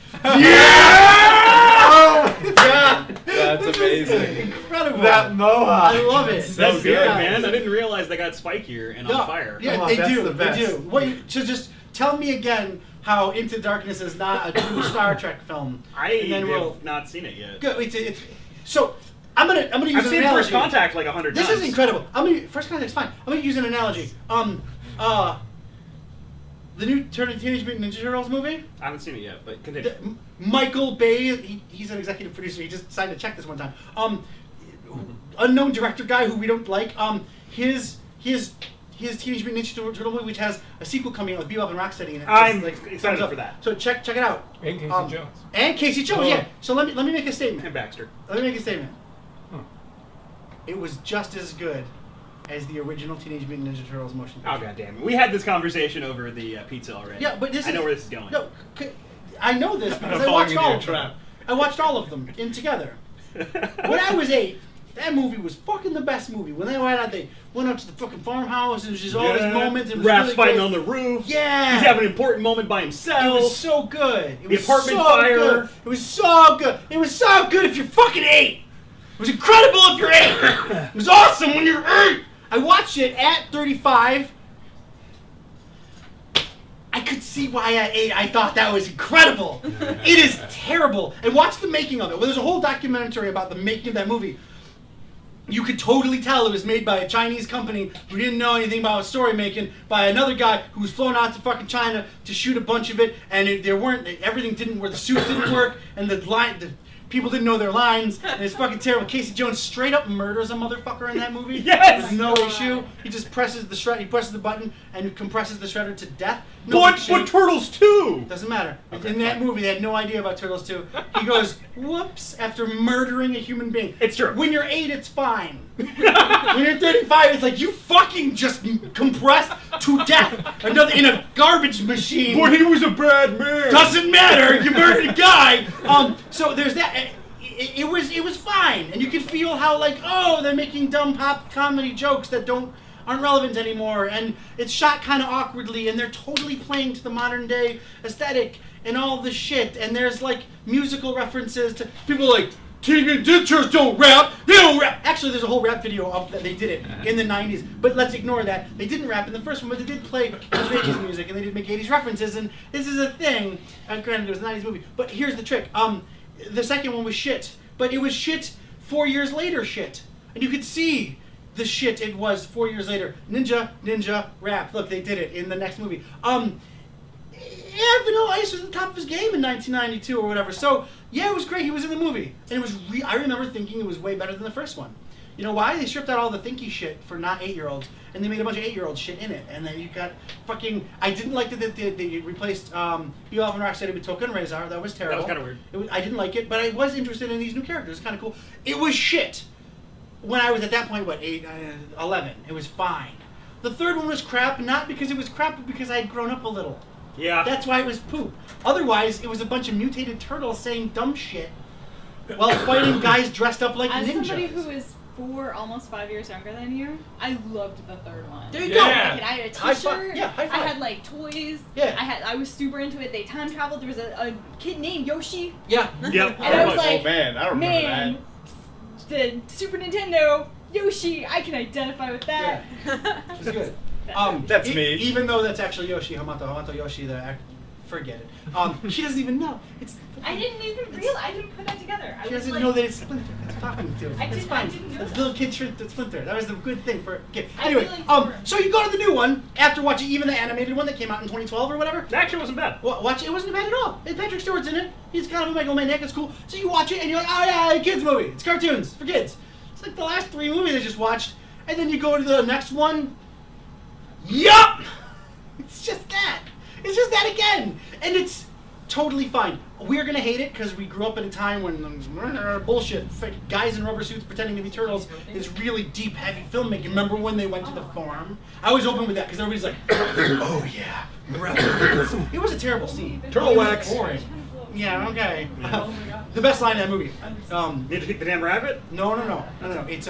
Oh, God. That's amazing. Incredible. That mohawk. I love it. So That's good, good. man. I didn't realize they got spikier and on fire. Yeah, Oh, they that's do. the best. They do. Wait, so just tell me again how Into Darkness is not a true Star Trek film. I And then we'll- have not seen it yet. Good. So I'm gonna use I've an seen analogy. First Contact like 100 This times. is incredible. First Contact's fine. I'm gonna use an analogy. The new Teenage Mutant Ninja Turtles movie. I haven't seen it yet, but continue. Michael Bay, he's an executive producer. He just signed a check this one time. Unknown director guy who we don't like. His Teenage Mutant Ninja Turtle movie, which has a sequel coming out with Bebop and Rocksteady in it. I'm Just, excited thumbs up. for that. So check it out. And Casey Jones. And Casey Jones, Oh. yeah. So let me make a statement. And Baxter. Let me make a statement. It was just as good as the original Teenage Mutant Ninja Turtles motion picture. Oh, goddamn it. We had this conversation over the pizza already. Yeah, but I know where this is going. No, I know this because I falling watched into all your of them. trap. I watched all of them together. When I was 8, that movie was fucking the best movie. When they went out to the fucking farmhouse, and it was just all these moments. It was Raph's really fighting great. on the roof. Yeah. He's having an important moment by himself. It was so good. It The was apartment so fire. Good. It was so good. It was so good if you're fucking 8. It was incredible if you're 8. It was awesome when you're 8. I watched it at 35. I could see why at 8 I thought that was incredible. It is terrible. And watch the making of it. Well, there's a whole documentary about the making of that movie. You could totally tell it was made by a Chinese company who didn't know anything about story making, by another guy who was flown out to fucking China to shoot a bunch of it, and everything didn't work, the suits didn't work, and the people didn't know their lines, and it's fucking terrible. Casey Jones straight up murders a motherfucker in that movie. Yes! With no issue. He just presses the button and compresses the shredder to death. But Turtles 2! Doesn't matter. In that movie, they had no idea about Turtles 2. He goes, whoops, after murdering a human being. It's true. When you're 8, it's fine. When you're 35, it's like, you fucking just compressed to death in a garbage machine. But he was a bad man. Doesn't matter. You murdered a guy. So there's that. It was fine, and you could feel how they're making dumb pop comedy jokes that aren't relevant anymore, and it's shot kind of awkwardly, and they're totally playing to the modern day aesthetic and all the shit. And there's musical references to people teenagers don't rap. They don't rap. Actually, there's a whole rap video of that. They did it in the 90s, but let's ignore that. They didn't rap in the first one, but they did play 80s music, and they did make 80s references, and this is a thing. Granted, it was a 90s movie, but here's the trick. The second one was shit, but it was shit 4 years later shit, and you could see the shit it was 4 years later. Ninja rap. Look, they did it in the next movie. Vanilla Ice was at the top of his game in 1992 or whatever. So yeah, it was great. He was in the movie, and it was. I remember thinking it was way better than the first one. You know why? They stripped out all the thinky shit for not 8-year-olds, and they made a bunch of 8-year-old shit in it. And then you got fucking. I didn't like that they replaced Bebop and Rocksteady with Toka and Razor. That was terrible. That was kind of weird. I didn't like it, but I was interested in these new characters. Kind of cool. It was shit. When I was at that point, 11. It was fine. The third one was crap, not because it was crap, but because I had grown up a little. Yeah. That's why it was poop. Otherwise, it was a bunch of mutated turtles saying dumb shit while fighting guys dressed up like ninjas. As somebody who is 4, almost 5 years younger than you, I loved the third one. There you go. I had a T-shirt. High five. I had toys. Yeah. I was super into it. They time traveled. There was a kid named Yoshi. Yeah. Yep. And I was like, oh man, I don't remember that. The Super Nintendo Yoshi, I can identify with that. Yeah. It's good. That's me. Even though that's actually Yoshi, Hamato Yoshi, forget it. She doesn't even know. I didn't even realize. I didn't put that together. She doesn't know that it's Splinter. That's talking to. It's fine. I didn't know It's that. little kid shirt that's Splinter. That was the good thing for a kid. I Anyway, feel like so you go to the new one after watching even the animated one that came out in 2012 or whatever. It actually wasn't bad. Watch it. It wasn't bad at all. And Patrick Stewart's in it. He's kind of a megalomaniac. It's cool. So you watch it and you're like, oh yeah, a kids movie. It's cartoons for kids. It's like the last 3 movies I just watched, and then you go to the next one. Yup! It's just that. It's just that again. And it's totally fine. We're going to hate it because we grew up at a time when bullshit, guys in rubber suits pretending to be turtles is really deep, heavy filmmaking. Remember when they went to the farm? I was open with that because everybody's like, oh yeah, rubber. It was a terrible scene. Turtle wax. Boring. Yeah, okay. The best line in that movie. Need to kick the damn rabbit? No. It's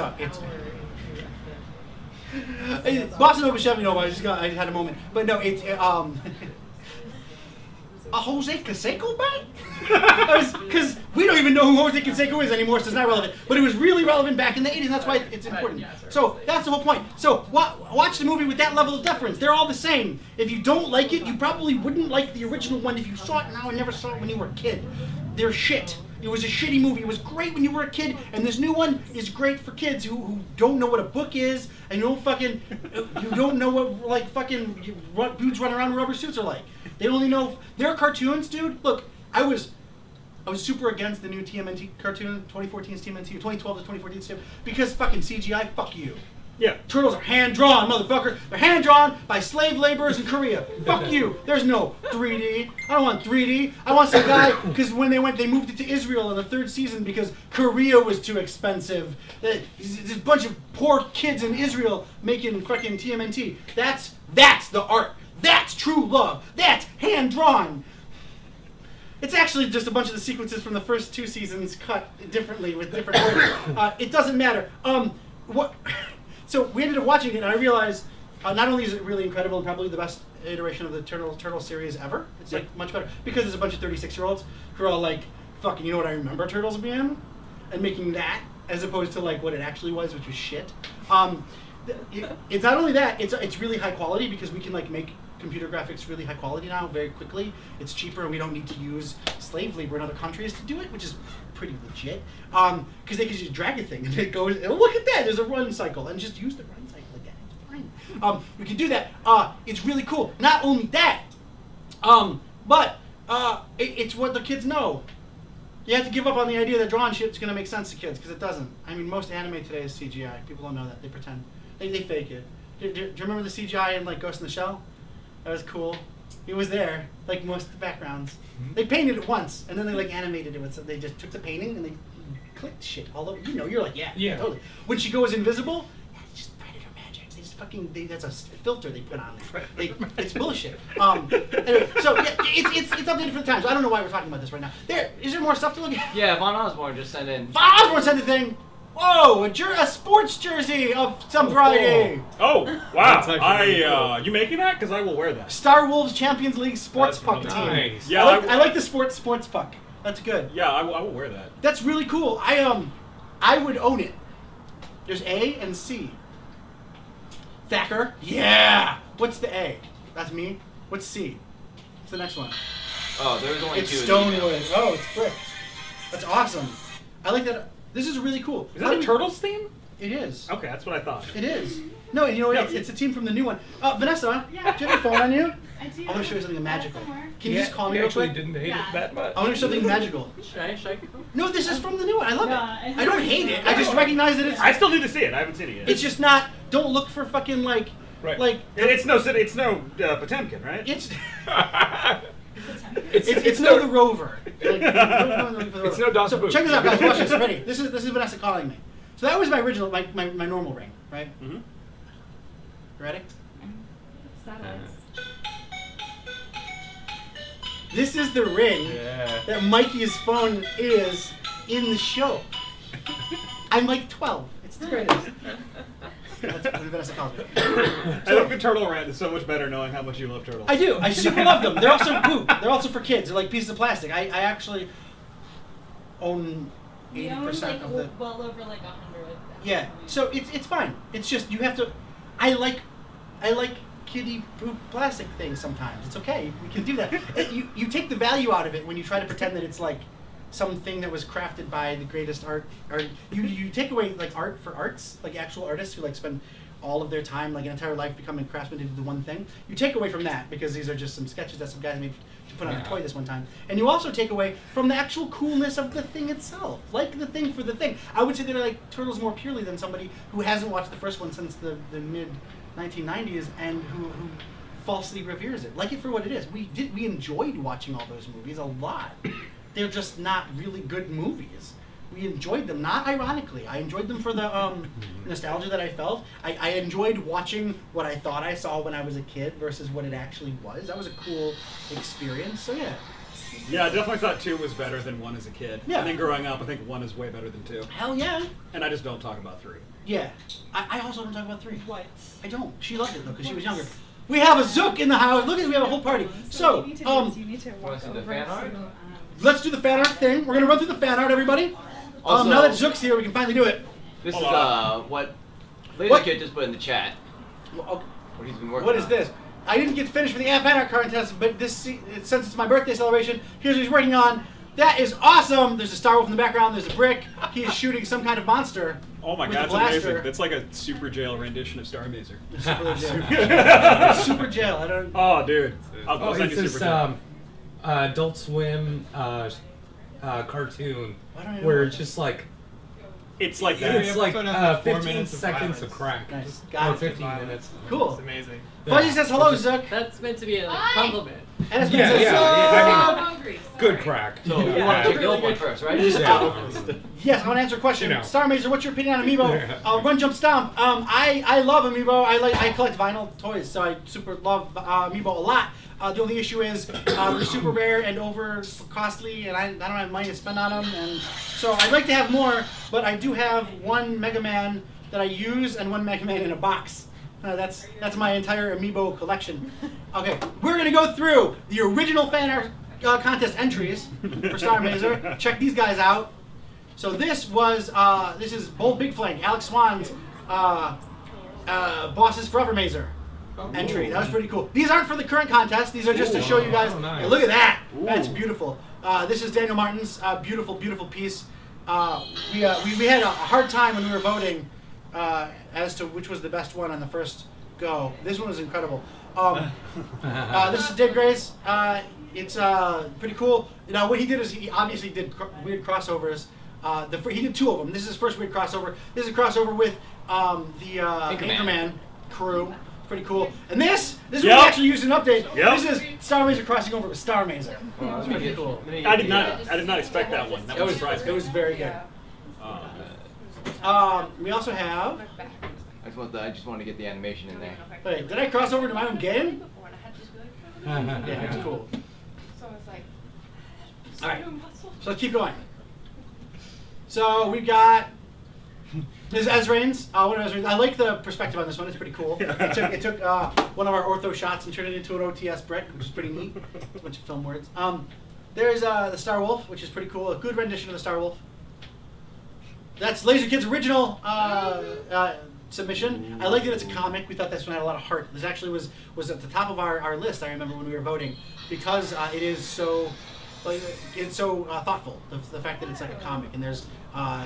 Boston Open Chevy Nova. I had a moment, but no, it's a Jose Canseco back? Because we don't even know who Jose Canseco is anymore, so it's not relevant. But it was really relevant back in the 80s, and that's why it's important. So that's the whole point. So watch the movie with that level of deference. They're all the same. If you don't like it, you probably wouldn't like the original one if you saw it now and never saw it when you were a kid. They're shit. It was a shitty movie. It was great when you were a kid, and this new one is great for kids who don't know what a book is, and you don't know what dudes running around in rubber suits are like. They only know they're cartoons, dude. Look, I was super against the new TMNT cartoon, 2014's TMNT, 2012 to 2014's TMNT, because fucking CGI. Fuck you. Yeah. Turtles are hand-drawn, motherfucker. They're hand-drawn by slave laborers in Korea. Fuck you. There's no 3D. I don't want 3D. I want some guy, because when they moved it to Israel in the 3rd season because Korea was too expensive. There's a bunch of poor kids in Israel making fucking TMNT. That's the art. That's true love. That's hand-drawn. It's actually just a bunch of the sequences from the first 2 seasons cut differently with different words. It doesn't matter. So we ended up watching it, and I realized not only is it really incredible and probably the best iteration of the Turtle series ever, it's like much better, because there's a bunch of 36-year-olds who are all like, fucking, you know what I remember Turtles being? And making that as opposed to like what it actually was, which was shit. It's not only that, it's really high quality because we can like make computer graphics really high quality now, very quickly. It's cheaper, and we don't need to use slave labor in other countries to do it, which is pretty legit. Because they can just drag a thing, and it goes, oh, look at that, there's a run cycle, and just use the run cycle again. It's fine. We can do that. It's really cool. Not only that, but it's what the kids know. You have to give up on the idea that drawing shit's going to make sense to kids, because it doesn't. I mean, most anime today is CGI. People don't know that. They pretend. They fake it. Do you remember the CGI in, like, Ghost in the Shell? That was cool. It was there, like most of the backgrounds. They painted it once, and then they, like, animated it with something. They just took the painting, and they clicked shit all over. You know, you're like, yeah, totally. When she goes invisible, it's just Predator magic. They just fucking, that's a filter they put on there. It's bullshit. Anyway, so, yeah, it's updated for the times. I don't know why we're talking about this right now. Is there more stuff to look at? Yeah, Von Osborne just sent in. Von Osborne sent a thing. Whoa, a sports jersey of some variety. Oh, wow. You making that? Because I will wear that. Star Wolves Champions League sports puck team. Yeah, I like the sports puck. That's good. Yeah, I will wear that. That's really cool. I would own it. There's A and C. Thacker. Yeah. What's the A? That's me. What's C? What's the next one? Oh, there's only it's two. It's Stonewood. Oh, it's brick. That's awesome. I like that. This is really cool. Is that a Turtles theme? It is. Okay, that's what I thought. It is. No, you know, it's a team from the new one. Vanessa, do you have your phone on you? I do. I want to show you something magical. Can you just call me real actually quick? didn't hate it that much. I want to show you something magical. Should I No, this is from the new one. I love it. I don't hate it. I just recognize that it's... I still need to see it. I haven't seen it yet. It's just not... Don't look for fucking, like... Right. Like... It's no Potemkin, right? It's no the Rover. It's no Dawson So check this out, guys. Watch this. Ready? This is Vanessa calling me. So that was my original, my normal ring, right? Mm-hmm. You ready? This is the ring that Mikey's phone is in the show. I'm like 12. It's the greatest. That's what Vanessa calls me. I think the turtle rant is so much better knowing how much you love turtles. I do. I super love them. They're also poop. They're also for kids. They're like pieces of plastic. I actually own 80% of the... well over like 100. Yeah. So it's fine. It's just you have to... I like kiddie poop plastic things sometimes. It's okay. We can do that. You take the value out of it when you try to pretend that it's like something that was crafted by the greatest art. Or you take away like art for arts, like actual artists who like spend all of their time, like an entire life, becoming craftsmen to do the one thing. You take away from that because these are just some sketches that some guys made to put on a toy this one time. And you also take away from the actual coolness of the thing itself, like the thing for the thing. I would say they're like Turtles more purely than somebody who hasn't watched the first one since the mid 1990s and who falsely reveres it. Like it for what it is. We enjoyed watching all those movies a lot. They're just not really good movies. We enjoyed them, not ironically. I enjoyed them for the nostalgia that I felt. I enjoyed watching what I thought I saw when I was a kid versus what it actually was. That was a cool experience, so yeah. Yeah, I definitely thought 2 was better than 1 as a kid. Yeah. And then growing up, I think 1 is way better than 2. Hell yeah. And I just don't talk about 3. Yeah. I also don't talk about 3. What? I don't. She loved it, though, because she was younger. We have a Zook in the house. Look at we have a whole party. So, you need to walk over. The fan art? Let's do the fan art thing. We're going to run through the fan art, everybody. Also, now that Zook's here, we can finally do it. This is what Laser Kid just put in the chat. What he's been working on. What is this? I didn't get finished for the fan art contest, but since it's my birthday celebration, here's what he's working on. That is awesome. There's a Star Wolf in the background. There's a brick. He is shooting some kind of monster. Oh my god, that's amazing. That's like a Super Jail rendition of Starr Mazer. Super Jail. Super Jail. I don't... Oh, dude. I'll send you Super Jail. Adult Swim cartoon where it's just like... It's like that. It's like 4 15 minutes seconds of crack. Nice. Or 15 minutes. Cool. It's amazing. Fuzzy says hello, Zook. That's meant to be a compliment. And it's meant to say, I mean, good crack. So you want to check the old one first, right? Yes, I want to answer a question. Starr Mazer, what's your opinion on Amiibo? Run, jump, stomp. I love Amiibo. I collect vinyl toys, so I super love Amiibo a lot. The only issue is they're super rare and over costly, and I don't have money to spend on them. And so I'd like to have more, but I do have one Mega Man that I use and one Mega Man in a box. That's my entire Amiibo collection. Okay, we're gonna go through the original fan art contest entries for Starr Mazer. Check these guys out. So this is Bold Big Flank, Alex Swan's Bosses Forever Mazer. entry. That was pretty cool. These aren't for the current contest. These are just to show you guys. Nice. Hey, look at that. That's beautiful. This is Daniel Martin's beautiful, beautiful piece. We had a hard time when we were voting as to which was the best one on the first go. This one was incredible. This is Dave Gray's. It's pretty cool. Now what he did is he obviously did weird crossovers. He did 2 of them. This is his first weird crossover. This is a crossover with the Anchorman crew. Pretty cool. And this we actually used an update. This is Starr Mazer crossing over with Starr Mazer. That's pretty cool. I did not expect that one. That was surprising. It was very good. We also have. I just want to get the animation in there. Wait, did I cross over to my own game? Yeah, it's cool. All right, so let's keep going. So we've got this is Ezrain's. One of Ezrain's. I like the perspective on this one. It's pretty cool. It took one of our ortho shots and turned it into an OTS brick, which is pretty neat. A bunch of film words. There's the Star Wolf, which is pretty cool. A good rendition of the Star Wolf. That's Laser Kid's original submission. I like that it's a comic. We thought this one had a lot of heart. This actually was at the top of our list, I remember, when we were voting, because it is so thoughtful. The fact that it's like a comic, and there's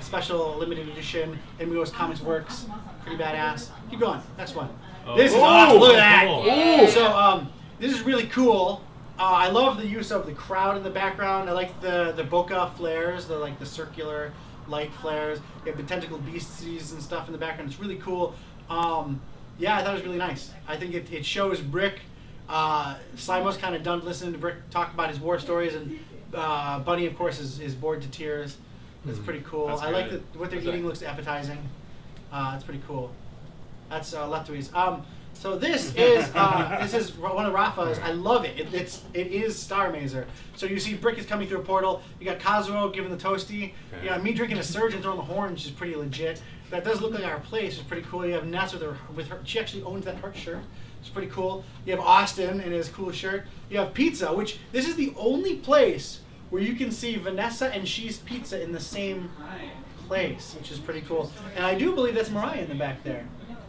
special limited edition MUO's Comics Works, pretty badass. Keep going. Next one. This is awesome. Look at that. Cool. So this is really cool. I love the use of the crowd in the background. I like the bokeh flares, the circular light flares. You have the tentacled beasties and stuff in the background. It's really cool. Yeah, I thought it was really nice. I think it shows Brick. Slimo's kind of done listening to Brick talk about his war stories, and Bunny, of course, is bored to tears. That's pretty cool. I like that what they're eating looks appetizing. It's pretty cool. That's Letui's. So this is one of Rafa's. I love it. It is Starr Mazer. So you see Brick is coming through a portal. You got Kazuo giving the toasty. You got me drinking a surge and throwing the horn, which is pretty legit. That does look like our place. It's pretty cool. You have Ness with her. She actually owns that heart shirt. It's pretty cool. You have Austin in his cool shirt. You have Pizza, which this is the only place where you can see Vanessa and She's Pizza in the same place, which is pretty cool. And I do believe that's Mariah in the back there.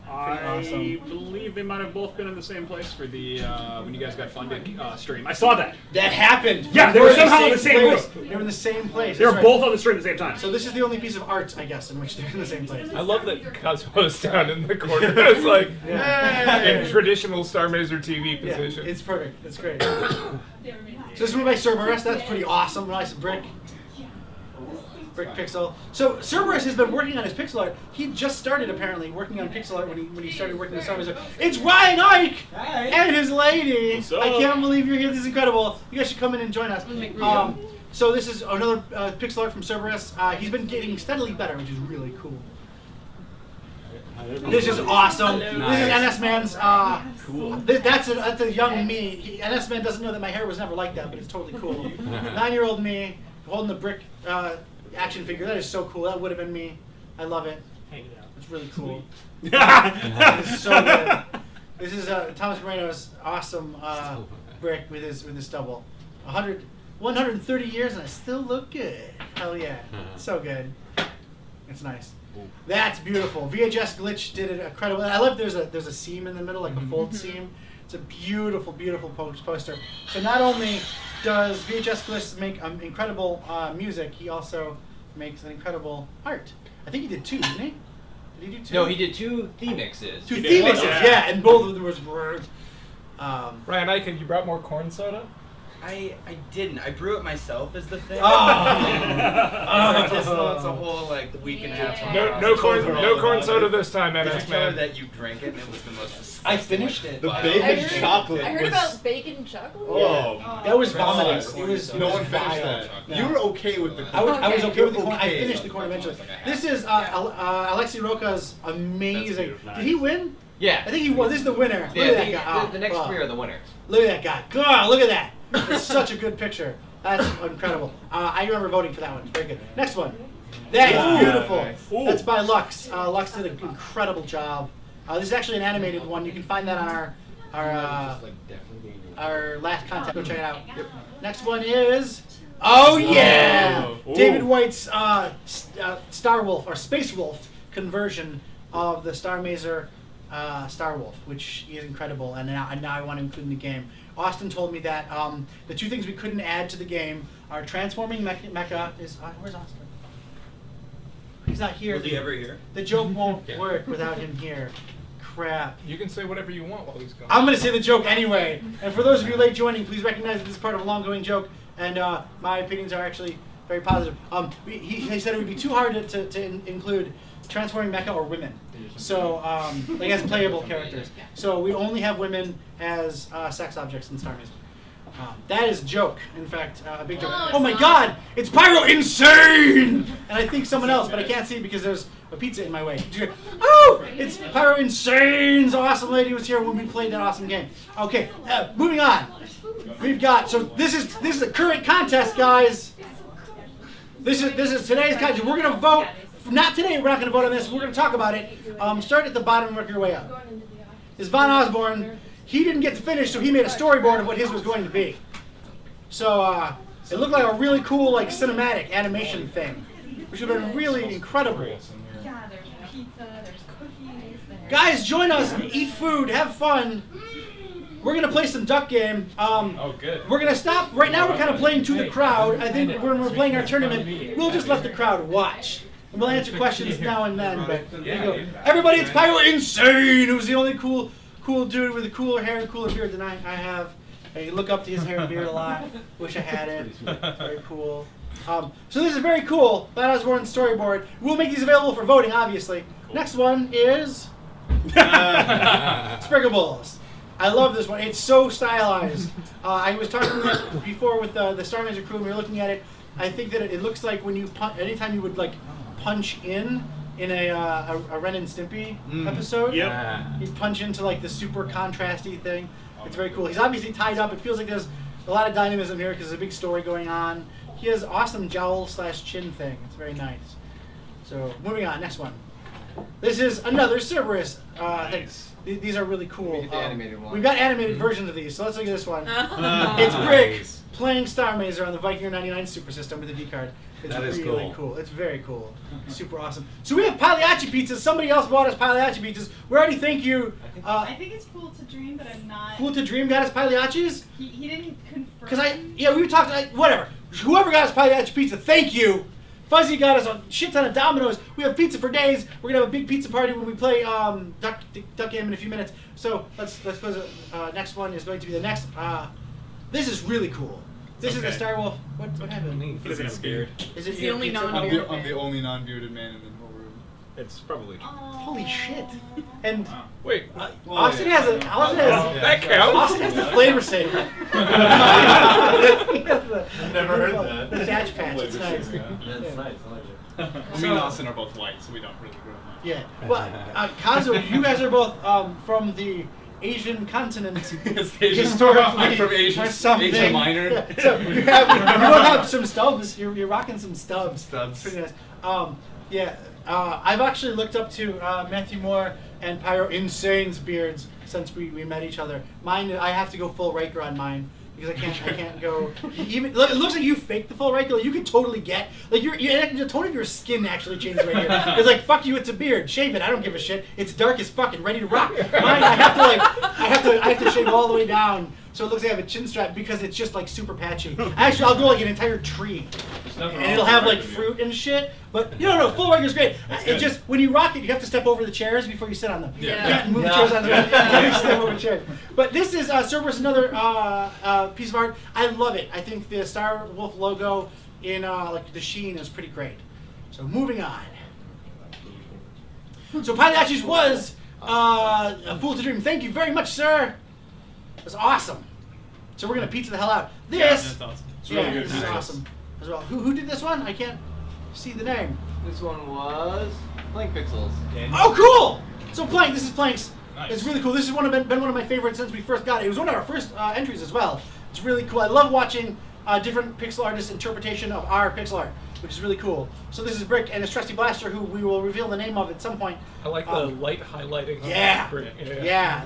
I believe they might have both been in the same place for the when you guys got funded stream. I saw that. That happened. Yeah, they were somehow in the same room. They were in the same place. They were both on the stream at the same time. So this is the only piece of art, I guess, in which they're in the same place. I love that Kazuo's down in the corner. It's like in traditional Starr Mazer TV position. Yeah, it's perfect. It's great. So this is by Cerberus. That's pretty awesome. Nice brick pixel. So Cerberus has been working on his pixel art. He just started apparently working on pixel art when he started working with Starr Mazer. It's Ryan Ike and his lady. I can't believe you're here. This is incredible. You guys should come in and join us. So this is another pixel art from Cerberus. He's been getting steadily better, which is really cool. This is awesome. Nice. This is NS Man's. Cool. That's a young me. NS Man doesn't know that my hair was never like that, but it's totally cool. 9-year-old me holding the brick action figure. That is so cool. That would have been me. I love it. It's really cool. This is so good. This is Thomas Moreno's awesome brick with his stubble. 130 years and I still look good. Hell yeah. So good. It's nice. That's beautiful. VHS Glitch did it incredible. I love there's a seam in the middle, like a fold seam. It's a beautiful, beautiful poster. So not only does VHS Glitch make incredible music, he also makes an incredible art. I think he did 2, didn't he? Did he do 2? No, he did 2 theme mixes. 2 theme mixes, yeah, and both of them was words. Ryan Ike, you brought more corn soda? I didn't. I brew it myself is the thing. It's a whole week and a half. No corn soda this time, NS Man. That you drank it and it was the most. I finished it. The bacon chocolate. I heard about bacon chocolate. Oh, that was vomiting. It was no one finished that. No. You were okay with the corn. I was okay with the corn. I finished the corn eventually. This is Alexei Roka's amazing. Did he win? Yeah. I think he won. This is the winner. Yeah, look at that guy. The next 3 are the winners. Look at that guy. God, look at that. It's such a good picture. That's incredible. I remember voting for that one. It's very good. Next one. That is beautiful. Nice. That's by Lux. Lux did an incredible job. This is actually an animated one. You can find that on our last content. Go check it out. Yep. Next one is David White's Star Wolf or Space Wolf conversion of the Starr Mazer Star Wolf, which is incredible, and now I want to include in the game. Austin told me that the 2 things we couldn't add to the game are transforming mecha. Where's Austin? He's not here. Was he ever here? The joke won't work without him here. Crap. You can say whatever you want while he's gone. I'm going to say the joke anyway. And for those of you late joining, please recognize that this is part of a long-going joke, and my opinions are actually very positive. He said it would be too hard to include transforming mecha or women. So, like as playable characters. So we only have women as sex objects in Starr Mazer. That is a joke. In fact, a big joke. Oh my God! It's Pyro Insane! And I think someone else, but I can't see because there's a pizza in my way. Oh! It's Pyro Insane's awesome lady was here when we played that awesome game. Okay, moving on. We've got this is the current contest, guys. This is today's contest. We're gonna vote. Not today. We're not gonna vote on this. We're gonna talk about it. Start at the bottom and work your way up. Is Von Osborne? He didn't get to finish, so he made a storyboard of what his was going to be. So it looked like a really cool, like cinematic animation thing, which would have been really incredible. Yeah, there's pizza, there's cookies. Guys, join us, eat food, have fun. We're gonna play some duck game. Good. We're gonna stop right now. We're kind of playing to the crowd. I think when we're playing our tournament, we'll just let the crowd watch. And we'll answer questions now and then. But everybody, it's Pyro Insane, who's the only cool dude with a cooler hair and cooler beard than I have. I look up to his hair and beard a lot. Wish I had it. Very cool. So this is very cool. Von Osborne's storyboard. We'll make these available for voting, obviously. Cool. Next one is Spriggables. I love this one. It's so stylized. I was talking before with the Starr Mazer crew, and we were looking at it. I think that it looks like when you anytime you would like punch in a Ren and Stimpy episode. Yep. He'd punch into like the super contrasty thing. It's very cool. He's obviously tied up. It feels like there's a lot of dynamism here because there's a big story going on. He has awesome jowl/chin thing. It's very nice. So moving on, next one. This is another Cerberus. These are really cool. We get the animated one. We've got animated versions of these, so let's look at this one. It's Brick playing Starr Mazer on the Viking 99 Super System with a V-card. It's really cool. It's very cool. Super awesome. So we have Pagliacci pizzas. Somebody else bought us Pagliacci pizzas. We already thank you. I think it's Fool to Dream, but I'm not. Fool to Dream got us Pagliacci's? He didn't confirm. Because we talked, whatever. Whoever got us Pagliacci pizza, thank you. Fuzzy got us a shit ton of Domino's. We have pizza for days. We're gonna have a big pizza party when we play Duck Game in a few minutes. So let's go to next one is going to be the next. This is really cool. This is the Star Wolf. What happened? He's scared. Is it He's the only non-bearded I'm the only non-bearded man in the whole room. It's probably true. Holy shit! And wait, Austin has a. That counts. Austin has the flavor saver. I've never heard that. The Thatch Patch. It's nice. Yeah, it's nice. I like it. Me and Austin are both white, so we don't really grow much. Yeah. Well, Kazu, you guys are both from the Asian continent. Historically, I'm from Asia Minor. Yeah. So you both have some stubs. You're rocking some stubs. Stubs. Pretty nice. I've actually looked up to Matthew Moore and Pyro Insane's beards since we met each other. Mine, I have to go full Riker on mine because I can't go. Even it looks like you faked the full Riker. You could totally get like the tone of your skin actually changes right here. It's like fuck you, it's a beard. Shave it. I don't give a shit. It's dark as fuck and ready to rock. Mine, I have to shave all the way down. So it looks like I have a chin strap because it's just like super patchy. Actually, I'll go like an entire tree, and it'll have like fruit and shit. But no, full Riker's great. It just when you rock it, you have to step over the chairs before you sit on them. Yeah. You can't move chairs on them. You can't step over chairs. But this is Cerberus, another piece of art. I love it. I think the Star Wolf logo in like the sheen is pretty great. So moving on. So Pagliacci's was a Fool to Dream. Thank you very much, sir. That's awesome. So we're gonna pizza the hell out. This, that's awesome. It's really good. This is awesome as well. Who did this one? I can't see the name. This one was Plank Pixels. Oh, cool! So Plank, this is Plank's. Nice. It's really cool. This has been one of my favorites since we first got it. It was one of our first entries as well. It's really cool. I love watching different pixel artists' interpretation of our pixel art, which is really cool. So this is Brick and his trusty blaster, who we will reveal the name of at some point. I like the light highlighting. Yeah, Brick. yeah.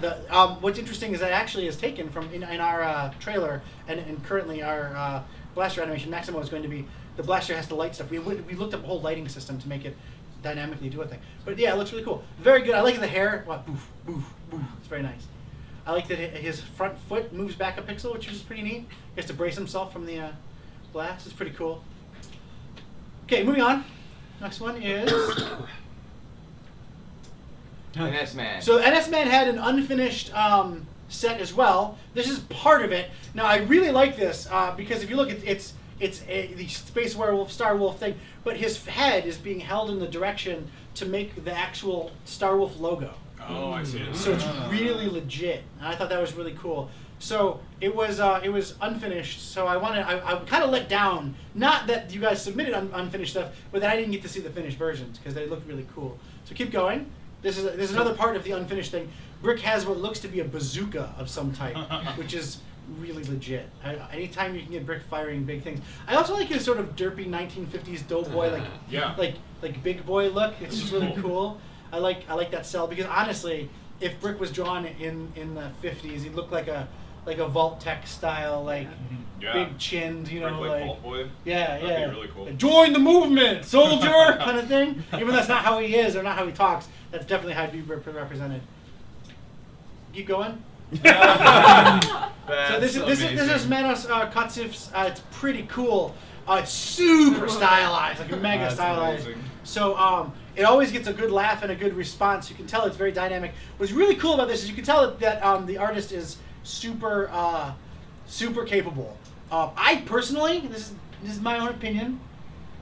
What's interesting is that actually is taken from in our trailer, and currently our blaster animation Maximo is going to be the blaster has the light stuff. We looked up a whole lighting system to make it dynamically do a thing. But yeah, it looks really cool. Very good. I like the hair. Wow, boof, boof, boof. It's very nice. I like that his front foot moves back a pixel, which is pretty neat. He has to brace himself from the blast. It's pretty cool. Okay, moving on. Next one is NS-Man. So NS-Man had an unfinished set as well. This is part of it. Now I really like this because if you look, it's the Space Werewolf, Star Wolf thing, but his head is being held in the direction to make the actual Star Wolf logo. Oh, I see. So it's really legit, and I thought that was really cool. So it was unfinished. So I kind of let down. Not that you guys submitted unfinished stuff, but that I didn't get to see the finished versions because they looked really cool. So keep going. This is another part of the unfinished thing. Brick has what looks to be a bazooka of some type, which is really legit. Anytime you can get Brick firing big things. I also like his sort of derpy 1950s doughboy, like big boy look. It's just really cool. I like that cell because honestly, if Brick was drawn in the 50s, he'd look like a Vault-Tec style, big chinned, you know, like Vault Boy. Yeah, That'd be really cool. Join the movement, soldier, kind of thing. Even though that's not how he is or not how he talks, that's definitely how he'd be represented. Keep going. So this is Manos Katsif's. It's pretty cool. It's super stylized, like mega stylized. Amazing. So it always gets a good laugh and a good response. You can tell it's very dynamic. What's really cool about this is you can tell that the artist is super capable. I personally, this is my own opinion,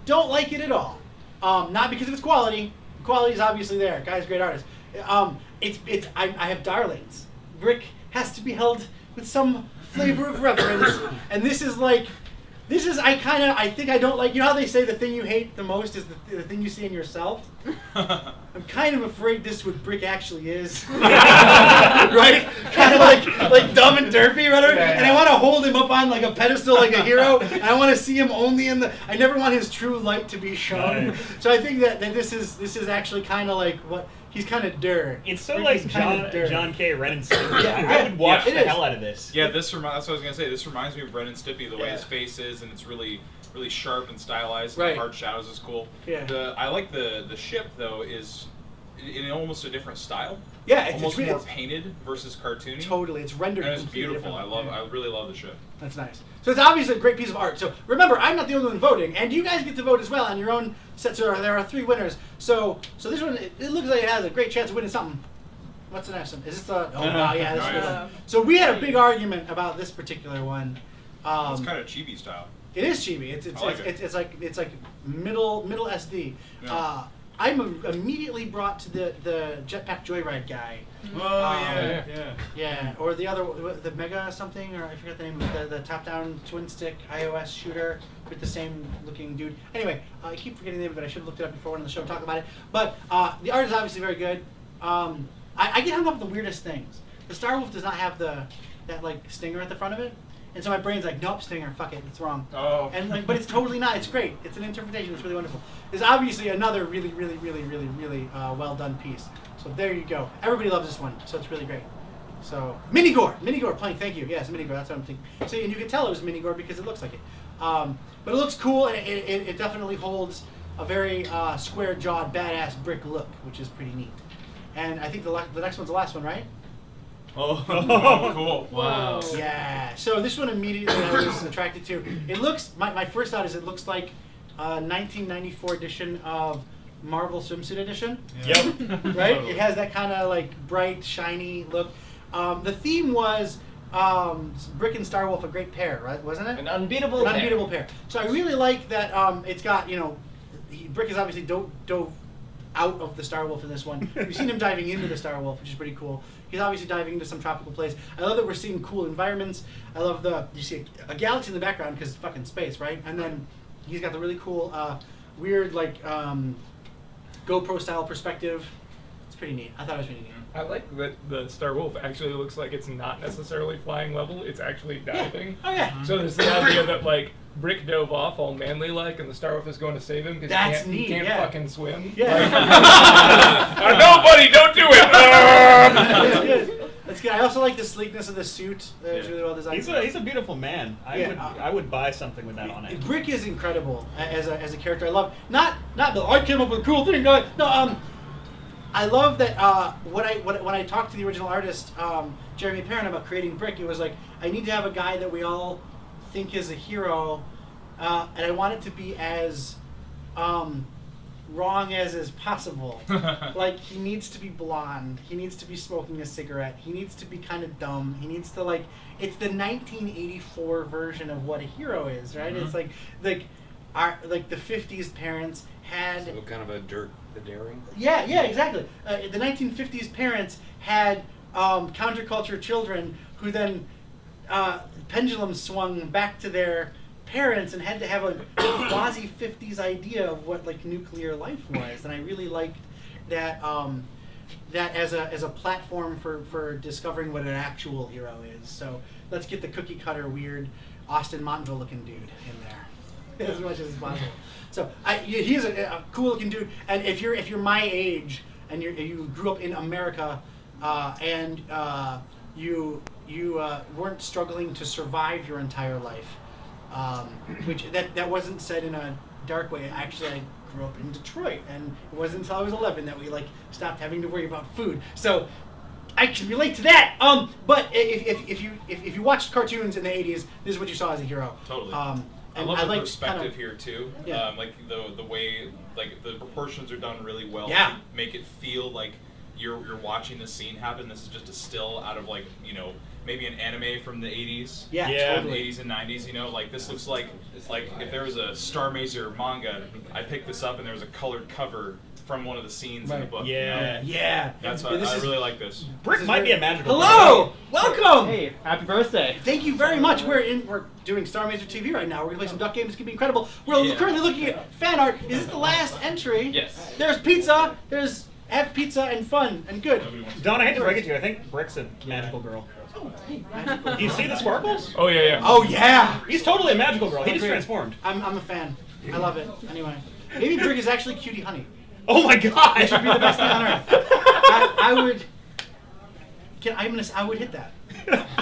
don't like it at all. Not because of its quality. The quality is obviously there. Guy's a great artist. I have darlings. Brick has to be held with some flavor of reverence, and this is I think I don't like. You know how they say the thing you hate the most is the thing you see in yourself? I'm kind of afraid this is what Brick actually is. Right? Kind of like dumb and derpy, right? And I want to hold him up on like a pedestal like a hero, and I want to see him only in I never want his true light to be shown. Right. So I think that this is actually kind of like what he's kind of dirt. It's so like John K. Ren and Stimpy. I would watch the hell out of this. Yeah, that's what I was going to say. This reminds me of Ren and Stimpy, the way his face is, and it's really sharp and stylized. And the hard shadows is cool. Yeah. I like the ship though is in almost a different style. Yeah, it's almost more painted versus cartoony. Totally, it's rendered. And it's beautiful. I really love the ship. That's nice. So it's obviously a great piece of art. So remember, I'm not the only one voting, and you guys get to vote as well on your own set. So there are 3 winners. So this one, it looks like it has a great chance of winning something. What's the next one? Is this the? Oh wow, yeah, this is one. So we had a big argument about this particular one. It's kind of chibi style. It is chibi. It's like middle SD. Yeah. I'm immediately brought to the Jetpack Joyride guy. Oh yeah. Or the Mega something, or I forget the name. The top-down twin-stick iOS shooter with the same looking dude. Anyway, I keep forgetting the name of it. I should have looked it up before on the show and talk about it. But the art is obviously very good. I get hung up with the weirdest things. The Star Wolf does not have that like stinger at the front of it. And so my brain's like, nope, stinger, fuck it, it's wrong. Oh. And but it's totally not. It's great. It's an interpretation. It's really wonderful. It's obviously another really well done piece. So there you go. Everybody loves this one. So it's really great. So Minigore playing. Thank you. Yes, Minigore. That's what I'm thinking. See, and you can tell it was Minigore because it looks like it. But it looks cool, and it definitely holds a very square-jawed, badass Brick look, which is pretty neat. And I think the next one's the last one, right? Oh, cool. Wow. Yeah. So this one immediately I was attracted to. It looks, my first thought is it looks like a 1994 edition of Marvel Swimsuit Edition. Yep. Right? Totally. It has that kind of like bright, shiny look. The theme was Brick and Star Wolf, a great pair, right? Wasn't it? An unbeatable pair. So I really like that it's got, Brick is obviously dove out of the Star Wolf in this one. We've seen him diving into the Star Wolf, which is pretty cool. He's obviously diving into some tropical place. I love that we're seeing cool environments. I love you see a galaxy in the background because it's fucking space, right? And then he's got the really cool, weird, like, GoPro style perspective. It's pretty neat. I thought it was pretty neat. I like that the Star Wolf actually looks like it's not necessarily flying level, it's actually diving. Yeah. Oh yeah. So there's the idea that like Brick dove off all manly like and the Star Wolf is going to save him because he can't fucking swim. Yeah. Like, no buddy, don't do it! That's It's good. I also like the sleekness of the suit. It's really well designed. He's a beautiful man. I would buy something with that on it. Brick is incredible as a character. I love not the I came up with a cool thing, guy. No, I love that when I talked to the original artist, Jeremy Perrin, about creating Brick, it was like, I need to have a guy that we all think is a hero, and I want it to be as wrong as is possible. Like, he needs to be blonde, he needs to be smoking a cigarette, he needs to be kind of dumb, he needs to, like, it's the 1984 version of what a hero is, right? It's like the 50s parents had so kind of a Dirk the Daring. Yeah, exactly. The 1950s parents had counterculture children who then pendulum swung back to their parents and had to have a quasi 50s idea of what like nuclear life was, and I really liked that that as a platform for discovering what an actual hero is. So let's get the cookie cutter weird Austin Montville looking dude in there as much as possible. So he's a cool looking dude, and if you're my age and you grew up in America and you weren't struggling to survive your entire life, which that wasn't said in a dark way. Actually, I grew up in Detroit, and it wasn't until I was 11 that we stopped having to worry about food. So I can relate to that. But if you watched cartoons in the 80s, this is what you saw as a hero. Totally. And I love the kind perspective of, here too. Yeah. Like the way the proportions are done really well. Yeah. To make it feel like you're watching the scene happen. This is just a still out of maybe an anime from the 80s. Yeah, totally. The 80s and 90s. Like this looks like if there was a Starr Mazer manga, I picked this up and there was a colored cover from one of the scenes in the book. Yeah. That's why I really like this. Brick might be a magical. Hello! Welcome! Hey, happy birthday. Thank you very much. We're doing Starr Mazer TV right now. We're gonna play some duck games. It's gonna be incredible. We're currently looking at fan art. Is this the last entry? Yes. There's pizza. There's have pizza and fun and good. Don, I hate to break it to you. I think Brick's a magical girl. Do you see the sparkles? Oh yeah. Oh yeah. He's totally a magical girl. He just transformed. I'm a fan. I love it. Anyway, maybe Brick is actually Cutie Honey. Oh my God! It should be the best thing on earth. I would. I would hit that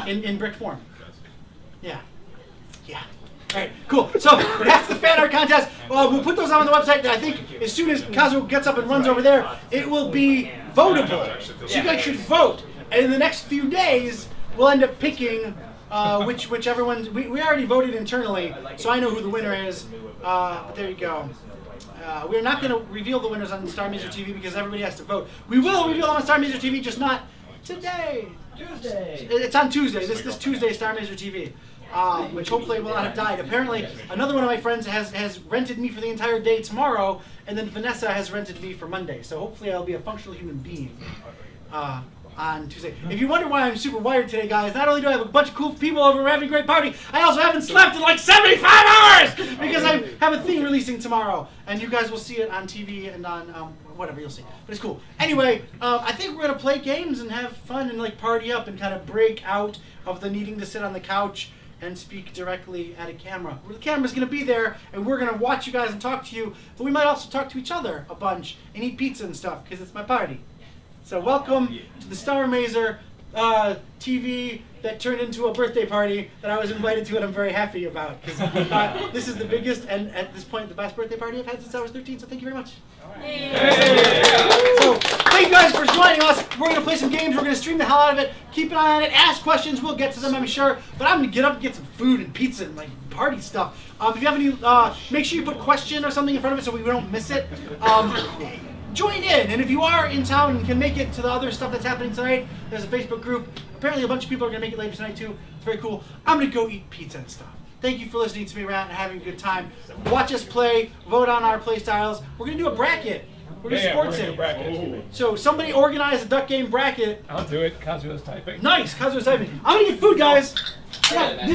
in Brick form. Yeah. All right, cool. So that's the fan art contest. We'll put those on the website. I think as soon as Kazuo gets up and runs over there, it will be votable. So you guys should vote. And in the next few days, we'll end up picking whichever one. We already voted internally, so I know who the winner is. There you go. We're not going to reveal the winners on Starr Mazer TV because everybody has to vote. We will reveal them on Starr Mazer TV, just not today. Tuesday. It's on Tuesday. This Tuesday, Starr Mazer TV. Which hopefully will not have died. Apparently, another one of my friends has rented me for the entire day tomorrow, and then Vanessa has rented me for Monday. So hopefully I'll be a functional human being on Tuesday. If you wonder why I'm super wired today, guys, not only do I have a bunch of cool people over, we're having a great party, I also haven't slept in like 75 hours because I have a thing releasing tomorrow, and you guys will see it on TV and on whatever, you'll see. But it's cool. Anyway, I think we're gonna play games and have fun and like party up and kind of break out of the needing to sit on the couch and speak directly at a camera. The camera's going to be there, and we're going to watch you guys and talk to you, but we might also talk to each other a bunch and eat pizza and stuff, because it's my party. So welcome to the Starr Mazer TV that turned into a birthday party that I was invited to, and I'm very happy about, because this is the biggest, and at this point, the best birthday party I've had since I was 13, so thank you very much. So, thank you guys for joining us. We're going to play some games. We're going to stream the hell out of it. Keep an eye on it. Ask questions. We'll get to them, I'm sure. But I'm going to get up and get some food and pizza and like party stuff. If you have any, make sure you put question or something in front of it so we don't miss it. Join in. And if you are in town and can make it to the other stuff that's happening tonight, there's a Facebook group. Apparently a bunch of people are going to make it later tonight too. It's very cool. I'm going to go eat pizza and stuff. Thank you for listening to me rant and having a good time. Watch us play. Vote on our play styles. We're going to do a bracket. We're going to sports it. So somebody organize a duck game bracket. I'll do it. Kazuo's typing. Nice. Kazuo's typing. I'm going to get food, guys. Yeah,